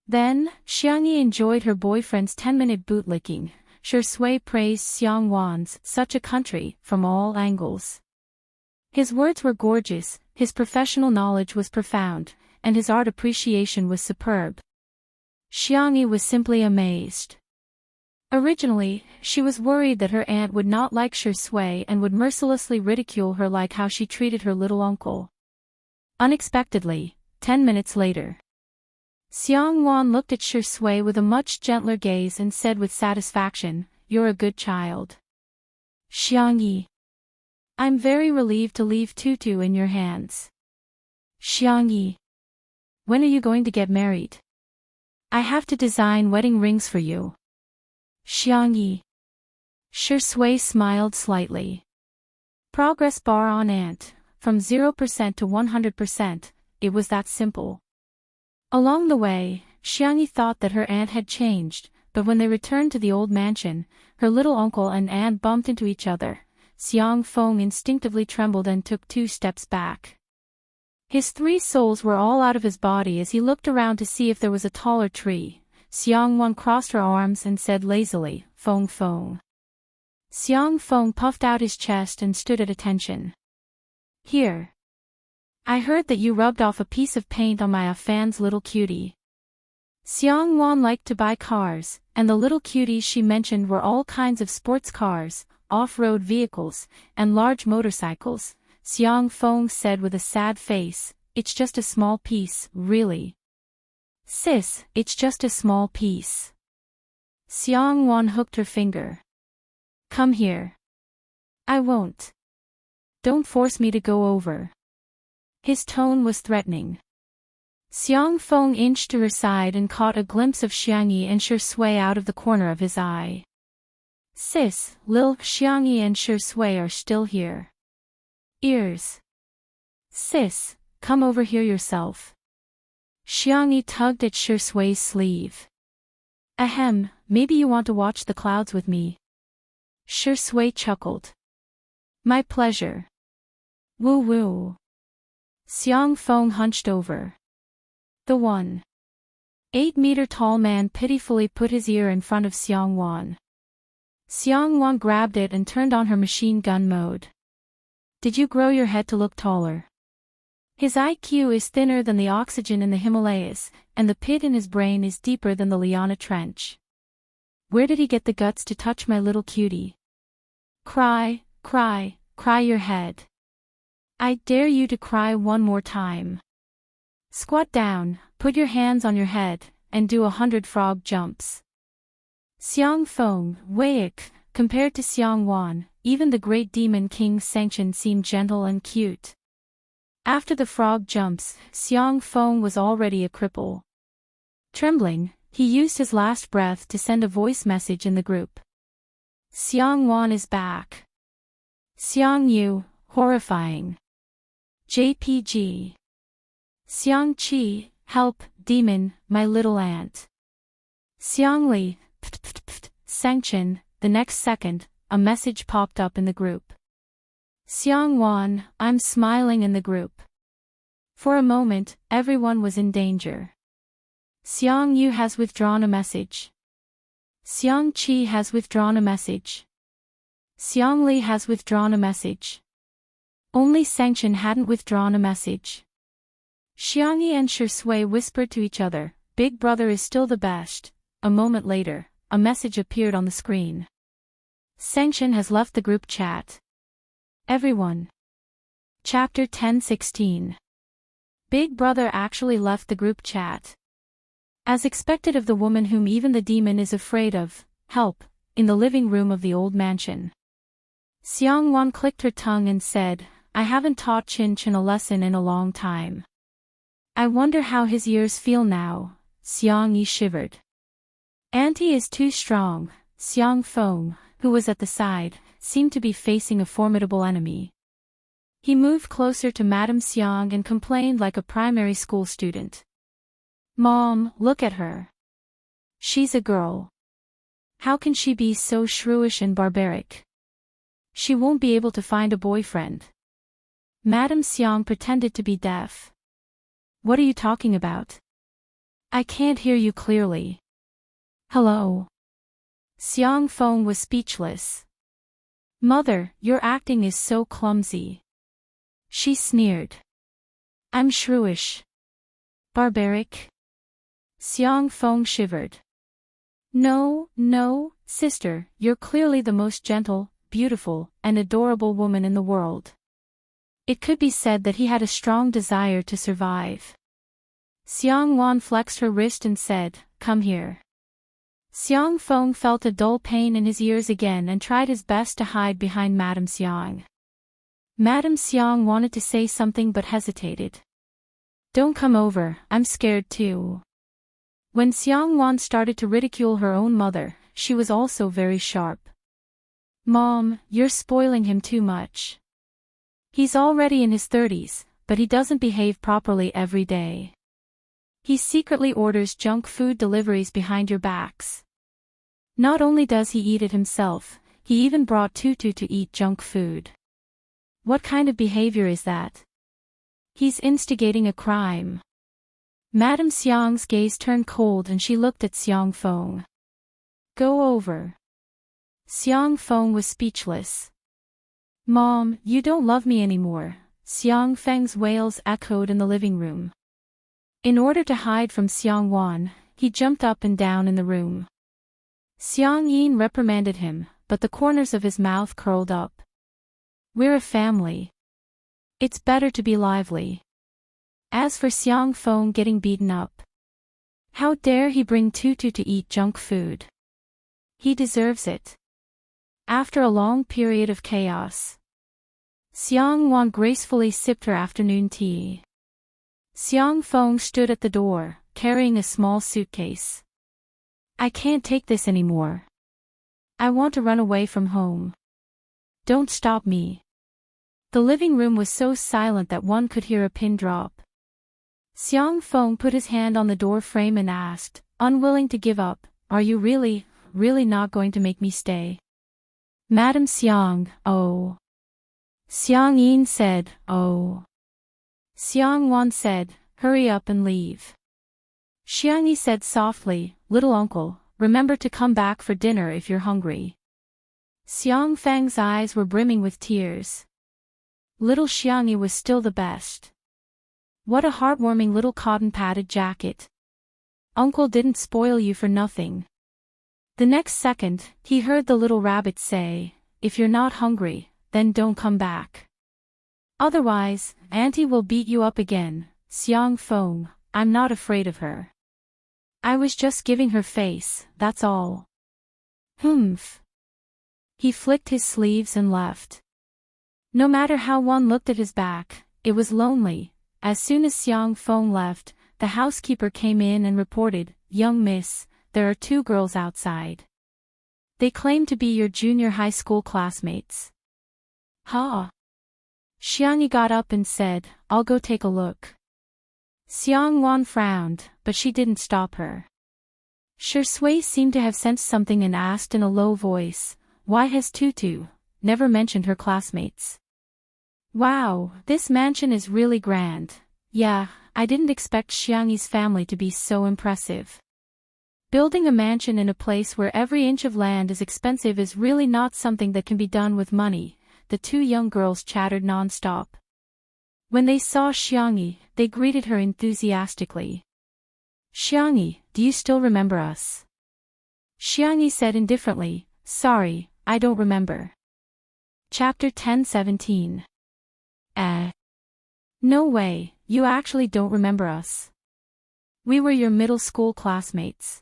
Then, Xiangyi enjoyed her boyfriend's 10-minute bootlicking. Shui praised Xiangwan's such a country from all angles. His words were gorgeous, his professional knowledge was profound, and his art appreciation was superb. Xiangyi was simply amazed. Originally, she was worried that her aunt would not like Shui and would mercilessly ridicule her like how she treated her little uncle. Unexpectedly, 10 minutes later, Xiangwan looked at Shui with a much gentler gaze and said with satisfaction, "You're a good child." Xiangyi. I'm very relieved to leave Tutu in your hands. Xiangyi. When are you going to get married? I have to design wedding rings for you. Xiangyi. Shui smiled slightly. Progress bar on aunt, from 0% to 100%, it was that simple. Along the way, Xiangyi thought that her aunt had changed, but when they returned to the old mansion, her little uncle and aunt bumped into each other. Xiang Feng instinctively trembled and took 2 steps back. His 3 souls were all out of his body as he looked around to see if there was a taller tree. Xiang Wan crossed her arms and said lazily, "Feng Feng." Xiang Feng puffed out his chest and stood at attention. Here. I heard that you rubbed off a piece of paint on my fan's little cutie. Xiang Wan liked to buy cars, and the little cuties she mentioned were all kinds of sports cars, off-road vehicles, and large motorcycles. Xiang Feng said with a sad face, "It's just a small piece, really. Sis, it's just a small piece." Xiang Wan hooked her finger. Come here. I won't. Don't force me to go over. His tone was threatening. Xiang Feng inched to her side and caught a glimpse of Xiangyi and Shui out of the corner of his eye. Sis, Lil, Xiangyi and Shui are still here. Ears. Sis, come over here yourself. Xiangyi tugged at Shui's sleeve. Ahem, maybe you want to watch the clouds with me. Shui chuckled. My pleasure. Woo woo. Xiang Feng hunched over. The 1.8-meter tall man pitifully put his ear in front of Xiang Wan. Xiang Wan grabbed it and turned on her machine gun mode. Did you grow your head to look taller? His IQ is thinner than the oxygen in the Himalayas, and the pit in his brain is deeper than the Liana Trench. Where did he get the guts to touch my little cutie? Cry, cry, cry your head. I dare you to cry one more time. Squat down, put your hands on your head, and do 100 frog jumps. Xiang Feng, Weiik, compared to Xiang Wan, even the great demon King Sanction seemed gentle and cute. After the frog jumps, Xiang Feng was already a cripple. Trembling, he used his last breath to send a voice message in the group. Xiang Wan is back. Xiang Yu, horrifying. JPG. Xiang Qi, help, demon, my little aunt. Xiang Li, sanction. The next second, a message popped up in the group. Xiang Wan, I'm smiling in the group. For a moment, everyone was in danger. Xiang Yu has withdrawn a message. Xiang Qi has withdrawn a message. Xiang Li has withdrawn a message. Only Sanction hadn't withdrawn a message. Xiangyi and Shui whispered to each other, Big Brother is still the best. A moment later, a message appeared on the screen. Sanction has left the group chat. Everyone. Chapter 10:16. Big Brother actually left the group chat. As expected of the woman whom even the demon is afraid of, help, in the living room of the old mansion. Xiang Wan clicked her tongue and said, I haven't taught Chin Chin a lesson in a long time. I wonder how his ears feel now. Xiang Yi shivered. Auntie is too strong. Xiang Feng, who was at the side, seemed to be facing a formidable enemy. He moved closer to Madame Xiang and complained like a primary school student. Mom, look at her. She's a girl. How can she be so shrewish and barbaric? She won't be able to find a boyfriend. Madame Xiang pretended to be deaf. What are you talking about? I can't hear you clearly. Hello? Xiang Feng was speechless. Mother, your acting is so clumsy. She sneered. I'm shrewish. Barbaric? Xiang Feng shivered. No, no, sister, you're clearly the most gentle, beautiful, and adorable woman in the world. It could be said that he had a strong desire to survive. Xiang Wan flexed her wrist and said, Come here. Xiang Feng felt a dull pain in his ears again and tried his best to hide behind Madame Xiang. Madame Xiang wanted to say something but hesitated. Don't come over, I'm scared too. When Xiang Wan started to ridicule her own mother, she was also very sharp. Mom, you're spoiling him too much. He's already in his 30s, but he doesn't behave properly every day. He secretly orders junk food deliveries behind your backs. Not only does he eat it himself, he even brought Tutu to eat junk food. What kind of behavior is that? He's instigating a crime. Madame Xiang's gaze turned cold and she looked at Xiang Feng. Go over. Xiang Feng was speechless. Mom, you don't love me anymore, Xiang Feng's wails echoed in the living room. In order to hide from Xiang Wan, he jumped up and down in the room. Xiang Yin reprimanded him, but the corners of his mouth curled up. We're a family. It's better to be lively. As for Xiang Feng getting beaten up. How dare he bring Tutu to eat junk food? He deserves it. After a long period of chaos, Xiang Wan gracefully sipped her afternoon tea. Xiang Feng stood at the door, carrying a small suitcase. I can't take this anymore. I want to run away from home. Don't stop me. The living room was so silent that one could hear a pin drop. Xiang Feng put his hand on the door frame and asked, unwilling to give up, Are you really not going to make me stay? Madame Xiang, oh. Xiang Yin said, oh. Xiang Wan said, Hurry up and leave. Xiang Yi said softly, Little uncle, remember to come back for dinner if you're hungry. Xiang Feng's eyes were brimming with tears. Little Xiang Yi was still the best. What a heartwarming little cotton-padded jacket. Uncle didn't spoil you for nothing. The next second, he heard the little rabbit say, If you're not hungry, then don't come back. Otherwise, Auntie will beat you up again, Xiang Feng, I'm not afraid of her. I was just giving her face, that's all. Humph. He flicked his sleeves and left. No matter how one looked at his back, it was lonely. As soon as Xiang Feng left, the housekeeper came in and reported, Young miss, there are 2 girls outside. They claim to be your junior high school classmates. Ha! Xiang Yi got up and said, I'll go take a look. Xiang Wan frowned, but she didn't stop her. Shi Sui seemed to have sensed something and asked in a low voice, Why has Tutu never mentioned her classmates? Wow, this mansion is really grand. Yeah, I didn't expect Xiang Yi's family to be so impressive. Building a mansion in a place where every inch of land is expensive is really not something that can be done with money. The 2 young girls chattered non-stop. When they saw Xiang Yi, they greeted her enthusiastically. Xiang Yi, do you still remember us? Xiang Yi said indifferently, Sorry, I don't remember. Chapter 10:17. No way, you actually don't remember us. We were your middle school classmates.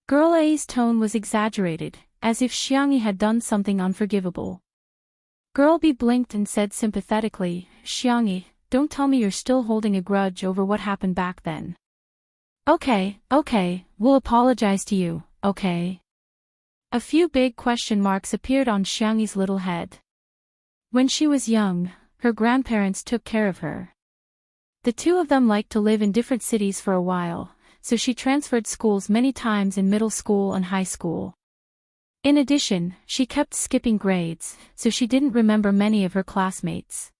Girl A's tone was exaggerated, as if Xiang Yi had done something unforgivable. Girl B blinked and said sympathetically, Xiang Yi, don't tell me you're still holding a grudge over what happened back then. Okay, we'll apologize to you, okay? A few big question marks appeared on Xiang Yi's little head. When she was young, her grandparents took care of her. The 2 of them liked to live in different cities for a while, so she transferred schools many times in middle school and high school. In addition, she kept skipping grades, so she didn't remember many of her classmates.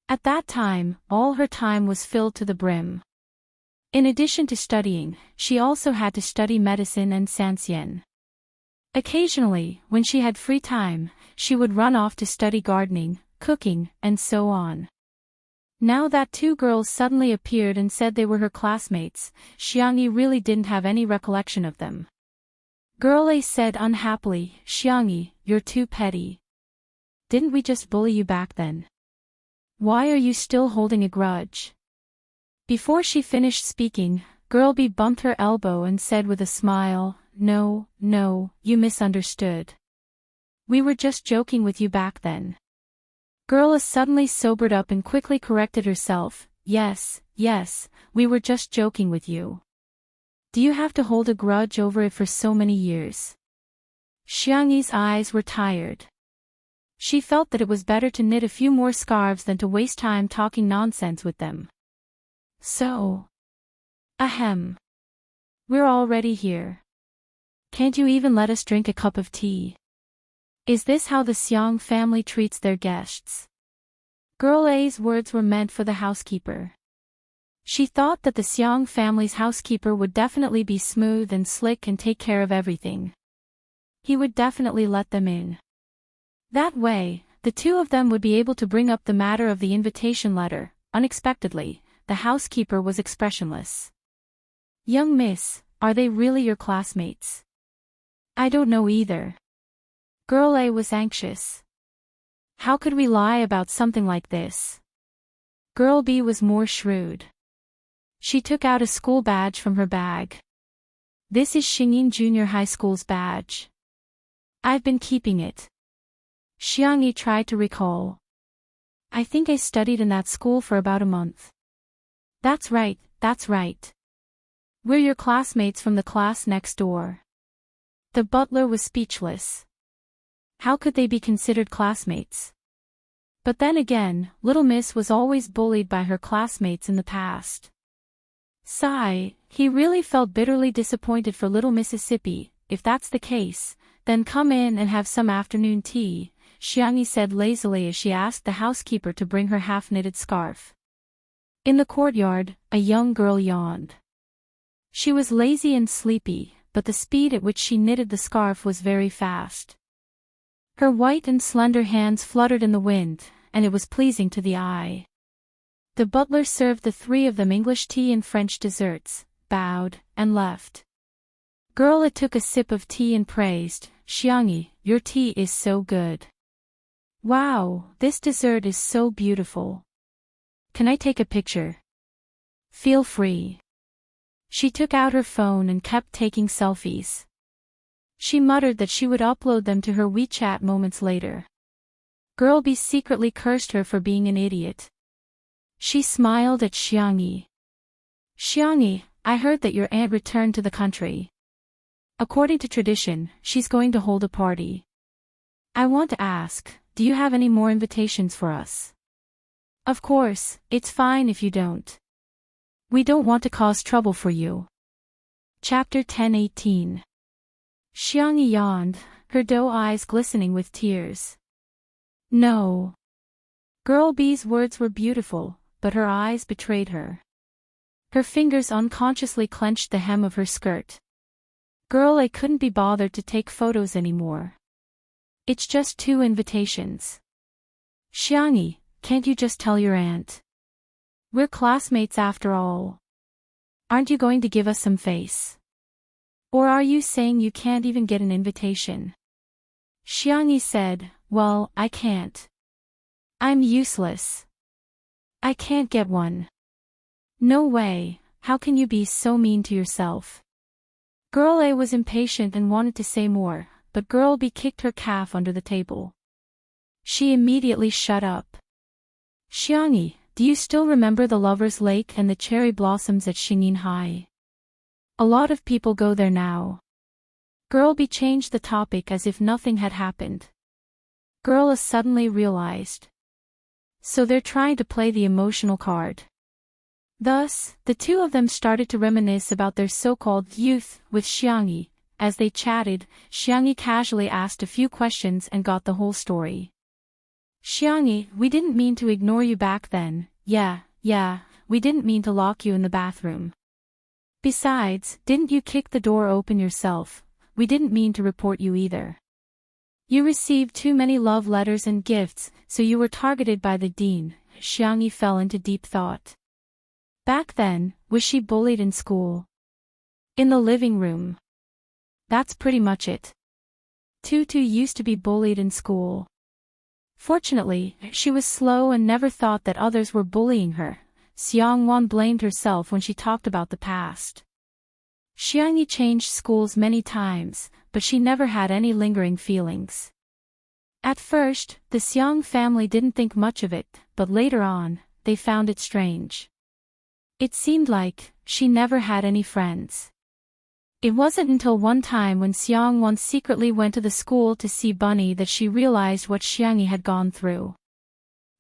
At that time, all her time was filled to the brim. In addition to studying, she also had to study medicine and Sanxian. Occasionally, when she had free time, she would run off to study gardening, cooking, and so on. Now that two girls suddenly appeared and said they were her classmates, Xiangyi really didn't have any recollection of them. Girl A said unhappily, Xiangyi, you're too petty. Didn't we just bully you back then? Why are you still holding a grudge? Before she finished speaking, Girl B bumped her elbow and said with a smile, No, you misunderstood. We were just joking with you back then. Girl A suddenly sobered up and quickly corrected herself, Yes, we were just joking with you. Do you have to hold a grudge over it for so many years? Xiangyi's eyes were tired. She felt that it was better to knit a few more scarves than to waste time talking nonsense with them. So. Ahem. We're already here. Can't you even let us drink a cup of tea? Is this how the Xiang family treats their guests? Girl A's words were meant for the housekeeper. She thought that the Xiang family's housekeeper would definitely be smooth and slick and take care of everything. He would definitely let them in. That way, the two of them would be able to bring up the matter of the invitation letter. Unexpectedly, the housekeeper was expressionless. Young miss, are they really your classmates? I don't know either. Girl A was anxious. How could we lie about something like this? Girl B was more shrewd. She took out a school badge from her bag. This is Xingyin Junior High School's badge. I've been keeping it. Xiangyi tried to recall. I think I studied in that school for about a month. That's right. We're your classmates from the class next door. The butler was speechless. How could they be considered classmates? But then again, Little Miss was always bullied by her classmates in the past. Sigh, he really felt bitterly disappointed for Little Mississippi. If that's the case, then come in and have some afternoon tea, Xiangyi said lazily as she asked the housekeeper to bring her half-knitted scarf. In the courtyard, a young girl yawned. She was lazy and sleepy, but the speed at which she knitted the scarf was very fast. Her white and slender hands fluttered in the wind, and it was pleasing to the eye. The butler served the three of them English tea and French desserts, bowed, and left. Girl A took a sip of tea and praised, Xiangyi, your tea is so good. Wow, this dessert is so beautiful. Can I take a picture? Feel free. She took out her phone and kept taking selfies. She muttered that she would upload them to her WeChat moments later. Girl B secretly cursed her for being an idiot. She smiled at Xiangyi. Xiangyi, I heard that your aunt returned to the country. According to tradition, she's going to hold a party. I want to ask, do you have any more invitations for us? Of course, it's fine if you don't. We don't want to cause trouble for you. Chapter 10:18. Xiangyi yawned, her doe eyes glistening with tears. No. Girl B's words were beautiful, but her eyes betrayed her. Her fingers unconsciously clenched the hem of her skirt. Girl A couldn't be bothered to take photos anymore. It's just 2 invitations. Xiangyi, can't you just tell your aunt? We're classmates after all. Aren't you going to give us some face? Or are you saying you can't even get an invitation? Xiangyi said, well, I can't. I'm useless. I can't get one. No way, how can you be so mean to yourself? Girl A was impatient and wanted to say more, but Girl B kicked her calf under the table. She immediately shut up. Xiangyi, do you still remember the Lover's Lake and the cherry blossoms at Xingyin High? A lot of people go there now. Girl B changed the topic as if nothing had happened. Girl A suddenly realized. So they're trying to play the emotional card. Thus, the two of them started to reminisce about their so-called youth with Xiangyi. As they chatted, Xiangyi casually asked a few questions and got the whole story. Xiangyi, we didn't mean to ignore you back then. Yeah, we didn't mean to lock you in the bathroom. Besides, didn't you kick the door open yourself? We didn't mean to report you either. You received too many love letters and gifts, so you were targeted by the dean. Xiangyi fell into deep thought. Back then, was she bullied in school? In the living room. That's pretty much it. Tutu used to be bullied in school. Fortunately, she was slow and never thought that others were bullying her. Xiangwan blamed herself when she talked about the past. Xiangyi changed schools many times, but she never had any lingering feelings. At first, the Xiang family didn't think much of it, but later on, they found it strange. It seemed like she never had any friends. It wasn't until one time when Xiangwan secretly went to the school to see Bunny that she realized what Xiangyi had gone through.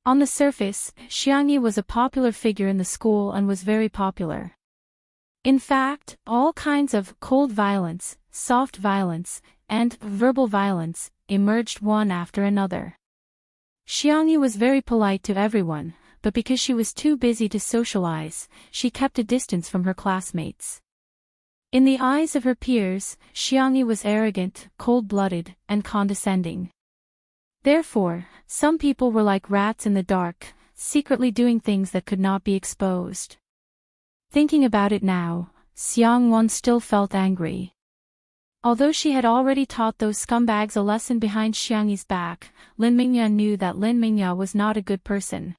On the surface, Xiangyi was a popular figure in the school and was very popular. In fact, all kinds of cold violence, soft violence, and verbal violence emerged one after another. Xiangyi was very polite to everyone, but because she was too busy to socialize, she kept a distance from her classmates. In the eyes of her peers, Xiangyi was arrogant, cold-blooded, and condescending. Therefore, some people were like rats in the dark, secretly doing things that could not be exposed. Thinking about it now, Xiangwan still felt angry. Although she had already taught those scumbags a lesson behind Xiangyi's back, Lin Mingya knew that Lin Mingya was not a good person.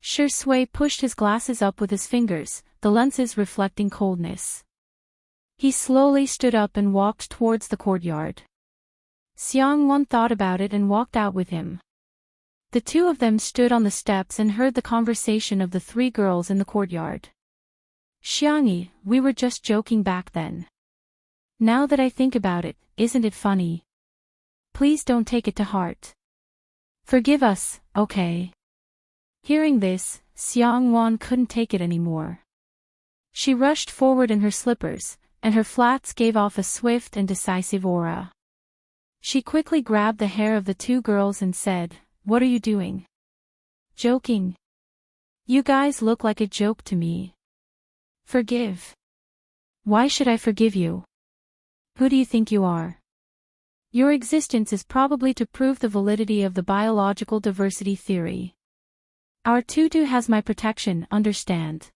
Shi Sui pushed his glasses up with his fingers, the lenses reflecting coldness. He slowly stood up and walked towards the courtyard. Xiangwan thought about it and walked out with him. The two of them stood on the steps and heard the conversation of the three girls in the courtyard. Xiangyi, we were just joking back then. Now that I think about it, isn't it funny? Please don't take it to heart. Forgive us, okay? Hearing this, Xiangwan couldn't take it anymore. She rushed forward in her slippers, and her flats gave off a swift and decisive aura. She quickly grabbed the hair of the two girls and said, "What are you doing?" "Joking. You guys look like a joke to me. Forgive." "Why should I forgive you? Who do you think you are? Your existence is probably to prove the validity of the biological diversity theory. Our tutu has my protection, understand?"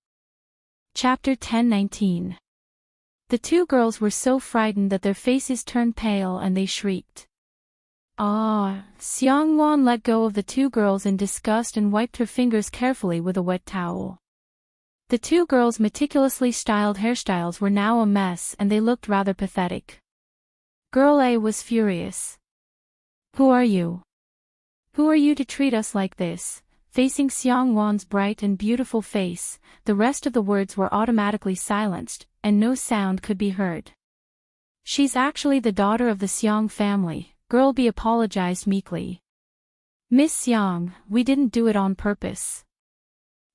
Chapter 10:19. The two girls were so frightened that their faces turned pale and they shrieked. "Ah!" Xiangwan let go of the two girls in disgust and wiped her fingers carefully with a wet towel. The two girls' meticulously styled hairstyles were now a mess and they looked rather pathetic. Girl A was furious. "Who are you? Who are you to treat us like this?" Facing Xiangwan's bright and beautiful face, the rest of the words were automatically silenced, and no sound could be heard. "She's actually the daughter of the Xiang family," Girl B apologized meekly. "Miss Xiang, we didn't do it on purpose.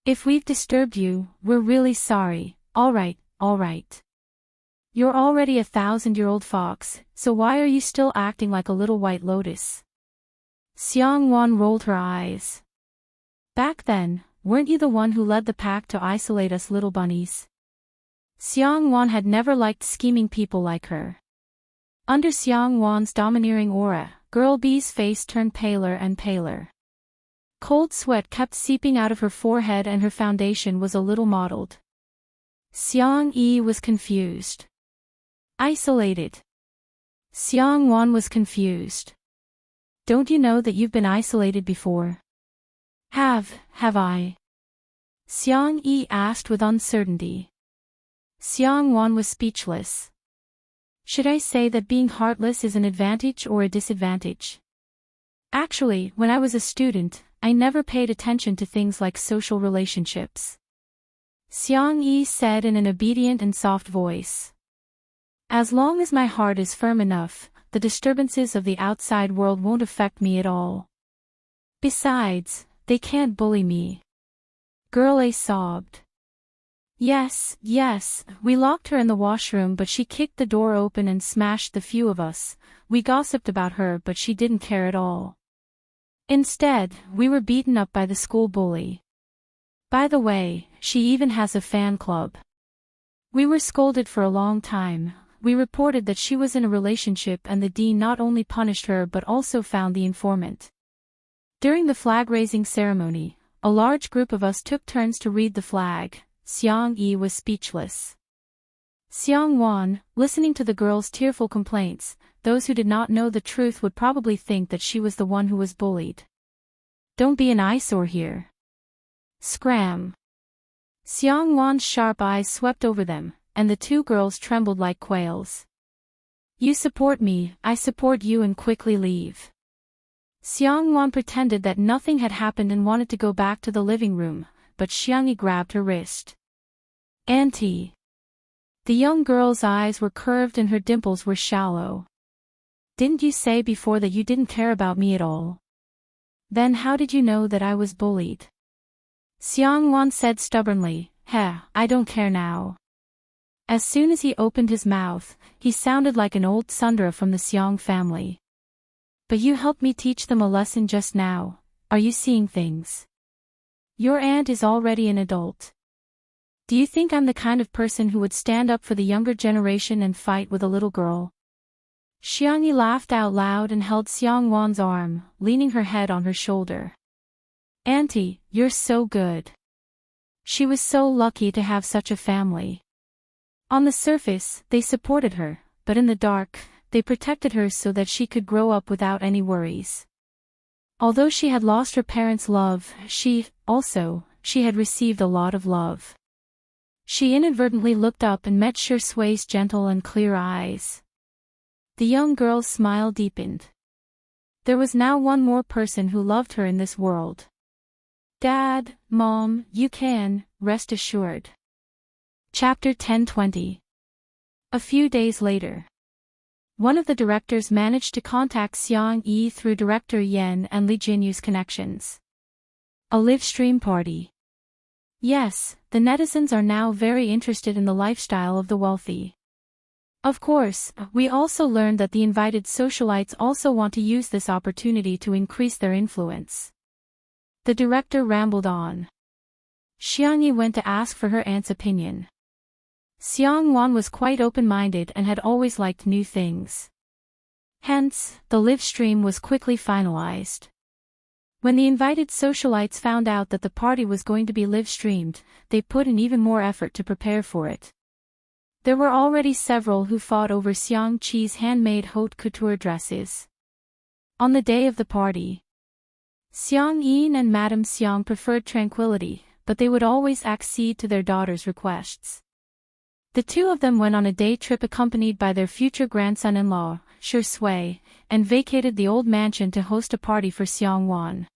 If we've disturbed you, we're really sorry." All right. You're already a 1,000-year-old fox, so why are you still acting like a little white lotus?" Xiangwan rolled her eyes. "Back then, weren't you the one who led the pack to isolate us little bunnies?" Xiangwan had never liked scheming people like her. Under Xiangwan's domineering aura, Girl B's face turned paler and paler. Cold sweat kept seeping out of her forehead and her foundation was a little mottled. Xiangyi was confused. Isolated. Xiangwan was confused. "Don't you know that you've been isolated before?" Have I?" Xiangyi asked with uncertainty. Xiangwan was speechless. Should I say that being heartless is an advantage or a disadvantage? Actually, when I was a student, I never paid attention to things like social relationships. Xiangyi said in an obedient and soft voice. As long as my heart is firm enough, the disturbances of the outside world won't affect me at all. Besides, they can't bully me. Girl A sobbed. Yes, we locked her in the washroom but she kicked the door open and smashed the few of us. We gossiped about her but she didn't care at all. Instead, we were beaten up by the school bully. By the way, she even has a fan club. We were scolded for a long time. We reported that she was in a relationship and the dean not only punished her but also found the informant. During the flag-raising ceremony, a large group of us took turns to read the flag. Xiang Yi was speechless. Xiang Wan, listening to the girl's tearful complaints, those who did not know the truth would probably think that she was the one who was bullied. Don't be an eyesore here. Scram. Xiang Wan's sharp eyes swept over them, and the two girls trembled like quails. You support me, I support you, and quickly leave. Xiang Wan pretended that nothing had happened and wanted to go back to the living room, but Xiang Yi grabbed her wrist. Auntie. The young girl's eyes were curved and her dimples were shallow. Didn't you say before that you didn't care about me at all? Then how did you know that I was bullied? Xiang Wan said stubbornly, I don't care now. As soon as he opened his mouth, he sounded like an old tsundere from the Xiang family. But you helped me teach them a lesson just now. Are you seeing things? Your aunt is already an adult. Do you think I'm the kind of person who would stand up for the younger generation and fight with a little girl? Xiang Yi laughed out loud and held Xiang Wan's arm, leaning her head on her shoulder. Auntie, you're so good. She was so lucky to have such a family. On the surface, they supported her, but in the dark, they protected her so that she could grow up without any worries. Although she had lost her parents' love, she had received a lot of love. She inadvertently looked up and met Shi Sui's gentle and clear eyes. The young girl's smile deepened. There was now one more person who loved her in this world. Dad, Mom, you can, rest assured. Chapter 10:20. A few days later. One of the directors managed to contact Xiang Yi through Director Yan and Li Jinyu's connections. A live stream party. Yes, the netizens are now very interested in the lifestyle of the wealthy. Of course, we also learned that the invited socialites also want to use this opportunity to increase their influence. The director rambled on. Xiang Yi went to ask for her aunt's opinion. Xiang Wan was quite open-minded and had always liked new things. Hence, the live stream was quickly finalized. When the invited socialites found out that the party was going to be live-streamed, they put in even more effort to prepare for it. There were already several who fought over Xiang Qi's handmade haute couture dresses. On the day of the party, Xiang Yin and Madame Xiang preferred tranquility, but they would always accede to their daughter's requests. The two of them went on a day trip accompanied by their future grandson-in-law, Shi Sui, and vacated the old mansion to host a party for Xiang Wan.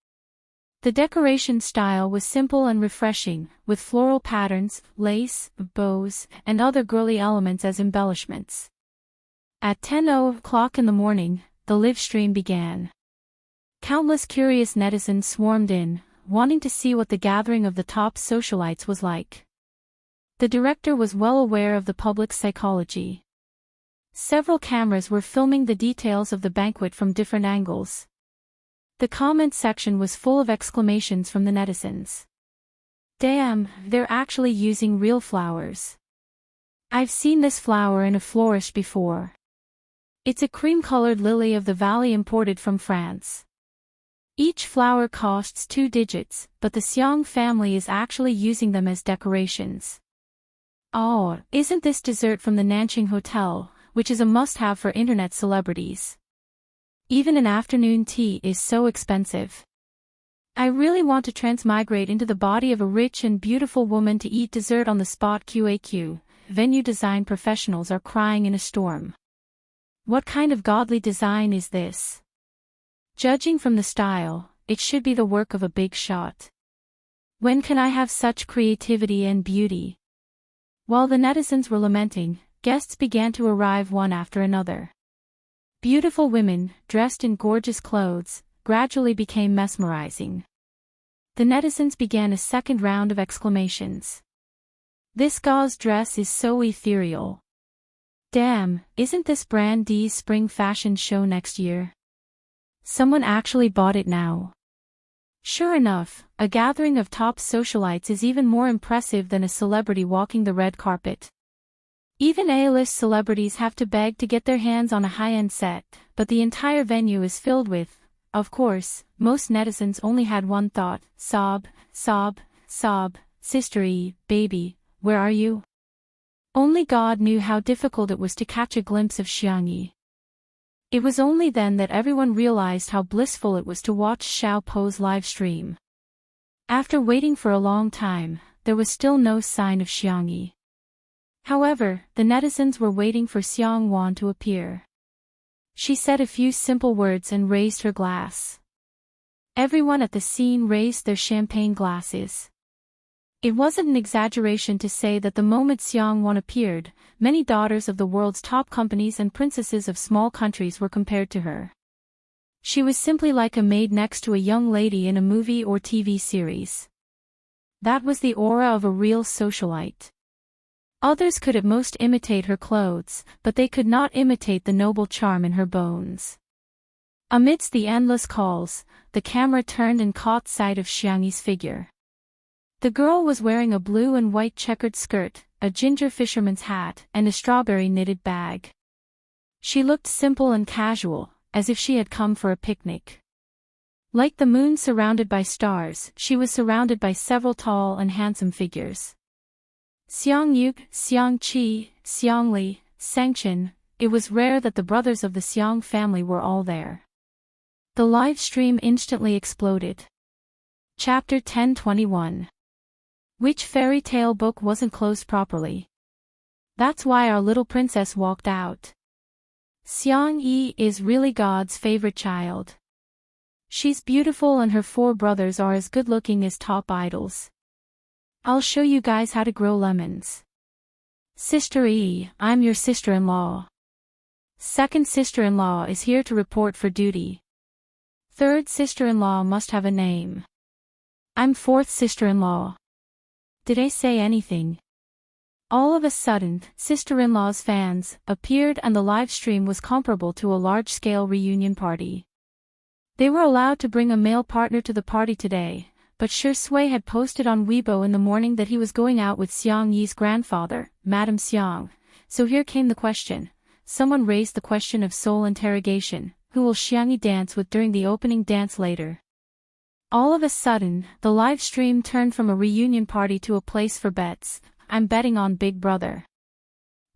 The decoration style was simple and refreshing, with floral patterns, lace, bows, and other girly elements as embellishments. At 10:00 in the morning, the live stream began. Countless curious netizens swarmed in, wanting to see what the gathering of the top socialites was like. The director was well aware of the public's psychology. Several cameras were filming the details of the banquet from different angles. The comment section was full of exclamations from the netizens. Damn, they're actually using real flowers. I've seen this flower in a florist before. It's a cream-colored lily of the valley imported from France. Each flower costs 2 digits, but the Xiang family is actually using them as decorations. Oh, isn't this dessert from the Nanqing Hotel, which is a must-have for internet celebrities? Even an afternoon tea is so expensive. I really want to transmigrate into the body of a rich and beautiful woman to eat dessert on the spot. QAQ, venue design professionals are crying in a storm. What kind of godly design is this? Judging from the style, it should be the work of a big shot. When can I have such creativity and beauty? While the netizens were lamenting, guests began to arrive one after another. Beautiful women, dressed in gorgeous clothes, gradually became mesmerizing. The netizens began a second round of exclamations. This gauze dress is so ethereal. Damn, isn't this Brand D's spring fashion show next year? Someone actually bought it now. Sure enough, a gathering of top socialites is even more impressive than a celebrity walking the red carpet. Even A-list celebrities have to beg to get their hands on a high-end set, but the entire venue is filled with, of course, most netizens only had one thought: sob, sob, sob, Sister E, baby, where are you? Only God knew how difficult it was to catch a glimpse of Xiangyi. It was only then that everyone realized how blissful it was to watch Xiao Po's live stream. After waiting for a long time, there was still no sign of Xiangyi. However, the netizens were waiting for Xiang Wan to appear. She said a few simple words and raised her glass. Everyone at the scene raised their champagne glasses. It wasn't an exaggeration to say that the moment Xiang Wan appeared, many daughters of the world's top companies and princesses of small countries were compared to her. She was simply like a maid next to a young lady in a movie or TV series. That was the aura of a real socialite. Others could at most imitate her clothes, but they could not imitate the noble charm in her bones. Amidst the endless calls, the camera turned and caught sight of Xiangyi's figure. The girl was wearing a blue and white checkered skirt, a ginger fisherman's hat, and a strawberry knitted bag. She looked simple and casual, as if she had come for a picnic. Like the moon surrounded by stars, she was surrounded by several tall and handsome figures. Xiang Yuk, Xiang Qi, Xiang Li, Sengchen, it was rare that the brothers of the Xiang family were all there. The live stream instantly exploded. Chapter 1021. Which fairy tale book wasn't closed properly? That's why our little princess walked out. Xiang Yi is really God's favorite child. She's beautiful and her 4 brothers are as good-looking as top idols. I'll show you guys how to grow lemons. Sister E, I'm your sister-in-law. Second sister-in-law is here to report for duty. Third sister-in-law must have a name. I'm fourth sister-in-law. Did I say anything? All of a sudden, sister-in-law's fans appeared and the live stream was comparable to a large-scale reunion party. They were allowed to bring a male partner to the party today, but Shi Sui had posted on Weibo in the morning that he was going out with Xiang Yi's grandfather, Madame Xiang. So here came the question. Someone raised the question of soul interrogation: who will Xiang Yi dance with during the opening dance later? All of a sudden, the live stream turned from a reunion party to a place for bets. I'm betting on Big Brother.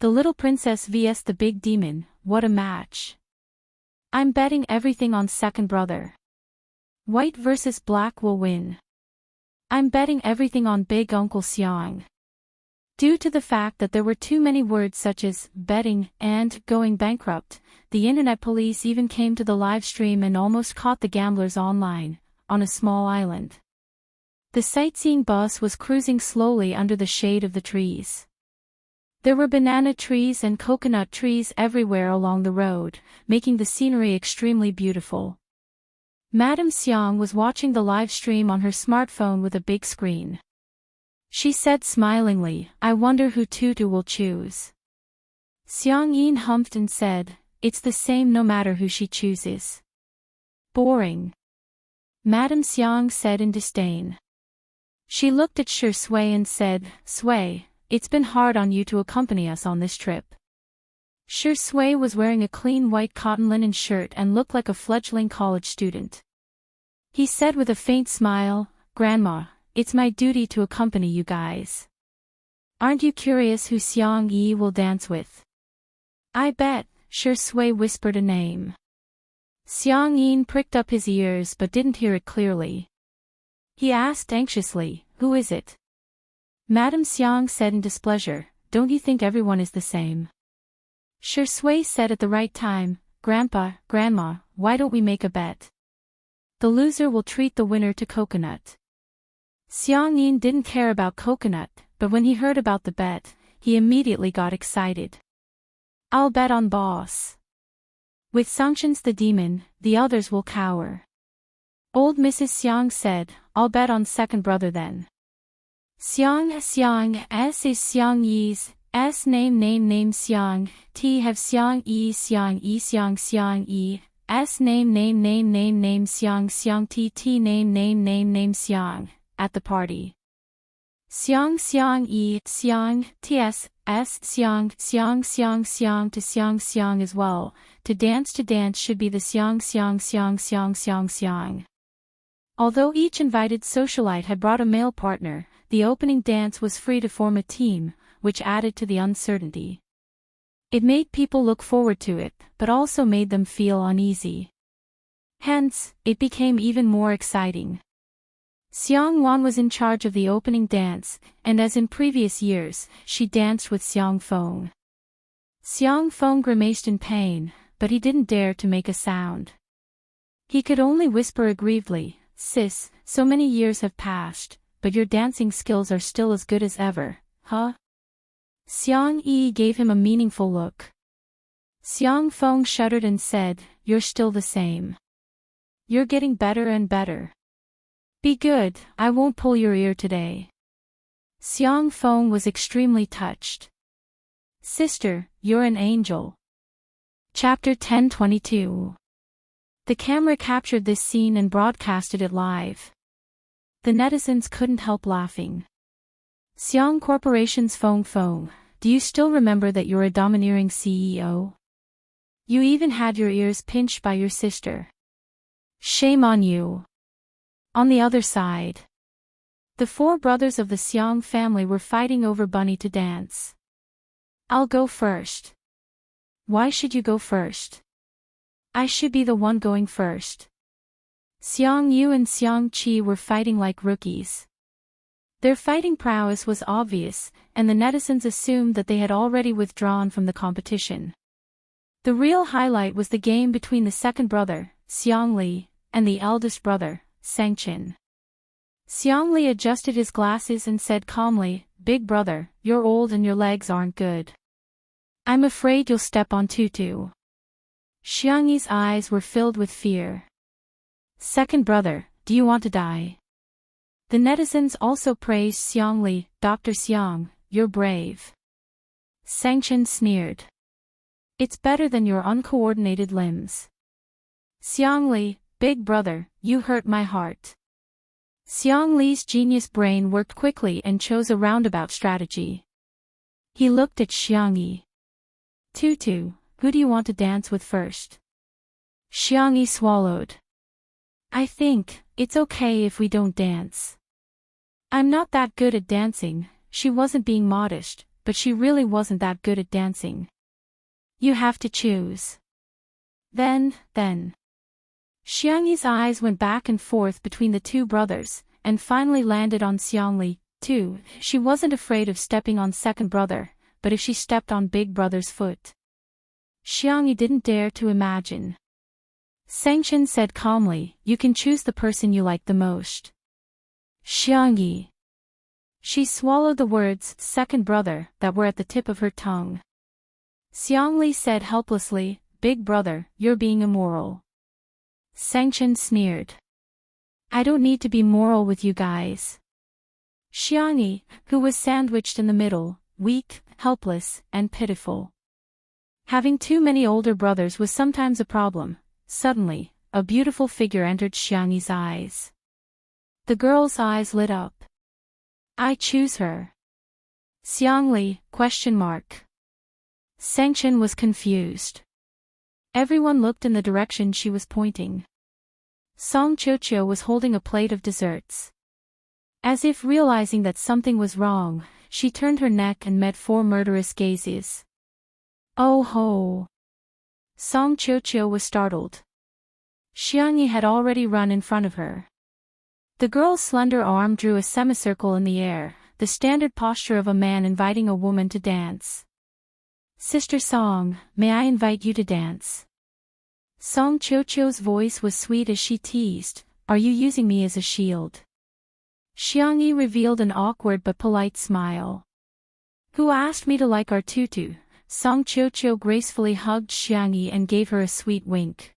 The little princess vs the big demon, what a match. I'm betting everything on second brother. White versus black will win. I'm betting everything on Big Uncle Xiang. Due to the fact that there were too many words such as betting and going bankrupt, the internet police even came to the live stream and almost caught the gamblers online, on a small island. The sightseeing bus was cruising slowly under the shade of the trees. There were banana trees and coconut trees everywhere along the road, making the scenery extremely beautiful. Madame Xiang was watching the live stream on her smartphone with a big screen. She said smilingly, I wonder who Tutu will choose. Xiang Yin humphed and said, it's the same no matter who she chooses. Boring. Madame Xiang said in disdain. She looked at Shi Sui and said, Sui, it's been hard on you to accompany us on this trip. Shi Sui was wearing a clean white cotton linen shirt and looked like a fledgling college student. He said with a faint smile, Grandma, it's my duty to accompany you guys. Aren't you curious who Xiang Yi will dance with? I bet, Shi Sui whispered a name. Xiang Yin pricked up his ears but didn't hear it clearly. He asked anxiously, who is it? Madame Xiang said in displeasure, don't you think everyone is the same? Shi Sui said at the right time, Grandpa, Grandma, why don't we make a bet? The loser will treat the winner to coconut. Xiang Yin didn't care about coconut, but when he heard about the bet, he immediately got excited. I'll bet on boss. With sanctions the demon, the others will cower. Old Mrs. Xiang said, I'll bet on second brother then. Xiang S is Xiang Yi's, S name Xiang, T have Xiang Yi Xiang Yi, S name Xiang T name Xiang, at the party. Xiang xiang yi, xiang, ts, s, xiang, xiang xiang xiang to xiang xiang as well. To dance should be the xiang xiang xiang xiang xiang xiang. Although each invited socialite had brought a male partner, the opening dance was free to form a team, which added to the uncertainty. It made people look forward to it, but also made them feel uneasy. Hence, it became even more exciting. Xiang Wan was in charge of the opening dance, and as in previous years, she danced with Xiang Feng. Xiang Feng grimaced in pain, but he didn't dare to make a sound. He could only whisper aggrievedly, "Sis, so many years have passed, but your dancing skills are still as good as ever, huh?" Xiang Yi gave him a meaningful look. Xiang Feng shuddered and said, "You're still the same. You're getting better and better. Be good, I won't pull your ear today." Xiang Feng was extremely touched. "Sister, you're an angel." Chapter 1022. The camera captured this scene and broadcasted it live. The netizens couldn't help laughing. Xiang Corporation's Feng Feng, do you still remember that you're a domineering CEO? You even had your ears pinched by your sister. Shame on you. On the other side, the four brothers of the Xiang family were fighting over Bunny to dance. "I'll go first." "Why should you go first?" "I should be the one going first." Xiang Yu and Xiang Qi were fighting like rookies. Their fighting prowess was obvious, and the netizens assumed that they had already withdrawn from the competition. The real highlight was the game between the second brother, Xiang Li, and the eldest brother, Sangchen. Xiang Li adjusted his glasses and said calmly, "Big brother, you're old and your legs aren't good. I'm afraid you'll step on Tutu." Xiang Yi's eyes were filled with fear. "Second brother, do you want to die?" The netizens also praised Xiang Li. "Dr. Xiang, you're brave." Sangchen sneered. "It's better than your uncoordinated limbs." Xiang Li, "Big brother, you hurt my heart." Xiang Li's genius brain worked quickly and chose a roundabout strategy. He looked at Xiang Yi. "Tutu, who do you want to dance with first?" Xiang Yi swallowed. "I think it's okay if we don't dance. I'm not that good at dancing." She wasn't being modest, but she really wasn't that good at dancing. "You have to choose." Then. Xiang Yi's eyes went back and forth between the two brothers, and finally landed on Xiang Li, too. She wasn't afraid of stepping on second brother, but if she stepped on big brother's foot, Xiang Yi didn't dare to imagine. Sangchen said calmly, "You can choose the person you like the most." Xiang Yi. She swallowed the words, "second brother," that were at the tip of her tongue. Xiang Li said helplessly, "Big brother, you're being immoral." Sangchen sneered. "I don't need to be moral with you guys." Xiang Yi, who was sandwiched in the middle, weak, helpless, and pitiful. Having too many older brothers was sometimes a problem. Suddenly, a beautiful figure entered Xiang Yi's eyes. The girl's eyes lit up. "I choose her." Xiang Li, ? Sangchen was confused. Everyone looked in the direction she was pointing. Song Qiuqiu was holding a plate of desserts. As if realizing that something was wrong, she turned her neck and met four murderous gazes. "Oh ho!" Song Qiuqiu was startled. Xiang Yi had already run in front of her. The girl's slender arm drew a semicircle in the air, the standard posture of a man inviting a woman to dance. "Sister Song, may I invite you to dance?" Song Qiuqiu's voice was sweet as she teased, "Are you using me as a shield?" Xiang Yi revealed an awkward but polite smile. "Who asked me to like our tutu?" Song Qiuqiu gracefully hugged Xiang Yi and gave her a sweet wink.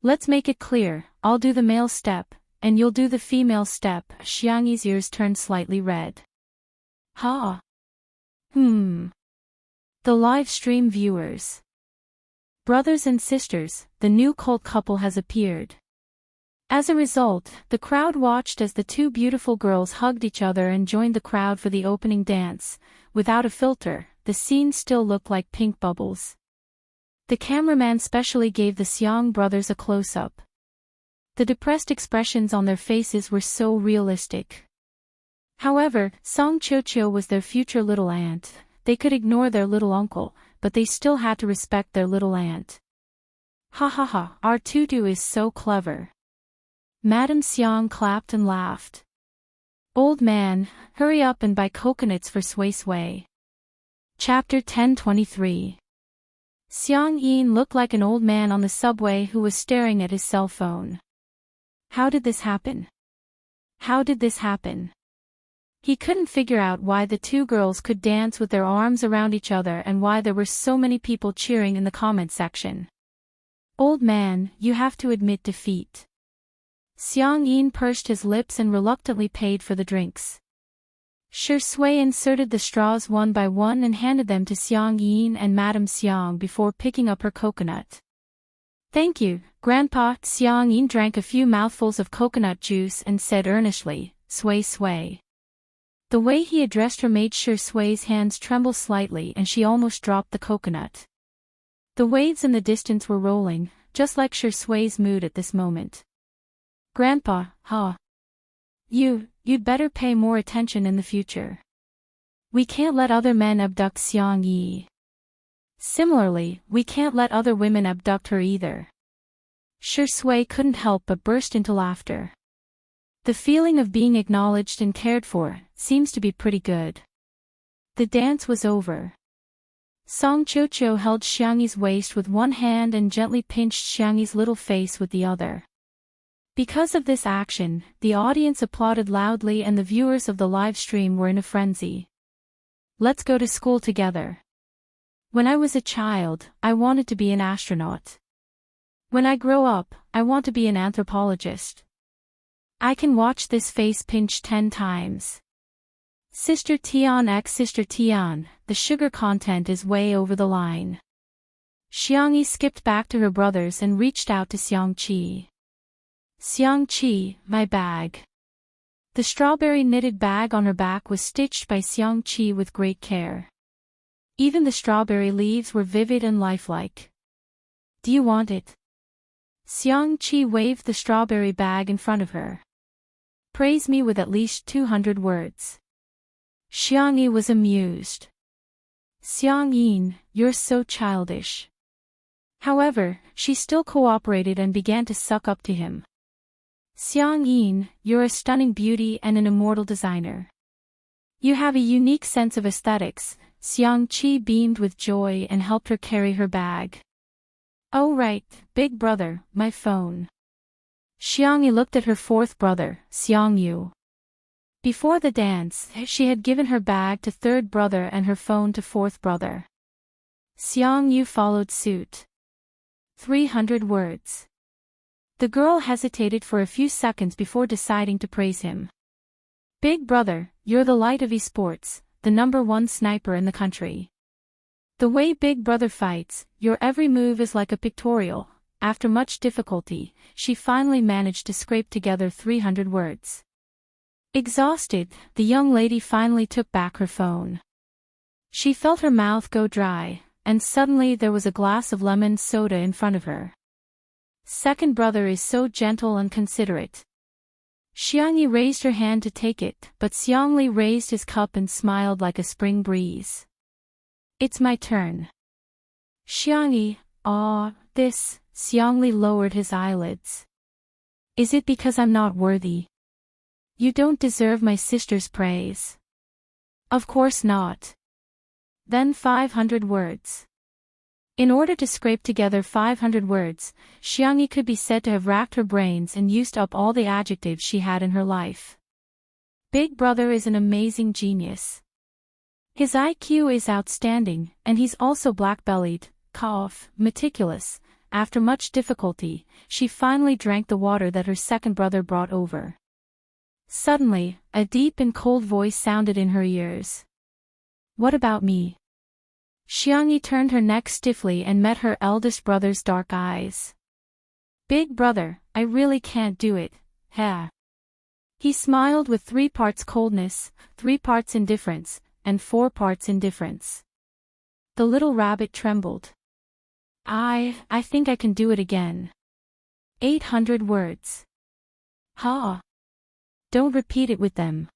"Let's make it clear, I'll do the male step, and you'll do the female step." Xiang Yi's ears turned slightly red. "Ha! The live stream viewers. Brothers and sisters, the new cult couple has appeared. As a result, the crowd watched as the two beautiful girls hugged each other and joined the crowd for the opening dance. Without a filter, the scene still looked like pink bubbles. The cameraman specially gave the Xiang brothers a close-up. The depressed expressions on their faces were so realistic. However, Song Chio was their future little aunt. They could ignore their little uncle, but they still had to respect their little aunt. Ha ha ha, our tutu is so clever. Madame Xiang clapped and laughed. Old man, hurry up and buy coconuts for Sui Sui. Chapter 1023. Xiang Yin looked like an old man on the subway who was staring at his cell phone. How did this happen? How did this happen? He couldn't figure out why the two girls could dance with their arms around each other and why there were so many people cheering in the comment section. Old man, you have to admit defeat. Xiang Yin pursed his lips and reluctantly paid for the drinks. Shi Sui inserted the straws one by one and handed them to Xiang Yin and Madame Xiang before picking up her coconut. Thank you, Grandpa. Xiang Yin drank a few mouthfuls of coconut juice and said earnestly, Sui Sui. The way he addressed her made Shi Sui's hands tremble slightly and she almost dropped the coconut. The waves in the distance were rolling, just like Shi Sui's mood at this moment. Grandpa, huh? You'd better pay more attention in the future. We can't let other men abduct Xiang Yi. Similarly, we can't let other women abduct her either. Shi Sui couldn't help but burst into laughter. The feeling of being acknowledged and cared for seems to be pretty good. The dance was over. Song Chio held Xiangyi's waist with one hand and gently pinched Xiangyi's little face with the other. Because of this action, the audience applauded loudly and the viewers of the live stream were in a frenzy. Let's go to school together. When I was a child, I wanted to be an astronaut. When I grow up, I want to be an anthropologist. I can watch this face pinch 10 times. Sister Tian x Sister Tian, the sugar content is way over the line. Xiangyi skipped back to her brothers and reached out to Xiangqi. Xiangqi, my bag. The strawberry knitted bag on her back was stitched by Xiangqi with great care. Even the strawberry leaves were vivid and lifelike. Do you want it? Xiangqi waved the strawberry bag in front of her. Praise me with at least 200 words. Xiangyi was amused. Xiang Yin, you're so childish. However, she still cooperated and began to suck up to him. Xiang Yin, you're a stunning beauty and an immortal designer. You have a unique sense of aesthetics. Xiangqi beamed with joy and helped her carry her bag. Oh right, big brother, my phone. Xiangyi looked at her fourth brother, Xiangyu. Before the dance, she had given her bag to third brother and her phone to fourth brother. Xiangyu followed suit. 300 words. The girl hesitated for a few seconds before deciding to praise him. Big brother, you're the light of esports, the #1 sniper in the country. The way Big Brother fights, your every move is like a pictorial. After much difficulty, she finally managed to scrape together 300 words. Exhausted, the young lady finally took back her phone. She felt her mouth go dry, and suddenly there was a glass of lemon soda in front of her. Second brother is so gentle and considerate. Xiangyi raised her hand to take it, but Xiangli raised his cup and smiled like a spring breeze. It's my turn. Xiangyi, this, Xiangli lowered his eyelids. Is it because I'm not worthy? You don't deserve my sister's praise. Of course not. Then 500 words. In order to scrape together 500 words, Xiangyi could be said to have racked her brains and used up all the adjectives she had in her life. Big brother is an amazing genius. His IQ is outstanding, and he's also black-bellied, meticulous. After much difficulty, she finally drank the water that her second brother brought over. Suddenly, a deep and cold voice sounded in her ears. What about me? Xiangyi turned her neck stiffly and met her eldest brother's dark eyes. Big brother, I really can't do it, ha. He smiled with 3 parts coldness, 3 parts indifference, and 4 parts indifference. The little rabbit trembled. I think I can do it again. 800 words. Ha! Don't repeat it with them.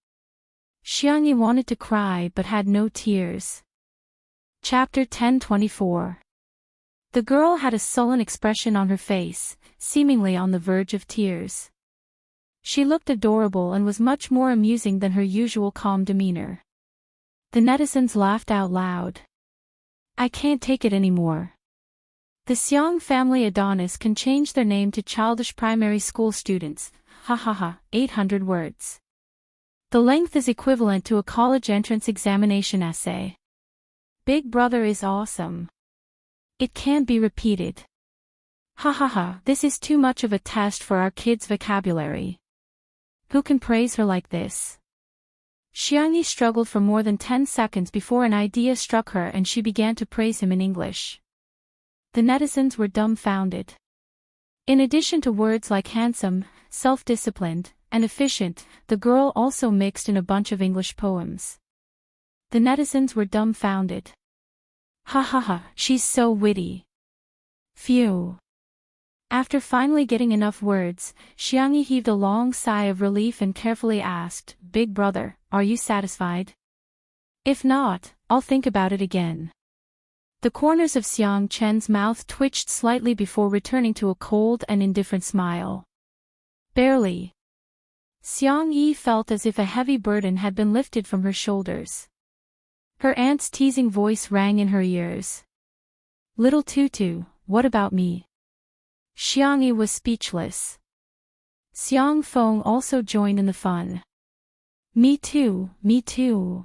Xiangyi wanted to cry but had no tears. Chapter 10:24. The girl had a sullen expression on her face, seemingly on the verge of tears. She looked adorable and was much more amusing than her usual calm demeanor. The netizens laughed out loud. I can't take it anymore. The Xiang family Adonis can change their name to childish primary school students, ha ha ha, 800 words. The length is equivalent to a college entrance examination essay. Big brother is awesome. It can't be repeated. Ha ha ha, this is too much of a test for our kids' vocabulary. Who can praise her like this? Xiangyi struggled for more than 10 seconds before an idea struck her and she began to praise him in English. The netizens were dumbfounded. In addition to words like handsome, self-disciplined, and efficient, the girl also mixed in a bunch of English poems. The netizens were dumbfounded. Ha ha ha, she's so witty. Phew. After finally getting enough words, Xiangyi heaved a long sigh of relief and carefully asked, Big brother, are you satisfied? If not, I'll think about it again. The corners of Xiang Chen's mouth twitched slightly before returning to a cold and indifferent smile. Barely. Xiang Yi felt as if a heavy burden had been lifted from her shoulders. Her aunt's teasing voice rang in her ears. Little Tutu, what about me? Xiang Yi was speechless. Xiang Feng also joined in the fun. Me too, me too.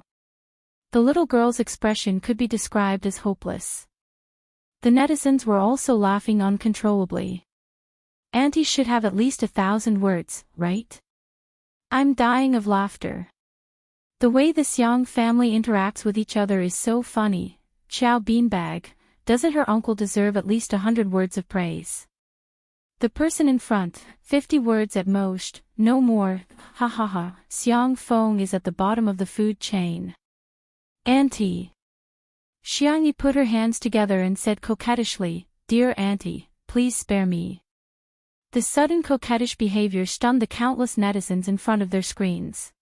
The little girl's expression could be described as hopeless. The netizens were also laughing uncontrollably. Auntie should have at least 1,000 words, right? I'm dying of laughter. The way the Xiang family interacts with each other is so funny. Chow Beanbag, doesn't her uncle deserve at least 100 words of praise? The person in front, 50 words at most, no more, ha ha ha, Xiang Feng is at the bottom of the food chain. Auntie. Xiangyi put her hands together and said coquettishly, Dear Auntie, please spare me. The sudden coquettish behavior stunned the countless netizens in front of their screens.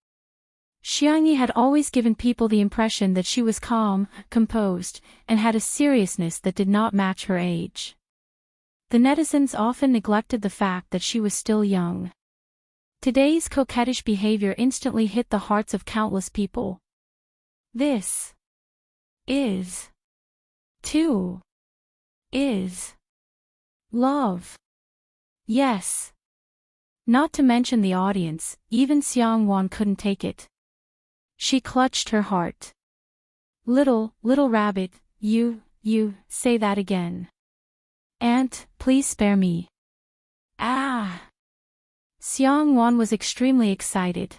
Xiangyi had always given people the impression that she was calm, composed, and had a seriousness that did not match her age. The netizens often neglected the fact that she was still young. Today's coquettish behavior instantly hit the hearts of countless people. This is love. Yes. Not to mention the audience, even Xiang Wan couldn't take it. She clutched her heart. Little rabbit, you, say that again. Aunt, please spare me. Ah! Xiang Wan was extremely excited.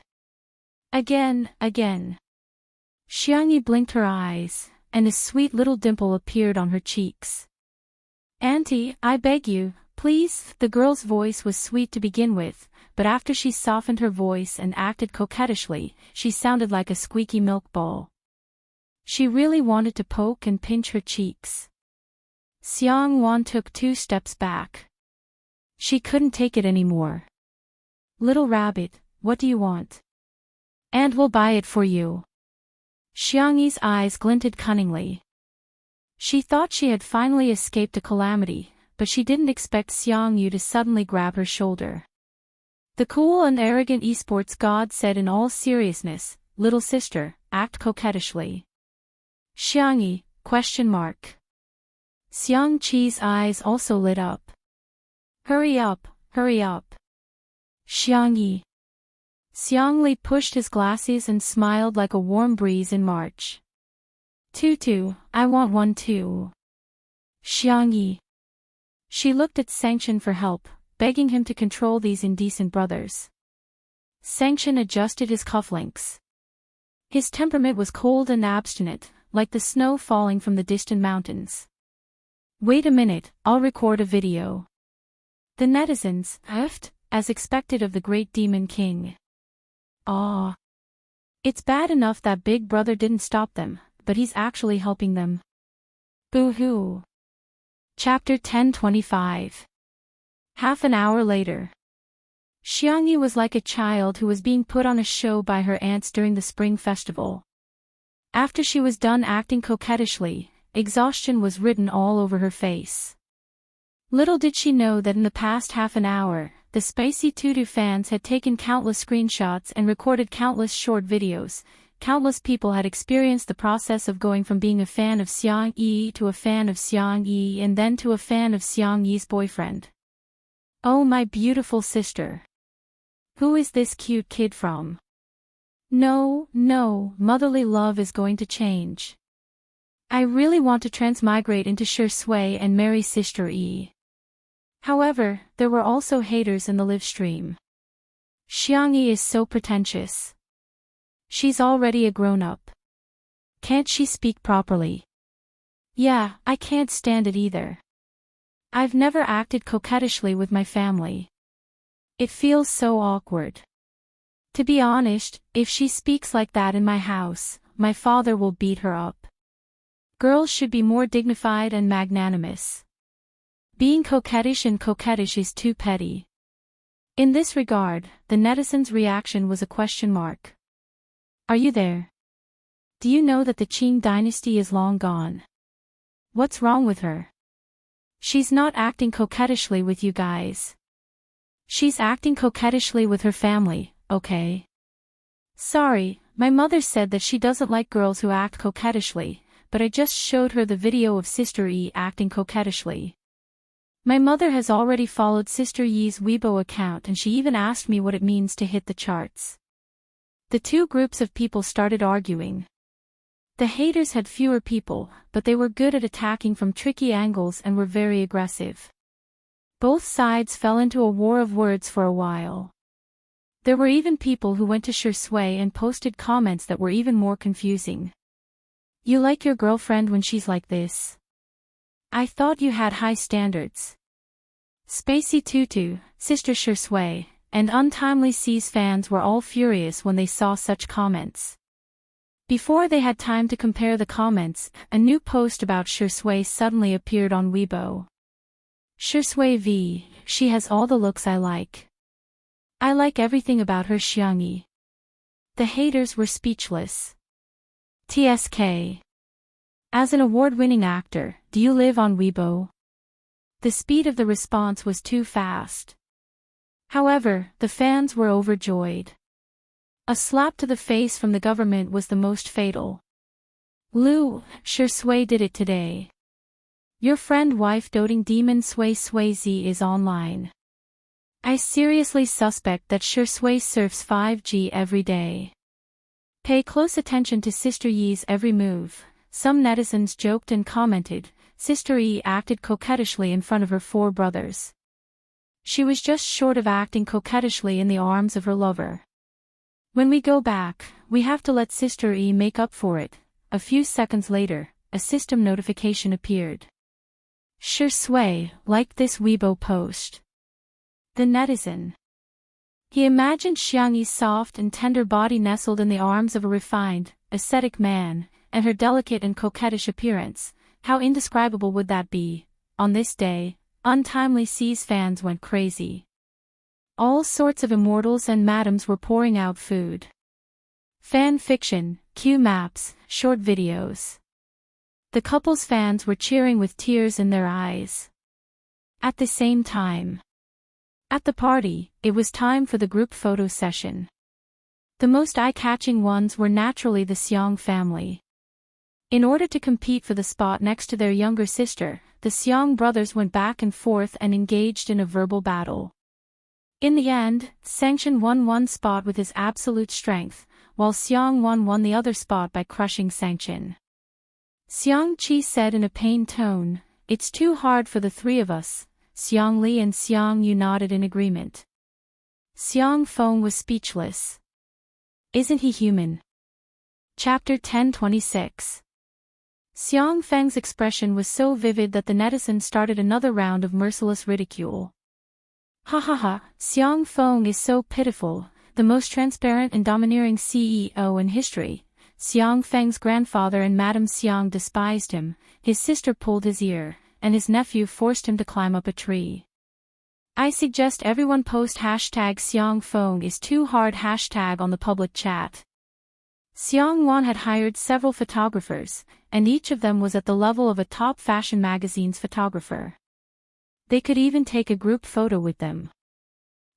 Again. Xiangyi blinked her eyes, and a sweet little dimple appeared on her cheeks. Auntie, I beg you, please. The girl's voice was sweet to begin with, but after she softened her voice and acted coquettishly, she sounded like a squeaky milk bowl. She really wanted to poke and pinch her cheeks. Xiang Wan took 2 steps back. She couldn't take it anymore. Little rabbit, what do you want? Aunt will buy it for you. Xiangyi's eyes glinted cunningly. She thought she had finally escaped a calamity, but she didn't expect Xiang Yu to suddenly grab her shoulder. The cool and arrogant esports god said in all seriousness, Little sister, act coquettishly. Xiangyi, ? Xiang Qi's eyes also lit up. Hurry up. Xiangyi. Xiang Li pushed his glasses and smiled like a warm breeze in March. Tutu, I want one too. Xiangyi. She looked at Sanction for help, begging him to control these indecent brothers. Sanction adjusted his cufflinks. His temperament was cold and abstinent, like the snow falling from the distant mountains. Wait a minute, I'll record a video. The netizens huffed, as expected of the great demon king. Aw. It's bad enough that Big Brother didn't stop them, but he's actually helping them. Boo-hoo. Chapter 1025. Half an hour later. Xiangyi was like a child who was being put on a show by her aunts during the spring festival. After she was done acting coquettishly, exhaustion was written all over her face. Little did she know that in the past half an hour, the Spicy Tutu fans had taken countless screenshots and recorded countless short videos. Countless people had experienced the process of going from being a fan of Xiangyi to a fan of Xiangyi and then to a fan of Xiangyi's boyfriend. Oh, my beautiful sister. Who is this cute kid from? No, motherly love is going to change. I really want to transmigrate into Shui and marry Sister E. However, there were also haters in the live stream. Xiangyi is so pretentious. She's already a grown-up. Can't she speak properly? Yeah, I can't stand it either. I've never acted coquettishly with my family. It feels so awkward. To be honest, if she speaks like that in my house, my father will beat her up. Girls should be more dignified and magnanimous. Being coquettish is too petty. In this regard, the netizens' reaction was a question mark. Are you there? Do you know that the Qing dynasty is long gone? What's wrong with her? She's not acting coquettishly with you guys. She's acting coquettishly with her family, okay? Sorry, my mother said that she doesn't like girls who act coquettishly, but I just showed her the video of Sister E acting coquettishly. My mother has already followed Sister Yi's Weibo account and she even asked me what it means to hit the charts. The two groups of people started arguing. The haters had fewer people, but they were good at attacking from tricky angles and were very aggressive. Both sides fell into a war of words for a while. There were even people who went to Shui and posted comments that were even more confusing. You like your girlfriend when she's like this? I thought you had high standards. Spacey Tutu, Sister Shui, and Untimely C's fans were all furious when they saw such comments. Before they had time to compare the comments, a new post about Shui suddenly appeared on Weibo. Shui V, she has all the looks I like. I like everything about her Xiangyi. The haters were speechless. TSK. As an award-winning actor, do you live on Weibo? The speed of the response was too fast. However, the fans were overjoyed. A slap to the face from the government was the most fatal. Lu, Shui did it today. Your friend wife doting demon Sui Z is online. I seriously suspect that Shui surfs 5G every day. Pay close attention to Sister Yi's every move. Some netizens joked and commented, Sister E acted coquettishly in front of her four brothers. She was just short of acting coquettishly in the arms of her lover. When we go back, we have to let Sister E make up for it. A few seconds later, a system notification appeared. Shui liked this Weibo post. The netizen. He imagined Xiangyi's soft and tender body nestled in the arms of a refined, ascetic man, and her delicate and coquettish appearance. How indescribable would that be? On this day, Untimely C's fans went crazy. All sorts of immortals and madams were pouring out food. Fan fiction, Q maps, short videos. The couple's fans were cheering with tears in their eyes. At the same time. At the party, it was time for the group photo session. The most eye-catching ones were naturally the Xiang family. In order to compete for the spot next to their younger sister, the Xiang brothers went back and forth and engaged in a verbal battle. In the end, Sanction won one spot with his absolute strength, while Xiang won the other spot by crushing Sanction. Xiang Qi said in a pained tone, "It's too hard for the three of us." Xiang Li and Xiang Yu nodded in agreement. Xiang Feng was speechless. Isn't he human? Chapter 1026. Xiang Feng's expression was so vivid that the netizens started another round of merciless ridicule. Ha ha ha, Xiang Feng is so pitiful, the most transparent and domineering CEO in history. Xiang Feng's grandfather and Madame Xiang despised him, his sister pulled his ear, and his nephew forced him to climb up a tree. I suggest everyone post hashtag Xiang Feng is too hard hashtag on the public chat. Xiang Wan had hired several photographers, and each of them was at the level of a top fashion magazine's photographer. They could even take a group photo with them.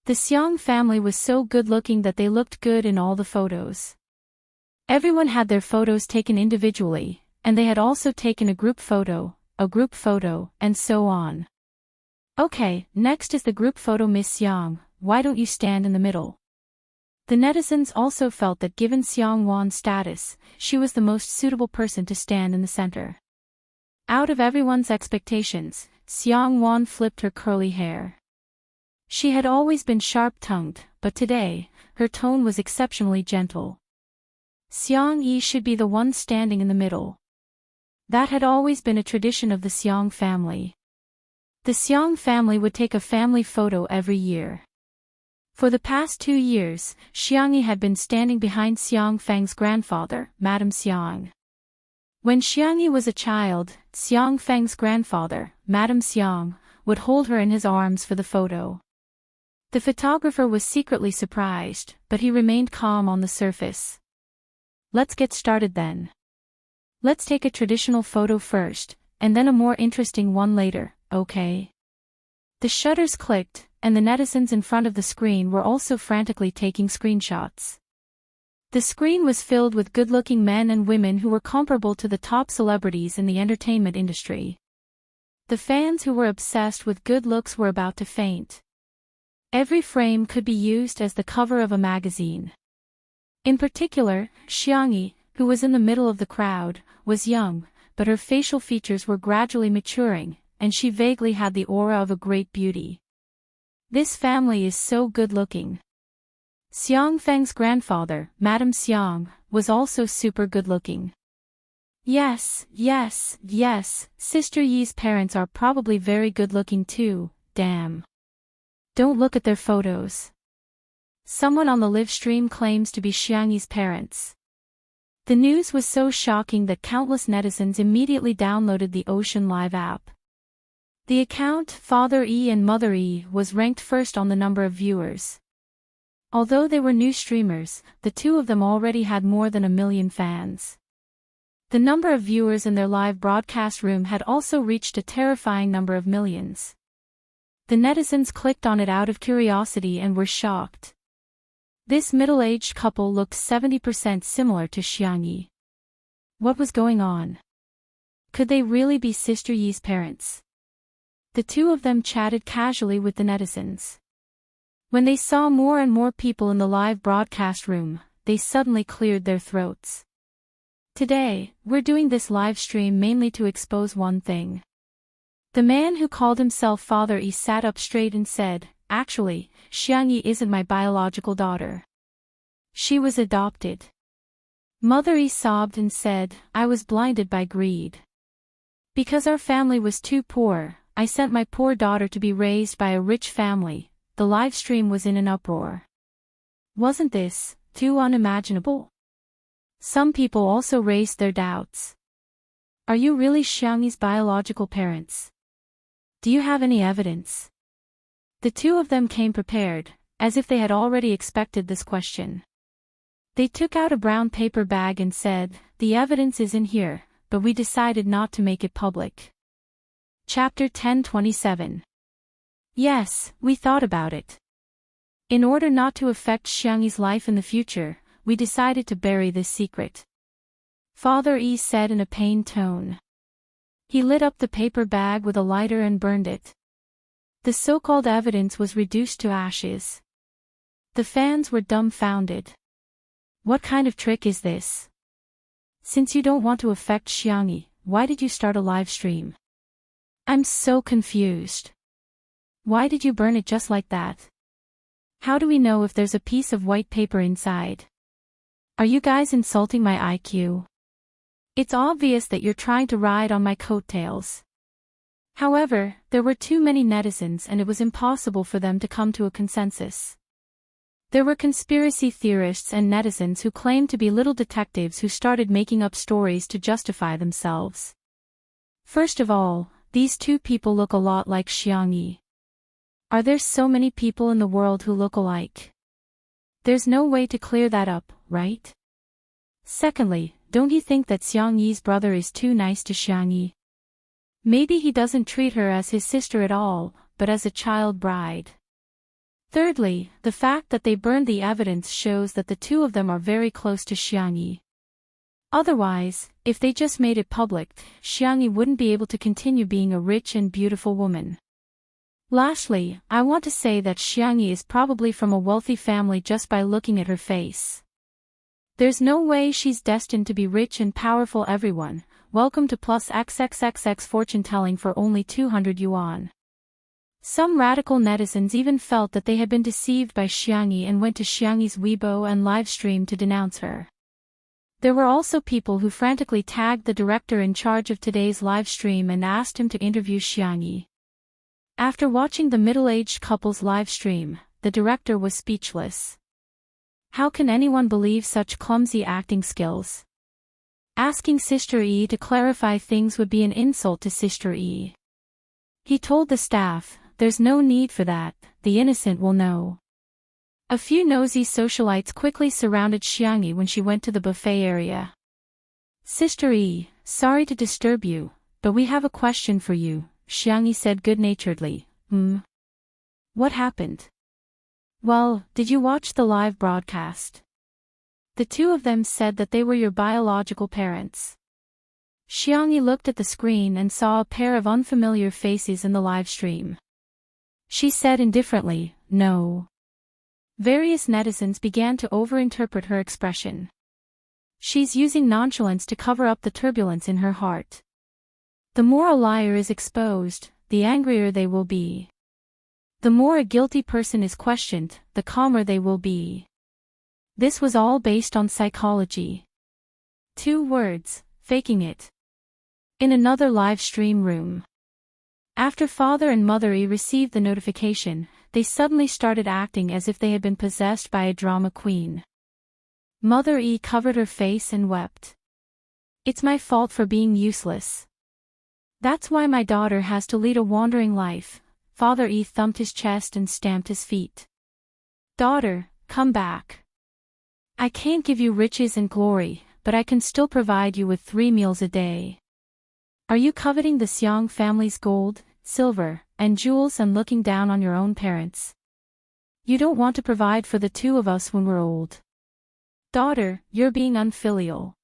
The Xiang family was so good-looking that they looked good in all the photos. Everyone had their photos taken individually, and they had also taken a group photo, and so on. Okay, next is the group photo. Miss Xiang, why don't you stand in the middle? The netizens also felt that given Xiang Wan's status, she was the most suitable person to stand in the center. Out of everyone's expectations, Xiang Wan flipped her curly hair. She had always been sharp-tongued, but today, her tone was exceptionally gentle. Xiang Yi should be the one standing in the middle. That had always been a tradition of the Xiang family. The Xiang family would take a family photo every year. For the past 2 years, Xiang Yi had been standing behind Xiang Feng's grandfather, Madame Xiang. When Xiang Yi was a child, Xiang Feng's grandfather, Madame Xiang, would hold her in his arms for the photo. The photographer was secretly surprised, but he remained calm on the surface. Let's get started then. Let's take a traditional photo first, and then a more interesting one later, okay? The shutters clicked, and the netizens in front of the screen were also frantically taking screenshots. The screen was filled with good-looking men and women who were comparable to the top celebrities in the entertainment industry. The fans who were obsessed with good looks were about to faint. Every frame could be used as the cover of a magazine. In particular, Xiang Yi, who was in the middle of the crowd, was young, but her facial features were gradually maturing, and she vaguely had the aura of a great beauty. This family is so good-looking. Xiang Feng's grandfather, Madame Xiang, was also super good-looking. Yes, Sister Yi's parents are probably very good-looking too, damn. Don't look at their photos. Someone on the live stream claims to be Xiang Yi's parents. The news was so shocking that countless netizens immediately downloaded the Ocean Live app. The account, Father E and Mother E, was ranked first on the number of viewers. Although they were new streamers, the two of them already had more than 1 million fans. The number of viewers in their live broadcast room had also reached a terrifying number of millions. The netizens clicked on it out of curiosity and were shocked. This middle-aged couple looked 70% similar to Xiang Yi. What was going on? Could they really be Sister Yi's parents? The two of them chatted casually with the netizens. When they saw more and more people in the live broadcast room, they suddenly cleared their throats. Today, we're doing this live stream mainly to expose one thing. The man who called himself Father E sat up straight and said, actually, Xiang Yi isn't my biological daughter. She was adopted. Mother E sobbed and said, I was blinded by greed. Because our family was too poor, I sent my poor daughter to be raised by a rich family. The live stream was in an uproar. Wasn't this too unimaginable? Some people also raised their doubts. Are you really Xiang Yi's biological parents? Do you have any evidence? The two of them came prepared, as if they had already expected this question. They took out a brown paper bag and said, the evidence is in here, but we decided not to make it public. Chapter 10:27. Yes, we thought about it. In order not to affect Xiang Yi's life in the future, we decided to bury this secret. Father E said in a pained tone. He lit up the paper bag with a lighter and burned it. The so-called evidence was reduced to ashes. The fans were dumbfounded. What kind of trick is this? Since you don't want to affect Xiang Yi, why did you start a live stream? I'm so confused. Why did you burn it just like that? How do we know if there's a piece of white paper inside? Are you guys insulting my IQ? It's obvious that you're trying to ride on my coattails. However, there were too many netizens and it was impossible for them to come to a consensus. There were conspiracy theorists and netizens who claimed to be little detectives who started making up stories to justify themselves. First of all, these two people look a lot like Xiangyi. Are there so many people in the world who look alike? There's no way to clear that up, right? Secondly, don't you think that Xiangyi's brother is too nice to Xiangyi? Maybe he doesn't treat her as his sister at all, but as a child bride. Thirdly, the fact that they burned the evidence shows that the two of them are very close to Xiangyi. Otherwise, if they just made it public, Xiangyi wouldn't be able to continue being a rich and beautiful woman. Lastly, I want to say that Xiangyi is probably from a wealthy family just by looking at her face. There's no way she's destined to be rich and powerful. Everyone, welcome to plus XXXX fortune telling for only 200 yuan. Some radical netizens even felt that they had been deceived by Xiangyi and went to Xiangyi's Weibo and livestream to denounce her. There were also people who frantically tagged the director in charge of today's livestream and asked him to interview Xiangyi. After watching the middle-aged couple's livestream, the director was speechless. How can anyone believe such clumsy acting skills? Asking Sister E to clarify things would be an insult to Sister E. He told the staff, "There's no need for that, the innocent will know." A few nosy socialites quickly surrounded Xiangyi when she went to the buffet area. "Sister E, sorry to disturb you, but we have a question for you," Xiangyi said good-naturedly. What happened? Well, did you watch the live broadcast? The two of them said that they were your biological parents. Xiangyi looked at the screen and saw a pair of unfamiliar faces in the live stream. She said indifferently, "No." Various netizens began to overinterpret her expression. She's using nonchalance to cover up the turbulence in her heart. The more a liar is exposed, the angrier they will be. The more a guilty person is questioned, the calmer they will be. This was all based on psychology. 2 words, faking it. In another live stream room. After Father and Mother E received the notification, they suddenly started acting as if they had been possessed by a drama queen. Mother E covered her face and wept. "It's my fault for being useless. That's why my daughter has to lead a wandering life." Father E thumped his chest and stamped his feet. "Daughter, come back. I can't give you riches and glory, but I can still provide you with 3 meals a day. Are you coveting the Xiang family's gold, silver, and jewels and looking down on your own parents? You don't want to provide for the 2 of us when we're old. Daughter, you're being unfilial."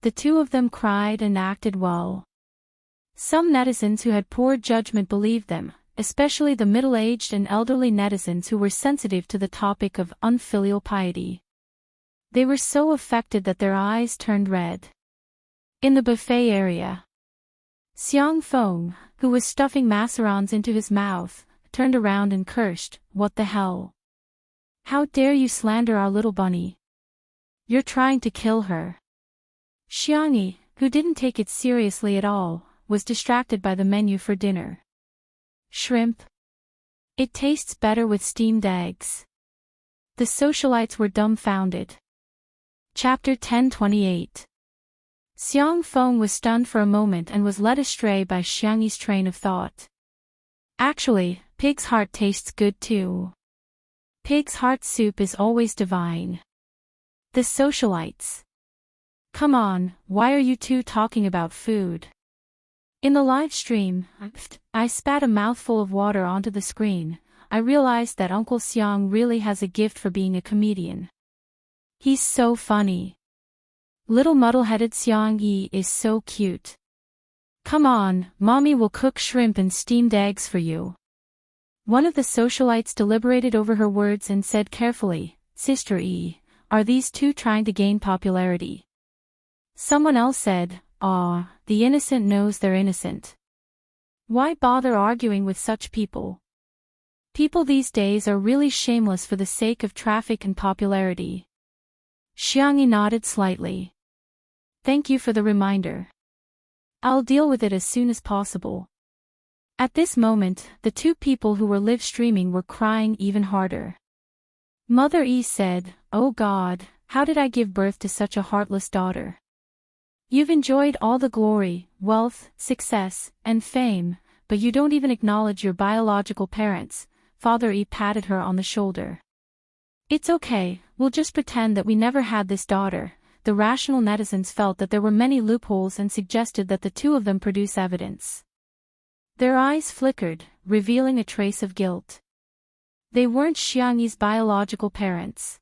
The 2 of them cried and acted well. Some netizens who had poor judgment believed them, especially the middle-aged and elderly netizens who were sensitive to the topic of unfilial piety. They were so affected that their eyes turned red. In the buffet area, Xiang Feng, who was stuffing macarons into his mouth, turned around and cursed, "What the hell? How dare you slander our little bunny? You're trying to kill her." Xiangyi, who didn't take it seriously at all, was distracted by the menu for dinner. Shrimp. It tastes better with steamed eggs. The socialites were dumbfounded. Chapter 1028. Xiang Feng was stunned for a moment and was led astray by Xiangyi's train of thought. Actually, pig's heart tastes good too. Pig's heart soup is always divine. The socialites. Come on, why are you two talking about food? In the live stream, I spat a mouthful of water onto the screen. I realized that Uncle Xiang really has a gift for being a comedian. He's so funny. Little muddle-headed Xiang Yi is so cute. Come on, Mommy will cook shrimp and steamed eggs for you. One of the socialites deliberated over her words and said carefully, "Sister E, are these two trying to gain popularity?" Someone else said, "Ah, the innocent knows they're innocent. Why bother arguing with such people? People these days are really shameless for the sake of traffic and popularity." Xiangyi nodded slightly. "Thank you for the reminder. I'll deal with it as soon as possible." At this moment, the two people who were live streaming were crying even harder. Mother E said, "Oh God, how did I give birth to such a heartless daughter? You've enjoyed all the glory, wealth, success, and fame, but you don't even acknowledge your biological parents." Father E patted her on the shoulder. "It's okay, we'll just pretend that we never had this daughter." The rational netizens felt that there were many loopholes and suggested that the two of them produce evidence. Their eyes flickered, revealing a trace of guilt. They weren't Xiangyi's biological parents.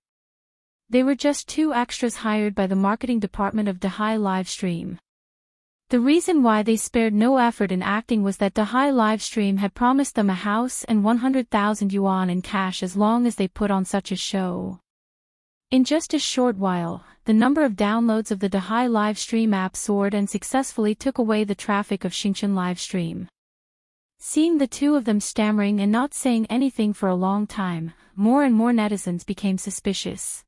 They were just two extras hired by the marketing department of Defy Livestream. The reason why they spared no effort in acting was that Defy Livestream had promised them a house and 100,000 yuan in cash as long as they put on such a show. In just a short while, the number of downloads of the Defy Livestream app soared and successfully took away the traffic of Xingchen Livestream. Seeing the two of them stammering and not saying anything for a long time, more and more netizens became suspicious.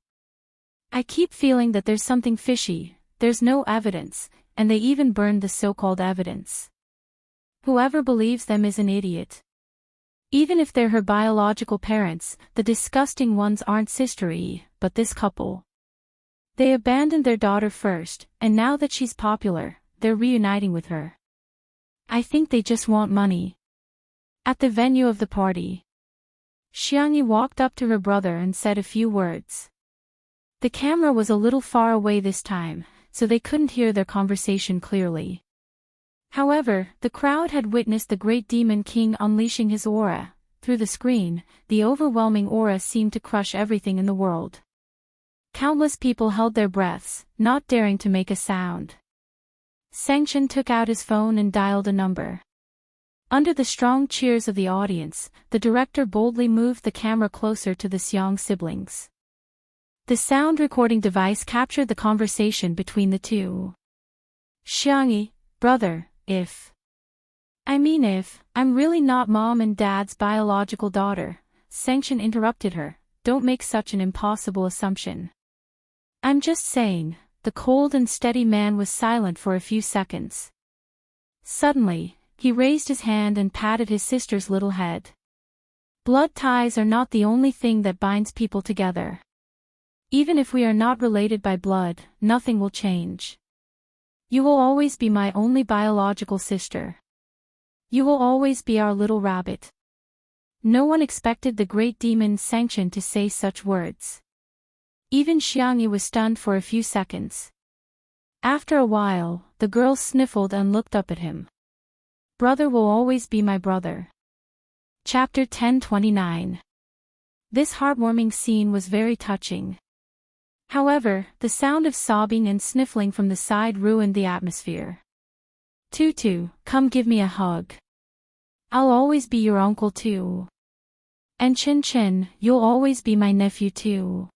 "I keep feeling that there's something fishy, there's no evidence," and they even burned the so-called evidence. Whoever believes them is an idiot. Even if they're her biological parents, the disgusting ones aren't sistery, but this couple. They abandoned their daughter first, and now that she's popular, they're reuniting with her. I think they just want money. At the venue of the party, Xiangyi walked up to her brother and said a few words. The camera was a little far away this time, so they couldn't hear their conversation clearly. However, the crowd had witnessed the great demon king unleashing his aura. Through the screen, the overwhelming aura seemed to crush everything in the world. Countless people held their breaths, not daring to make a sound. Sengchen took out his phone and dialed a number. Under the strong cheers of the audience, the director boldly moved the camera closer to the Xiang siblings. The sound recording device captured the conversation between the two. "Xiangyi, brother, if I'm really not mom and dad's biological daughter," Sengchen interrupted her, "don't make such an impossible assumption. I'm just saying." The cold and steady man was silent for a few seconds. Suddenly, he raised his hand and patted his sister's little head. "Blood ties are not the only thing that binds people together. Even if we are not related by blood, nothing will change. You will always be my only biological sister. You will always be our little rabbit." No one expected the great demon Sengchen to say such words. Even Xiangyi was stunned for a few seconds. After a while, the girl sniffled and looked up at him. "Brother will always be my brother." Chapter 1029. This heartwarming scene was very touching. However, the sound of sobbing and sniffling from the side ruined the atmosphere. "Tutu, come give me a hug. I'll always be your uncle too. And Chin Chin, you'll always be my nephew too."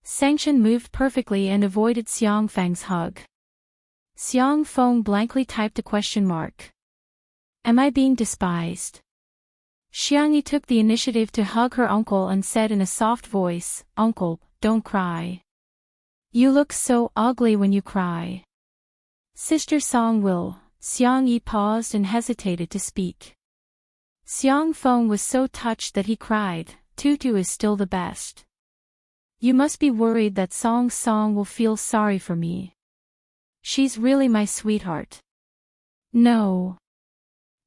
Sengchen moved perfectly and avoided Xiang Fang's hug. Xiang Feng blankly typed a question mark. "Am I being despised?" Xiangyi took the initiative to hug her uncle and said in a soft voice, "Uncle, don't cry. You look so ugly when you cry." "Sister Song will." Xiangyi paused and hesitated to speak. Xiang Feng was so touched that he cried, "Tutu is still the best. You must be worried that Song Song will feel sorry for me. She's really my sweetheart." "No.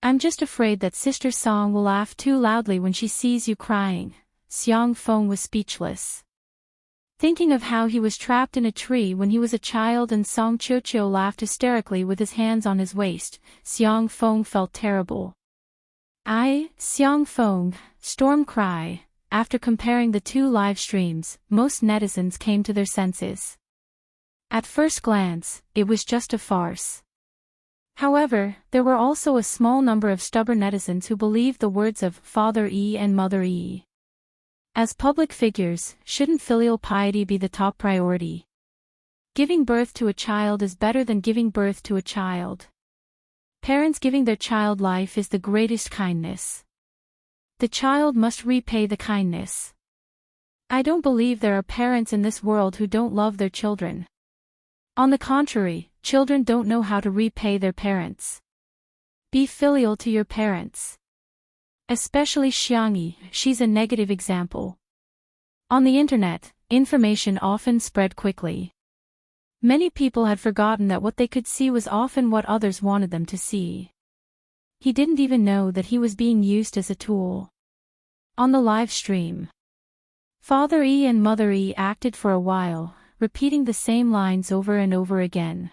I'm just afraid that Sister Song will laugh too loudly when she sees you crying." Xiang Feng was speechless. Thinking of how he was trapped in a tree when he was a child and Song Qiuqiu laughed hysterically with his hands on his waist, Xiang Feng felt terrible. Xiang Feng, storm cry." After comparing the two live streams, most netizens came to their senses. At first glance, it was just a farce. However, there were also a small number of stubborn netizens who believed the words of Father E and Mother E. As public figures, shouldn't filial piety be the top priority? Giving birth to a child is better than giving birth to a child. Parents giving their child life is the greatest kindness. The child must repay the kindness. I don't believe there are parents in this world who don't love their children. On the contrary, children don't know how to repay their parents. Be filial to your parents. Especially Xiangyi, she's a negative example. On the internet, information often spread quickly. Many people had forgotten that what they could see was often what others wanted them to see. He didn't even know that he was being used as a tool. On the live stream, Father E and Mother E acted for a while, repeating the same lines over and over again.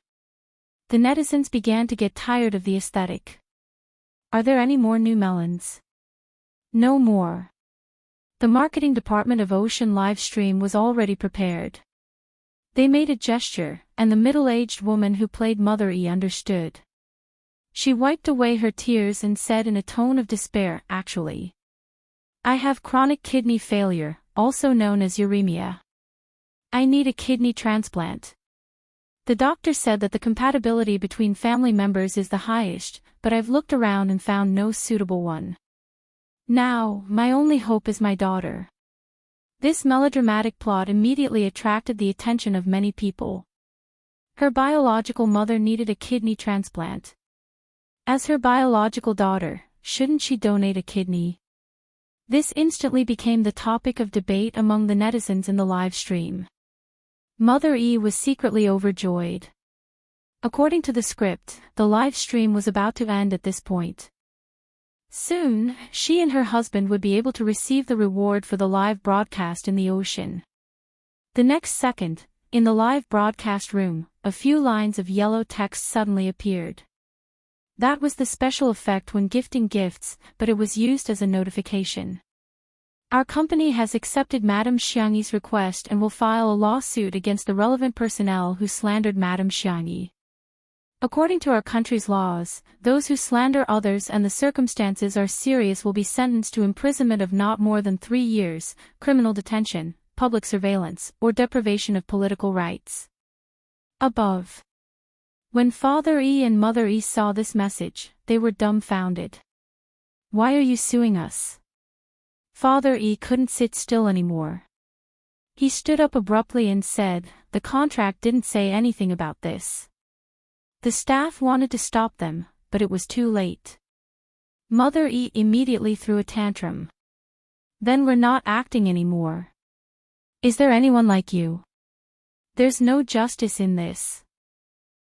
The netizens began to get tired of the aesthetic. Are there any more new melons? No more. The marketing department of Ocean Livestream was already prepared. They made a gesture, and the middle-aged woman who played Mother E understood. She wiped away her tears and said in a tone of despair, actually, I have chronic kidney failure, also known as uremia. I need a kidney transplant. The doctor said that the compatibility between family members is the highest, but I've looked around and found no suitable one. Now, my only hope is my daughter. This melodramatic plot immediately attracted the attention of many people. Her biological mother needed a kidney transplant. As her biological daughter, shouldn't she donate a kidney? This instantly became the topic of debate among the netizens in the live stream. Mother E was secretly overjoyed. According to the script, the live stream was about to end at this point. Soon, she and her husband would be able to receive the reward for the live broadcast in the ocean. The next second, in the live broadcast room, a few lines of yellow text suddenly appeared. That was the special effect when gifting gifts, but it was used as a notification. Our company has accepted Madame Xiangyi's request and will file a lawsuit against the relevant personnel who slandered Madame Xiangyi. According to our country's laws, those who slander others and the circumstances are serious will be sentenced to imprisonment of not more than 3 years, criminal detention, public surveillance, or deprivation of political rights. Above. When Father E and Mother E saw this message, they were dumbfounded. Why are you suing us? Father E couldn't sit still anymore. He stood up abruptly and said, the contract didn't say anything about this. The staff wanted to stop them, but it was too late. Mother E immediately threw a tantrum. Then we're not acting anymore. Is there anyone like you? There's no justice in this.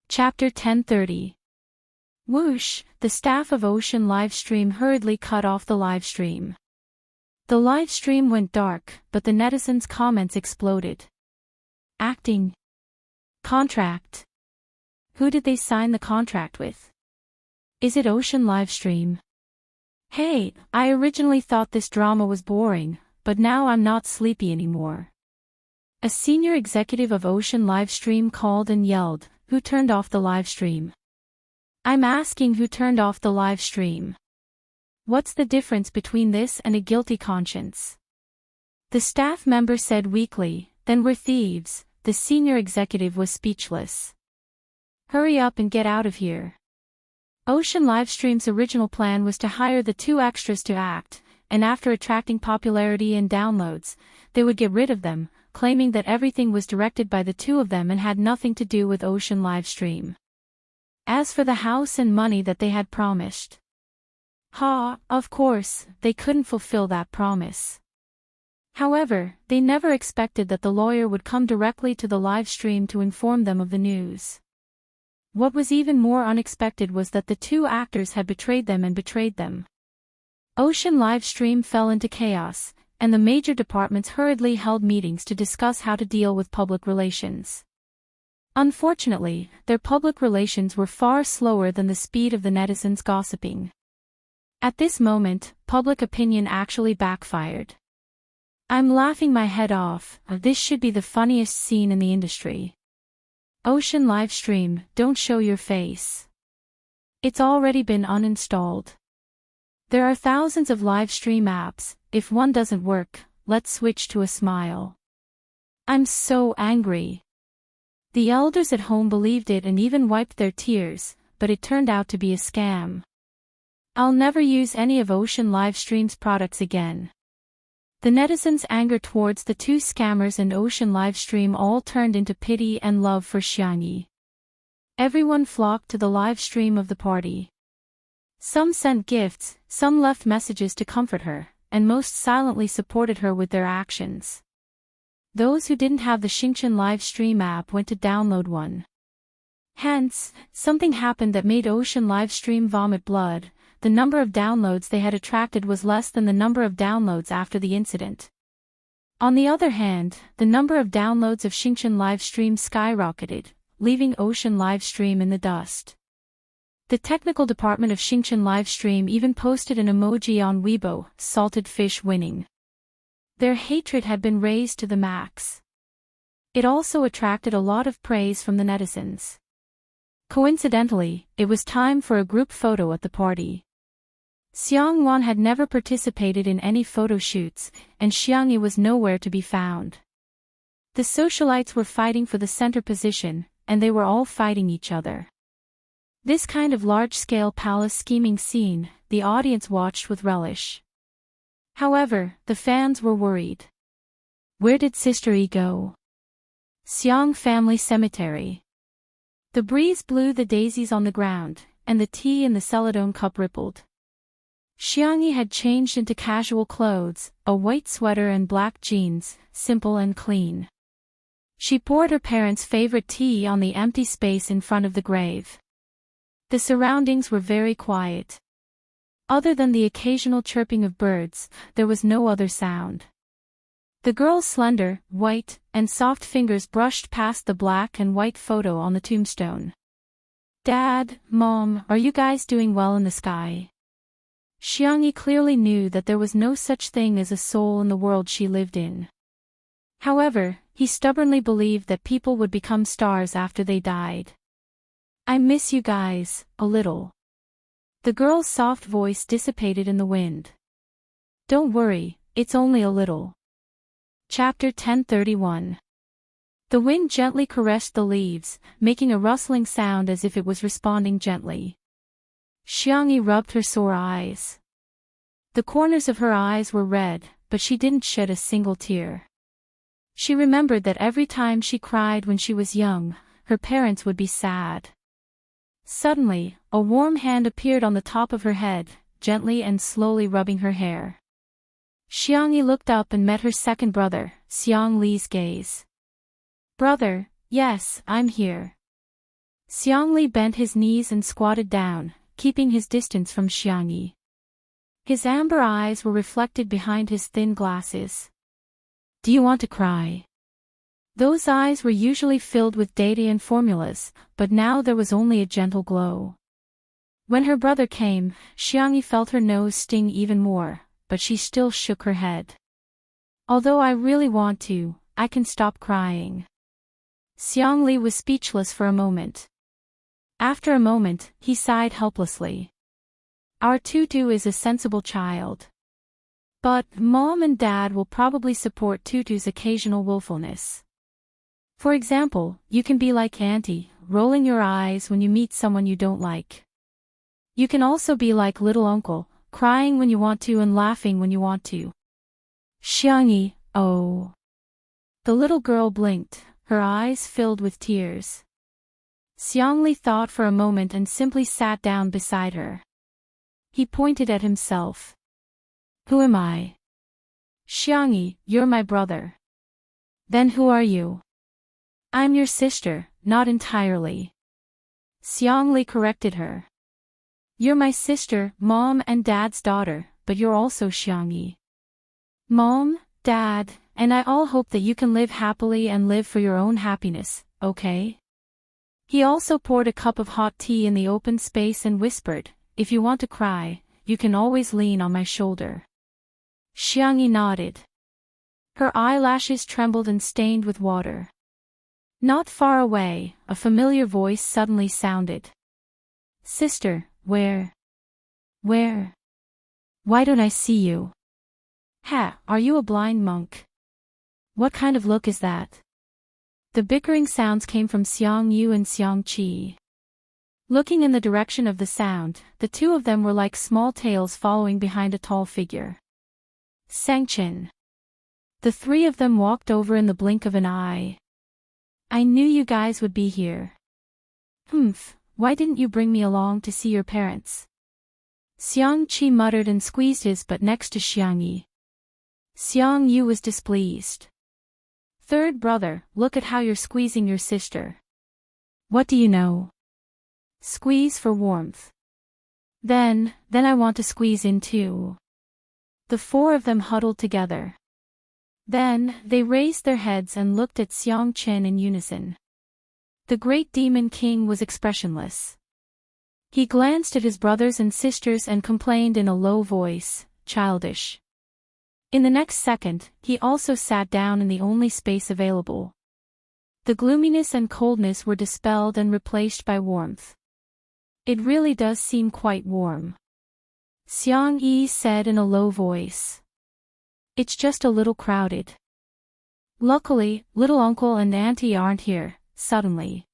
Chapter 1030. Whoosh, the staff of Ocean Livestream hurriedly cut off the livestream. The livestream went dark, but the netizens' comments exploded. Acting. Contract. Who did they sign the contract with? Is it Ocean Livestream? Hey, I originally thought this drama was boring, but now I'm not sleepy anymore. A senior executive of Ocean Livestream called and yelled, who turned off the livestream? I'm asking who turned off the livestream. What's the difference between this and a guilty conscience? The staff member said weakly, then we're thieves. The senior executive was speechless. Hurry up and get out of here. Ocean Livestream's original plan was to hire the 2 extras to act, and after attracting popularity and downloads, they would get rid of them, claiming that everything was directed by the 2 of them and had nothing to do with Ocean Livestream. As for the house and money that they had promised, of course, they couldn't fulfill that promise. However, they never expected that the lawyer would come directly to the live stream to inform them of the news. What was even more unexpected was that the 2 actors had betrayed them and betrayed them. Ocean Livestream fell into chaos, and the major departments hurriedly held meetings to discuss how to deal with public relations. Unfortunately, their public relations were far slower than the speed of the netizens' gossiping. At this moment, public opinion actually backfired. I'm laughing my head off. This should be the funniest scene in the industry. Ocean Livestream, don't show your face. It's already been uninstalled. There are thousands of live stream apps. If one doesn't work, let's switch to a smile. I'm so angry. The elders at home believed it and even wiped their tears, but it turned out to be a scam. I'll never use any of Ocean Livestream's products again. The netizens' anger towards the 2 scammers and Ocean Livestream all turned into pity and love for Xiangyi. Everyone flocked to the live stream of the party. Some sent gifts, some left messages to comfort her, and most silently supported her with their actions. Those who didn't have the Xingqian live stream app went to download one. Hence, something happened that made Ocean live stream vomit blood. The number of downloads they had attracted was less than the number of downloads after the incident. On the other hand, the number of downloads of Xingqian live stream skyrocketed, leaving Ocean live stream in the dust. The technical department of Xingqian live stream even posted an emoji on Weibo, salted fish winning. Their hatred had been raised to the max. It also attracted a lot of praise from the netizens. Coincidentally, it was time for a group photo at the party. Xiang Wan had never participated in any photo shoots, and Xiang Yi was nowhere to be found. The socialites were fighting for the center position, and they were all fighting each other. This kind of large-scale palace scheming scene, the audience watched with relish. However, the fans were worried. Where did Sister Yi go? Xiang family cemetery. The breeze blew the daisies on the ground, and the tea in the celadone cup rippled. Xiang Yi had changed into casual clothes, a white sweater and black jeans, simple and clean. She poured her parents' favorite tea on the empty space in front of the grave. The surroundings were very quiet. Other than the occasional chirping of birds, there was no other sound. The girl's slender, white, and soft fingers brushed past the black and white photo on the tombstone. Dad, Mom, are you guys doing well in the sky? Xiang Yi clearly knew that there was no such thing as a soul in the world she lived in. However, he stubbornly believed that people would become stars after they died. I miss you guys, a little. The girl's soft voice dissipated in the wind. Don't worry, it's only a little. Chapter 1031. The wind gently caressed the leaves, making a rustling sound as if it was responding gently. Xiang Yi rubbed her sore eyes. The corners of her eyes were red, but she didn't shed a single tear. She remembered that every time she cried when she was young, her parents would be sad. Suddenly, a warm hand appeared on the top of her head, gently and slowly rubbing her hair. Xiang Yi looked up and met her second brother, Xiang Li's gaze. Brother, yes, I'm here. Xiang Li bent his knees and squatted down, keeping his distance from Xiang Yi. His amber eyes were reflected behind his thin glasses. Do you want to cry? Those eyes were usually filled with data and formulas, but now there was only a gentle glow. When her brother came, Xiang Yi felt her nose sting even more, but she still shook her head. Although I really want to, I can stop crying. Xiang Li was speechless for a moment. After a moment, he sighed helplessly. Our Tutu is a sensible child. But Mom and Dad will probably support Tutu's occasional willfulness. For example, you can be like Auntie, rolling your eyes when you meet someone you don't like. You can also be like little uncle, crying when you want to and laughing when you want to. Xiang Yi, oh. The little girl blinked, her eyes filled with tears. Xiang Li thought for a moment and simply sat down beside her. He pointed at himself. Who am I? Xiang Yi, you're my brother. Then who are you? I'm your sister, not entirely. Xiang Li corrected her. You're my sister, Mom and Dad's daughter, but you're also Xiang Yi. Mom, Dad, and I all hope that you can live happily and live for your own happiness, okay? He also poured a cup of hot tea in the open space and whispered, if you want to cry, you can always lean on my shoulder. Xiang Yi nodded. Her eyelashes trembled and stained with water. Not far away, a familiar voice suddenly sounded. Sister, where? Where? Why don't I see you? Ha, are you a blind monk? What kind of look is that? The bickering sounds came from Xiang Yu and Xiang Qi. Looking in the direction of the sound, the two of them were like small tails following behind a tall figure. Sanction. The three of them walked over in the blink of an eye. I knew you guys would be here. Why didn't you bring me along to see your parents? Xiang Qi muttered and squeezed his butt next to Xiang Yi. Xiang Yu was displeased. Third brother, look at how you're squeezing your sister. What do you know? Squeeze for warmth. Then I want to squeeze in too. The four of them huddled together. Then, they raised their heads and looked at Xiang Chen in unison. The great demon king was expressionless. He glanced at his brothers and sisters and complained in a low voice, childish. In the next second, he also sat down in the only space available. The gloominess and coldness were dispelled and replaced by warmth. It really does seem quite warm. Xiang Yi said in a low voice. It's just a little crowded. Luckily, little uncle and auntie aren't here, suddenly.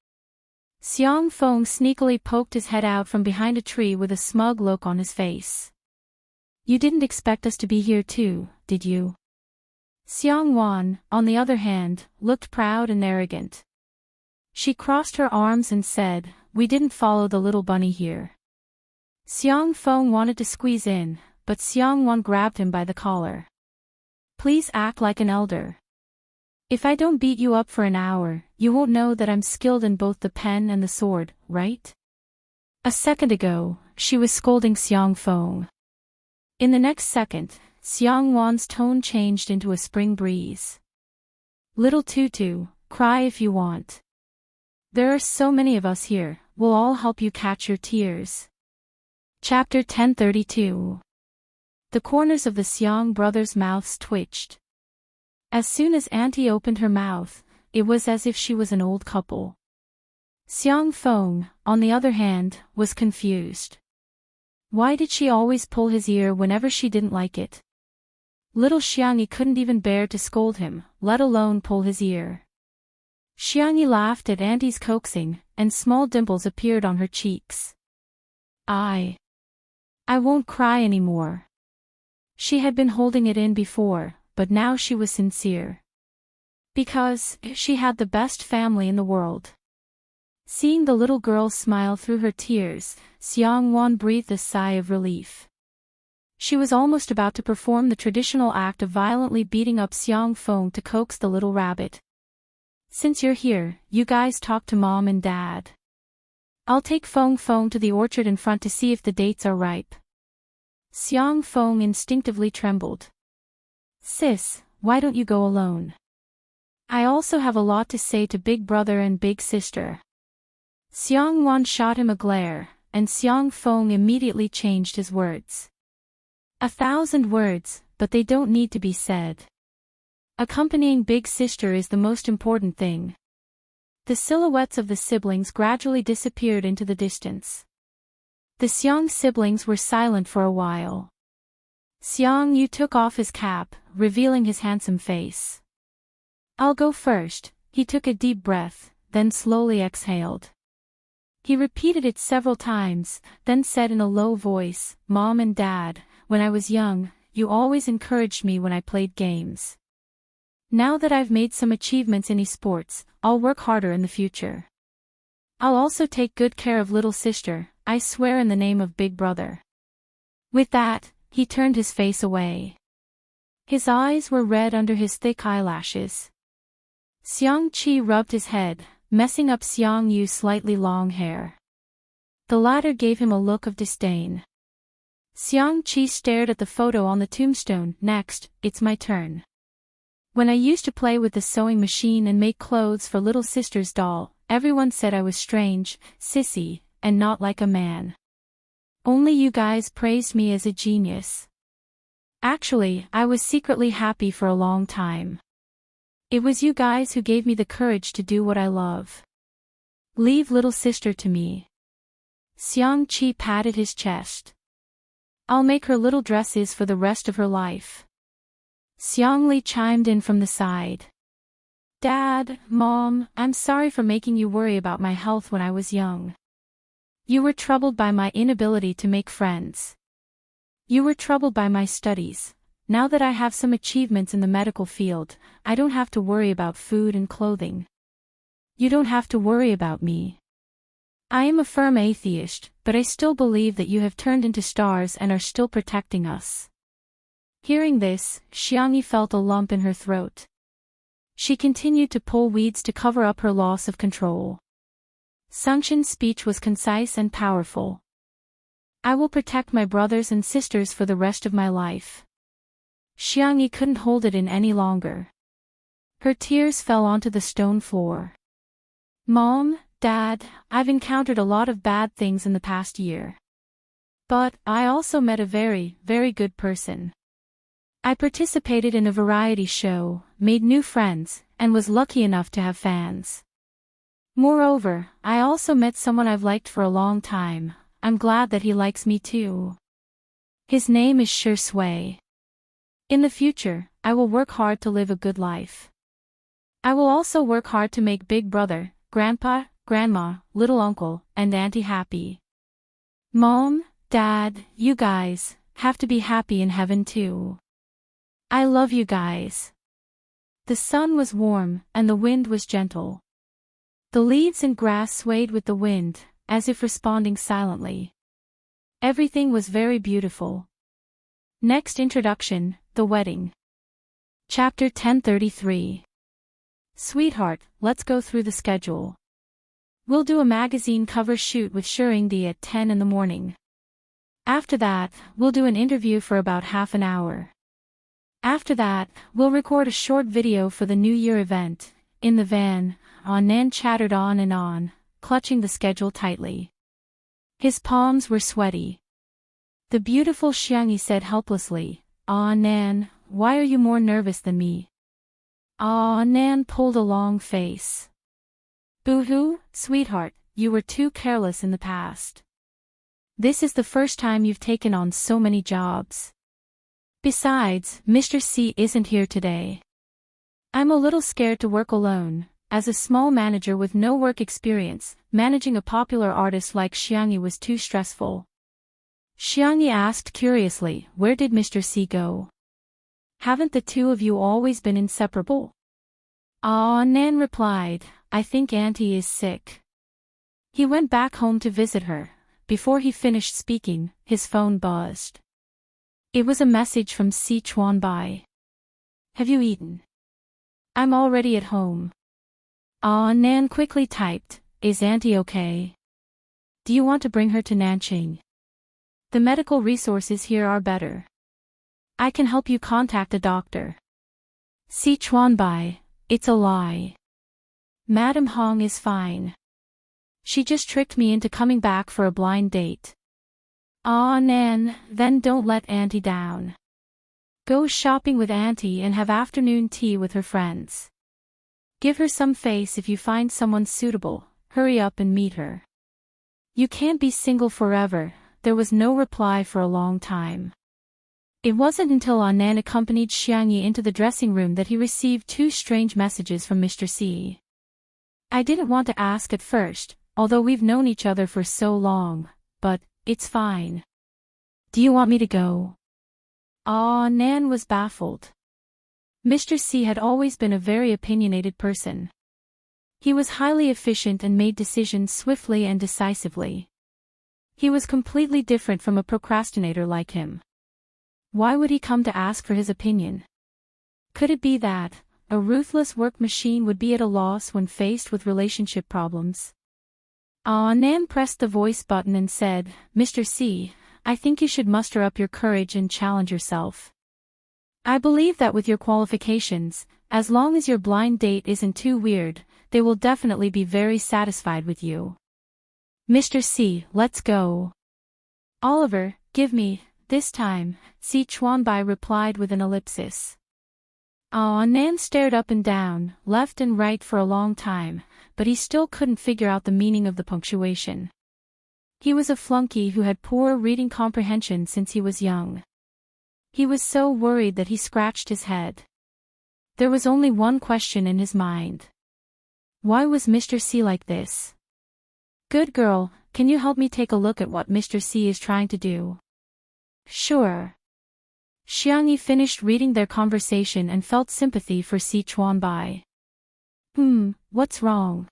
Xiang Feng sneakily poked his head out from behind a tree with a smug look on his face. You didn't expect us to be here too, did you? Xiang Wan, on the other hand, looked proud and arrogant. She crossed her arms and said, we didn't follow the little bunny here. Xiang Feng wanted to squeeze in, but Xiang Wan grabbed him by the collar. Please act like an elder. If I don't beat you up for an hour, you won't know that I'm skilled in both the pen and the sword, right? A second ago, she was scolding Xiang Feng. In the next second, Xiang Wan's tone changed into a spring breeze. Little Tutu, cry if you want. There are so many of us here, we'll all help you catch your tears. Chapter 1032. The corners of the Xiang brothers' mouths twitched. As soon as Auntie opened her mouth, it was as if she was an old couple. Xiang Feng, on the other hand, was confused. Why did she always pull his ear whenever she didn't like it? Little Xiangyi couldn't even bear to scold him, let alone pull his ear. Xiangyi laughed at Auntie's coaxing, and small dimples appeared on her cheeks. I won't cry anymore. She had been holding it in before, but now she was sincere. Because she had the best family in the world. Seeing the little girl smile through her tears, Xiang Wan breathed a sigh of relief. She was almost about to perform the traditional act of violently beating up Xiang Feng to coax the little rabbit. Since you're here, you guys talk to Mom and Dad. I'll take Feng Feng to the orchard in front to see if the dates are ripe. Xiang Feng instinctively trembled. Sis, why don't you go alone? I also have a lot to say to Big Brother and Big Sister. Xiang Wan shot him a glare, and Xiang Feng immediately changed his words. 1,000 words, but they don't need to be said. Accompanying Big Sister is the most important thing. The silhouettes of the siblings gradually disappeared into the distance. The Xiang siblings were silent for a while. Xiang Yu took off his cap, revealing his handsome face. I'll go first. He took a deep breath, then slowly exhaled. He repeated it several times, then said in a low voice, Mom and Dad, when I was young, you always encouraged me when I played games. Now that I've made some achievements in esports, I'll work harder in the future. I'll also take good care of little sister, I swear in the name of Big Brother. With that, he turned his face away. His eyes were red under his thick eyelashes. Xiang Qi rubbed his head, messing up Xiang Yu's slightly long hair. The latter gave him a look of disdain. Xiang Qi stared at the photo on the tombstone. Next, it's my turn. When I used to play with the sewing machine and make clothes for little sister's doll, everyone said I was strange, sissy, and not like a man. Only you guys praised me as a genius. Actually, I was secretly happy for a long time. It was you guys who gave me the courage to do what I love. Leave little sister to me. Xiang Qi patted his chest. I'll make her little dresses for the rest of her life. Xiang Li chimed in from the side. Dad, Mom, I'm sorry for making you worry about my health when I was young. You were troubled by my inability to make friends. You were troubled by my studies. Now that I have some achievements in the medical field, I don't have to worry about food and clothing. You don't have to worry about me. I am a firm atheist, but I still believe that you have turned into stars and are still protecting us. Hearing this, Xiangyi felt a lump in her throat. She continued to pull weeds to cover up her loss of control. Sungxin's speech was concise and powerful. I will protect my brothers and sisters for the rest of my life. Xiangyi couldn't hold it in any longer. Her tears fell onto the stone floor. Mom, Dad, I've encountered a lot of bad things in the past year. But I also met a very, very good person. I participated in a variety show, made new friends, and was lucky enough to have fans. Moreover, I also met someone I've liked for a long time. I'm glad that he likes me too. His name is Shi Sui. In the future, I will work hard to live a good life. I will also work hard to make Big Brother, Grandpa, Grandma, Little Uncle, and Auntie happy. Mom, Dad, you guys have to be happy in heaven too. I love you guys. The sun was warm, and the wind was gentle. The leaves and grass swayed with the wind, as if responding silently. Everything was very beautiful. Next introduction, the wedding. Chapter 1033. Sweetheart, let's go through the schedule. We'll do a magazine cover shoot with Shiringdi at 10 in the morning. After that, we'll do an interview for about half an hour. After that, we'll record a short video for the New Year event. In the van, Nan chattered on and on, clutching the schedule tightly. His palms were sweaty. The beautiful Xiangyi said helplessly, Nan, why are you more nervous than me? Nan pulled a long face. Boo-hoo, sweetheart, you were too careless in the past. This is the first time you've taken on so many jobs. Besides, Mr. C isn't here today. I'm a little scared to work alone. As a small manager with no work experience, managing a popular artist like Xiangyi was too stressful. Xiangyi asked curiously, where did Mr. C go? Haven't the two of you always been inseparable? Nan replied, I think Auntie is sick. He went back home to visit her. Before he finished speaking, his phone buzzed. It was a message from Si Chuanbai. Have you eaten? I'm already at home. Nan quickly typed, is Auntie okay? Do you want to bring her to Nanqing? The medical resources here are better. I can help you contact a doctor. Si Chuanbai, it's a lie. Madam Hong is fine. She just tricked me into coming back for a blind date. Nan, then don't let Auntie down. Go shopping with Auntie and have afternoon tea with her friends. Give her some face if you find someone suitable. Hurry up and meet her. You can't be single forever. There was no reply for a long time. It wasn't until Nan accompanied Xiangyi into the dressing room that he received two strange messages from Mr. C. I didn't want to ask at first, although we've known each other for so long, but it's fine. Do you want me to go? Nan was baffled. Mr. C had always been a very opinionated person. He was highly efficient and made decisions swiftly and decisively. He was completely different from a procrastinator like him. Why would he come to ask for his opinion? Could it be that a ruthless work machine would be at a loss when faced with relationship problems? Nan pressed the voice button and said, Mr. C, I think you should muster up your courage and challenge yourself. I believe that with your qualifications, as long as your blind date isn't too weird, they will definitely be very satisfied with you. Mr. C, let's go. Oliver, give me, this time, Si Chuanbai replied with an ellipsis. Nan stared up and down, left and right for a long time, but he still couldn't figure out the meaning of the punctuation. He was a flunky who had poor reading comprehension since he was young. He was so worried that he scratched his head. There was only one question in his mind. Why was Mr. C like this? Good girl, can you help me take a look at what Mr. C is trying to do? Sure. Xiangyi finished reading their conversation and felt sympathy for Si Chuanbai. What's wrong?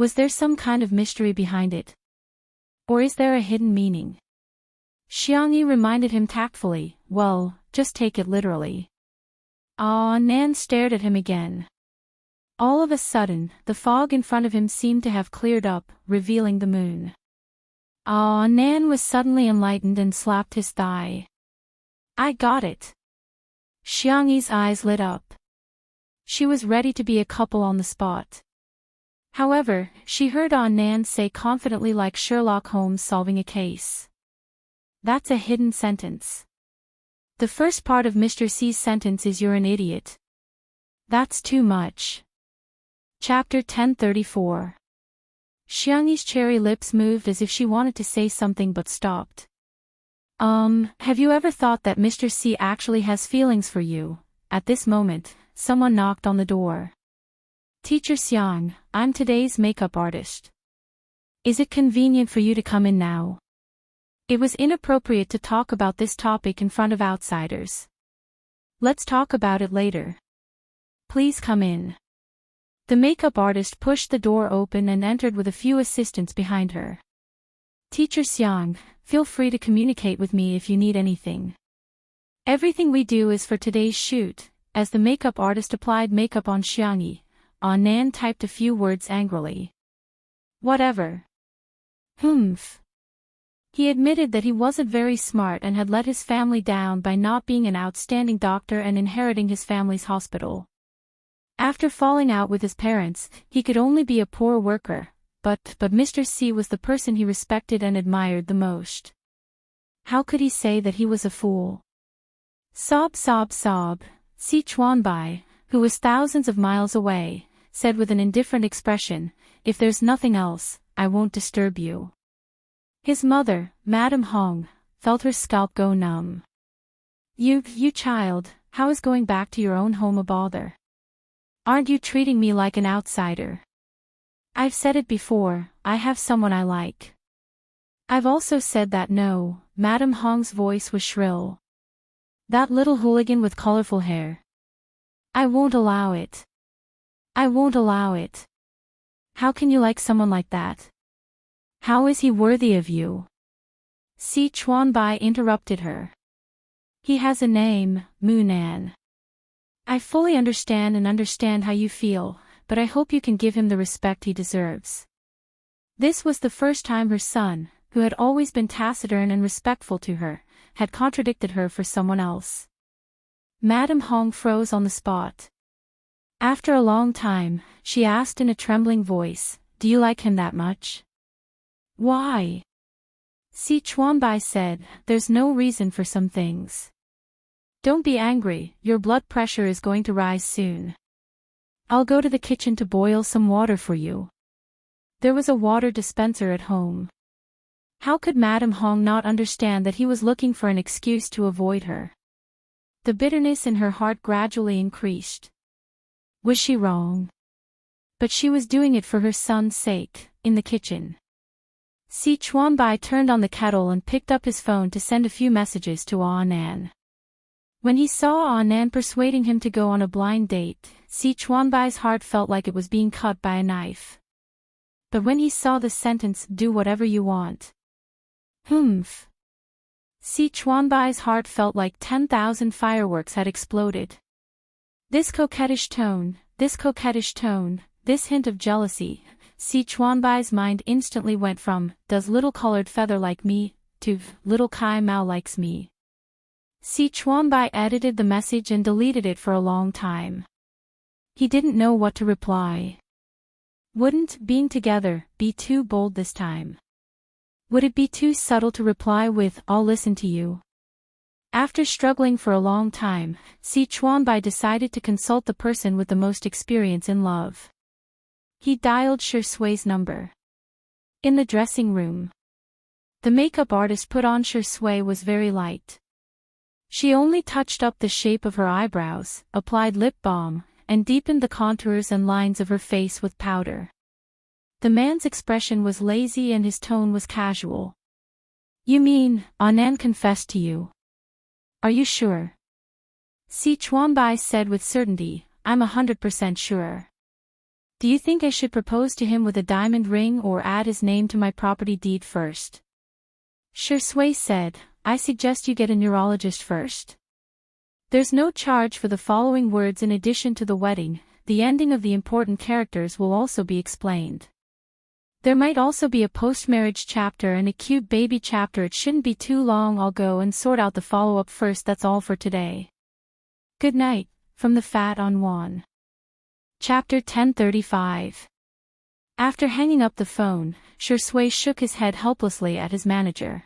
Was there some kind of mystery behind it? Or is there a hidden meaning? Xiangyi reminded him tactfully, well, just take it literally. Ah, Nan stared at him again. All of a sudden, the fog in front of him seemed to have cleared up, revealing the moon. Ah, Nan was suddenly enlightened and slapped his thigh. I got it. Xiangyi's eyes lit up. She was ready to be a couple on the spot. However, she heard Nan say confidently like Sherlock Holmes solving a case. That's a hidden sentence. The first part of Mr. C's sentence is you're an idiot. That's too much. Chapter 1034. Xiangyi's cherry lips moved as if she wanted to say something but stopped. Have you ever thought that Mr. C actually has feelings for you? At this moment, someone knocked on the door. Teacher Xiang, I'm today's makeup artist. Is it convenient for you to come in now? It was inappropriate to talk about this topic in front of outsiders. Let's talk about it later. Please come in. The makeup artist pushed the door open and entered with a few assistants behind her. Teacher Xiang, feel free to communicate with me if you need anything. Everything we do is for today's shoot. As the makeup artist applied makeup on Xiangyi, Nan typed a few words angrily. Whatever. Humph. He admitted that he wasn't very smart and had let his family down by not being an outstanding doctor and inheriting his family's hospital. After falling out with his parents, he could only be a poor worker, but Mr. C was the person he respected and admired the most. How could he say that he was a fool? Sob sob sob, Si Chuanbai, who was thousands of miles away, said with an indifferent expression, if there's nothing else, I won't disturb you. His mother, Madame Hong, felt her scalp go numb. You child, how is going back to your own home a bother? Aren't you treating me like an outsider? I've said it before, I have someone I like. I've also said that no, Madame Hong's voice was shrill. That little hooligan with colorful hair. I won't allow it. I won't allow it. How can you like someone like that? How is he worthy of you? Si Chuanbai interrupted her. He has a name, Munan. I fully understand how you feel, but I hope you can give him the respect he deserves. This was the first time her son, who had always been taciturn and respectful to her, had contradicted her for someone else. Madame Hong froze on the spot. After a long time, she asked in a trembling voice, do you like him that much? Why? Si Chuanbai said, there's no reason for some things. Don't be angry, your blood pressure is going to rise soon. I'll go to the kitchen to boil some water for you. There was a water dispenser at home. How could Madame Hong not understand that he was looking for an excuse to avoid her? The bitterness in her heart gradually increased. Was she wrong? But she was doing it for her son's sake, in the kitchen. Si Chuanbai turned on the kettle and picked up his phone to send a few messages to Nan. When he saw Nan persuading him to go on a blind date, Si Chuanbai's heart felt like it was being cut by a knife. But when he saw the sentence, do whatever you want. Humph. Si Chuanbai's heart felt like 10,000 fireworks had exploded. This coquettish tone, this hint of jealousy, Si Chuanbai's mind instantly went from, does little colored feather like me, to, little Kai Mao likes me. Si Chuanbai edited the message and deleted it for a long time. He didn't know what to reply. Wouldn't being together be too bold this time? Would it be too subtle to reply with, I'll listen to you? After struggling for a long time, Si Chuanbai decided to consult the person with the most experience in love. He dialed Shi Sui's number. In the dressing room. The makeup artist put on Shi Sui was very light. She only touched up the shape of her eyebrows, applied lip balm, and deepened the contours and lines of her face with powder. The man's expression was lazy and his tone was casual. You mean, Nan confessed to you? Are you sure? Si Chuanbai said with certainty, I'm 100% sure. Do you think I should propose to him with a diamond ring or add his name to my property deed first? Shui said, I suggest you get a neurologist first. There's no charge for the following words in addition to the wedding. The ending of the important characters will also be explained. There might also be a post-marriage chapter and a cute baby chapter. It shouldn't be too long. I'll go and sort out the follow-up first. That's all for today. Good night, from the Fat on One. Chapter 1035. After hanging up the phone, Shui shook his head helplessly at his manager.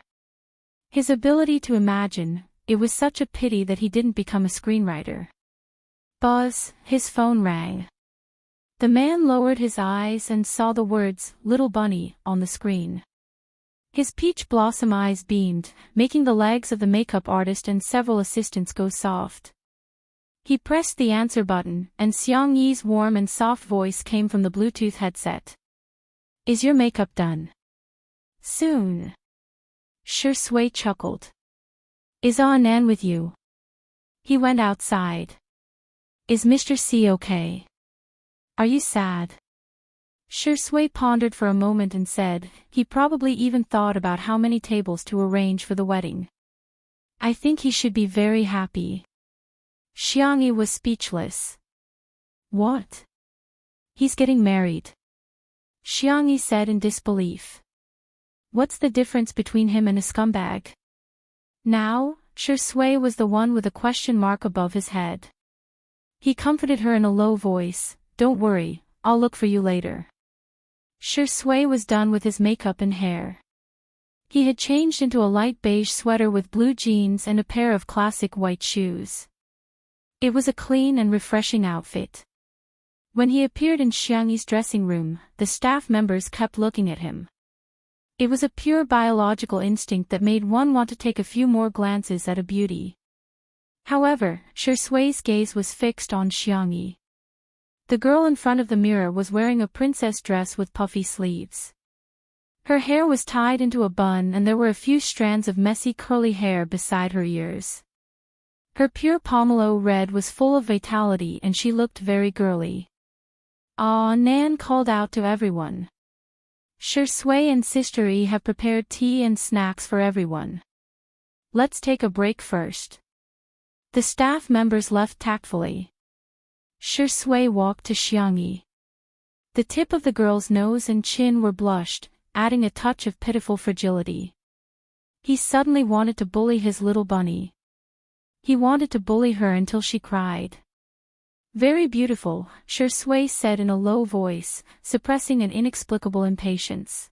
His ability to imagine, it was such a pity that he didn't become a screenwriter. Buzz, his phone rang. The man lowered his eyes and saw the words, Little Bunny, on the screen. His peach blossom eyes beamed, making the legs of the makeup artist and several assistants go soft. He pressed the answer button, and Xiang Yi's warm and soft voice came from the Bluetooth headset. Is your makeup done? Soon. Shui chuckled. Is Nan with you? He went outside. Is Mr. C okay? Are you sad? Shui pondered for a moment and said, he probably even thought about how many tables to arrange for the wedding. I think he should be very happy. Xiang Yi was speechless. What? He's getting married. Xiang Yi said in disbelief. What's the difference between him and a scumbag? Now, Shui was the one with a question mark above his head. He comforted her in a low voice, don't worry, I'll look for you later. Shui was done with his makeup and hair. He had changed into a light beige sweater with blue jeans and a pair of classic white shoes. It was a clean and refreshing outfit. When he appeared in Xiang Yi's dressing room, the staff members kept looking at him. It was a pure biological instinct that made one want to take a few more glances at a beauty. However, Shui's gaze was fixed on Xiang Yi. The girl in front of the mirror was wearing a princess dress with puffy sleeves. Her hair was tied into a bun and there were a few strands of messy curly hair beside her ears. Her pure pomelo red was full of vitality and she looked very girly. Ah, Nan called out to everyone. Shui and Sister Yi have prepared tea and snacks for everyone. Let's take a break first. The staff members left tactfully. Shui walked to Xiang Yi. The tip of the girl's nose and chin were blushed, adding a touch of pitiful fragility. He suddenly wanted to bully his little bunny. He wanted to bully her until she cried. Very beautiful, Shui said in a low voice, suppressing an inexplicable impatience.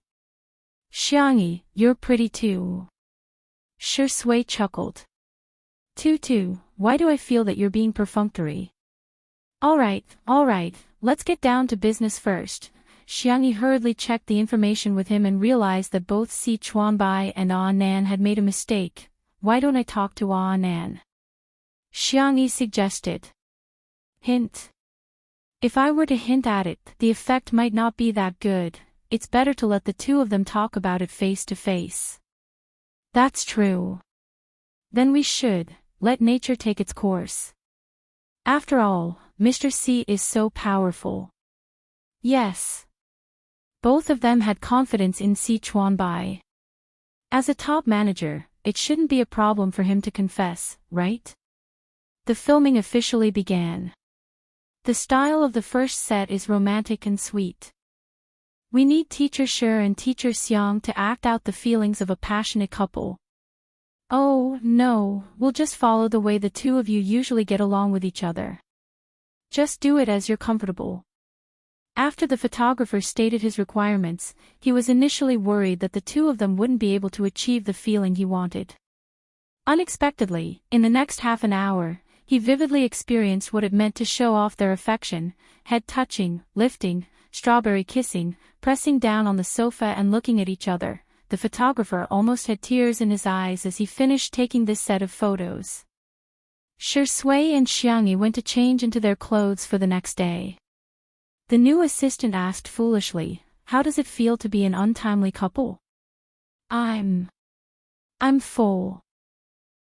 Xiang Yi, you're pretty too. Shui chuckled. Tutu, why do I feel that you're being perfunctory? Alright, let's get down to business first. Xiang Yi hurriedly checked the information with him and realized that both Si Chuanbai and Nan had made a mistake. Why don't I talk to Nan? Xiang Yi suggested. Hint. If I were to hint at it, the effect might not be that good. It's better to let the two of them talk about it face to face. That's true. Then we should let nature take its course. After all, Mr. C is so powerful. Yes. Both of them had confidence in Si Chuanbai. As a top manager, it shouldn't be a problem for him to confess, right? The filming officially began. The style of the first set is romantic and sweet. We need Teacher Shi and Teacher Xiang to act out the feelings of a passionate couple. Oh, no, we'll just follow the way the two of you usually get along with each other. Just do it as you're comfortable. After the photographer stated his requirements, he was initially worried that the two of them wouldn't be able to achieve the feeling he wanted. Unexpectedly, in the next half an hour, he vividly experienced what it meant to show off their affection, head touching, lifting, strawberry kissing, pressing down on the sofa and looking at each other. The photographer almost had tears in his eyes as he finished taking this set of photos. Shui and Xiang Yi went to change into their clothes for the next day. The new assistant asked foolishly, how does it feel to be an untimely couple? I'm full.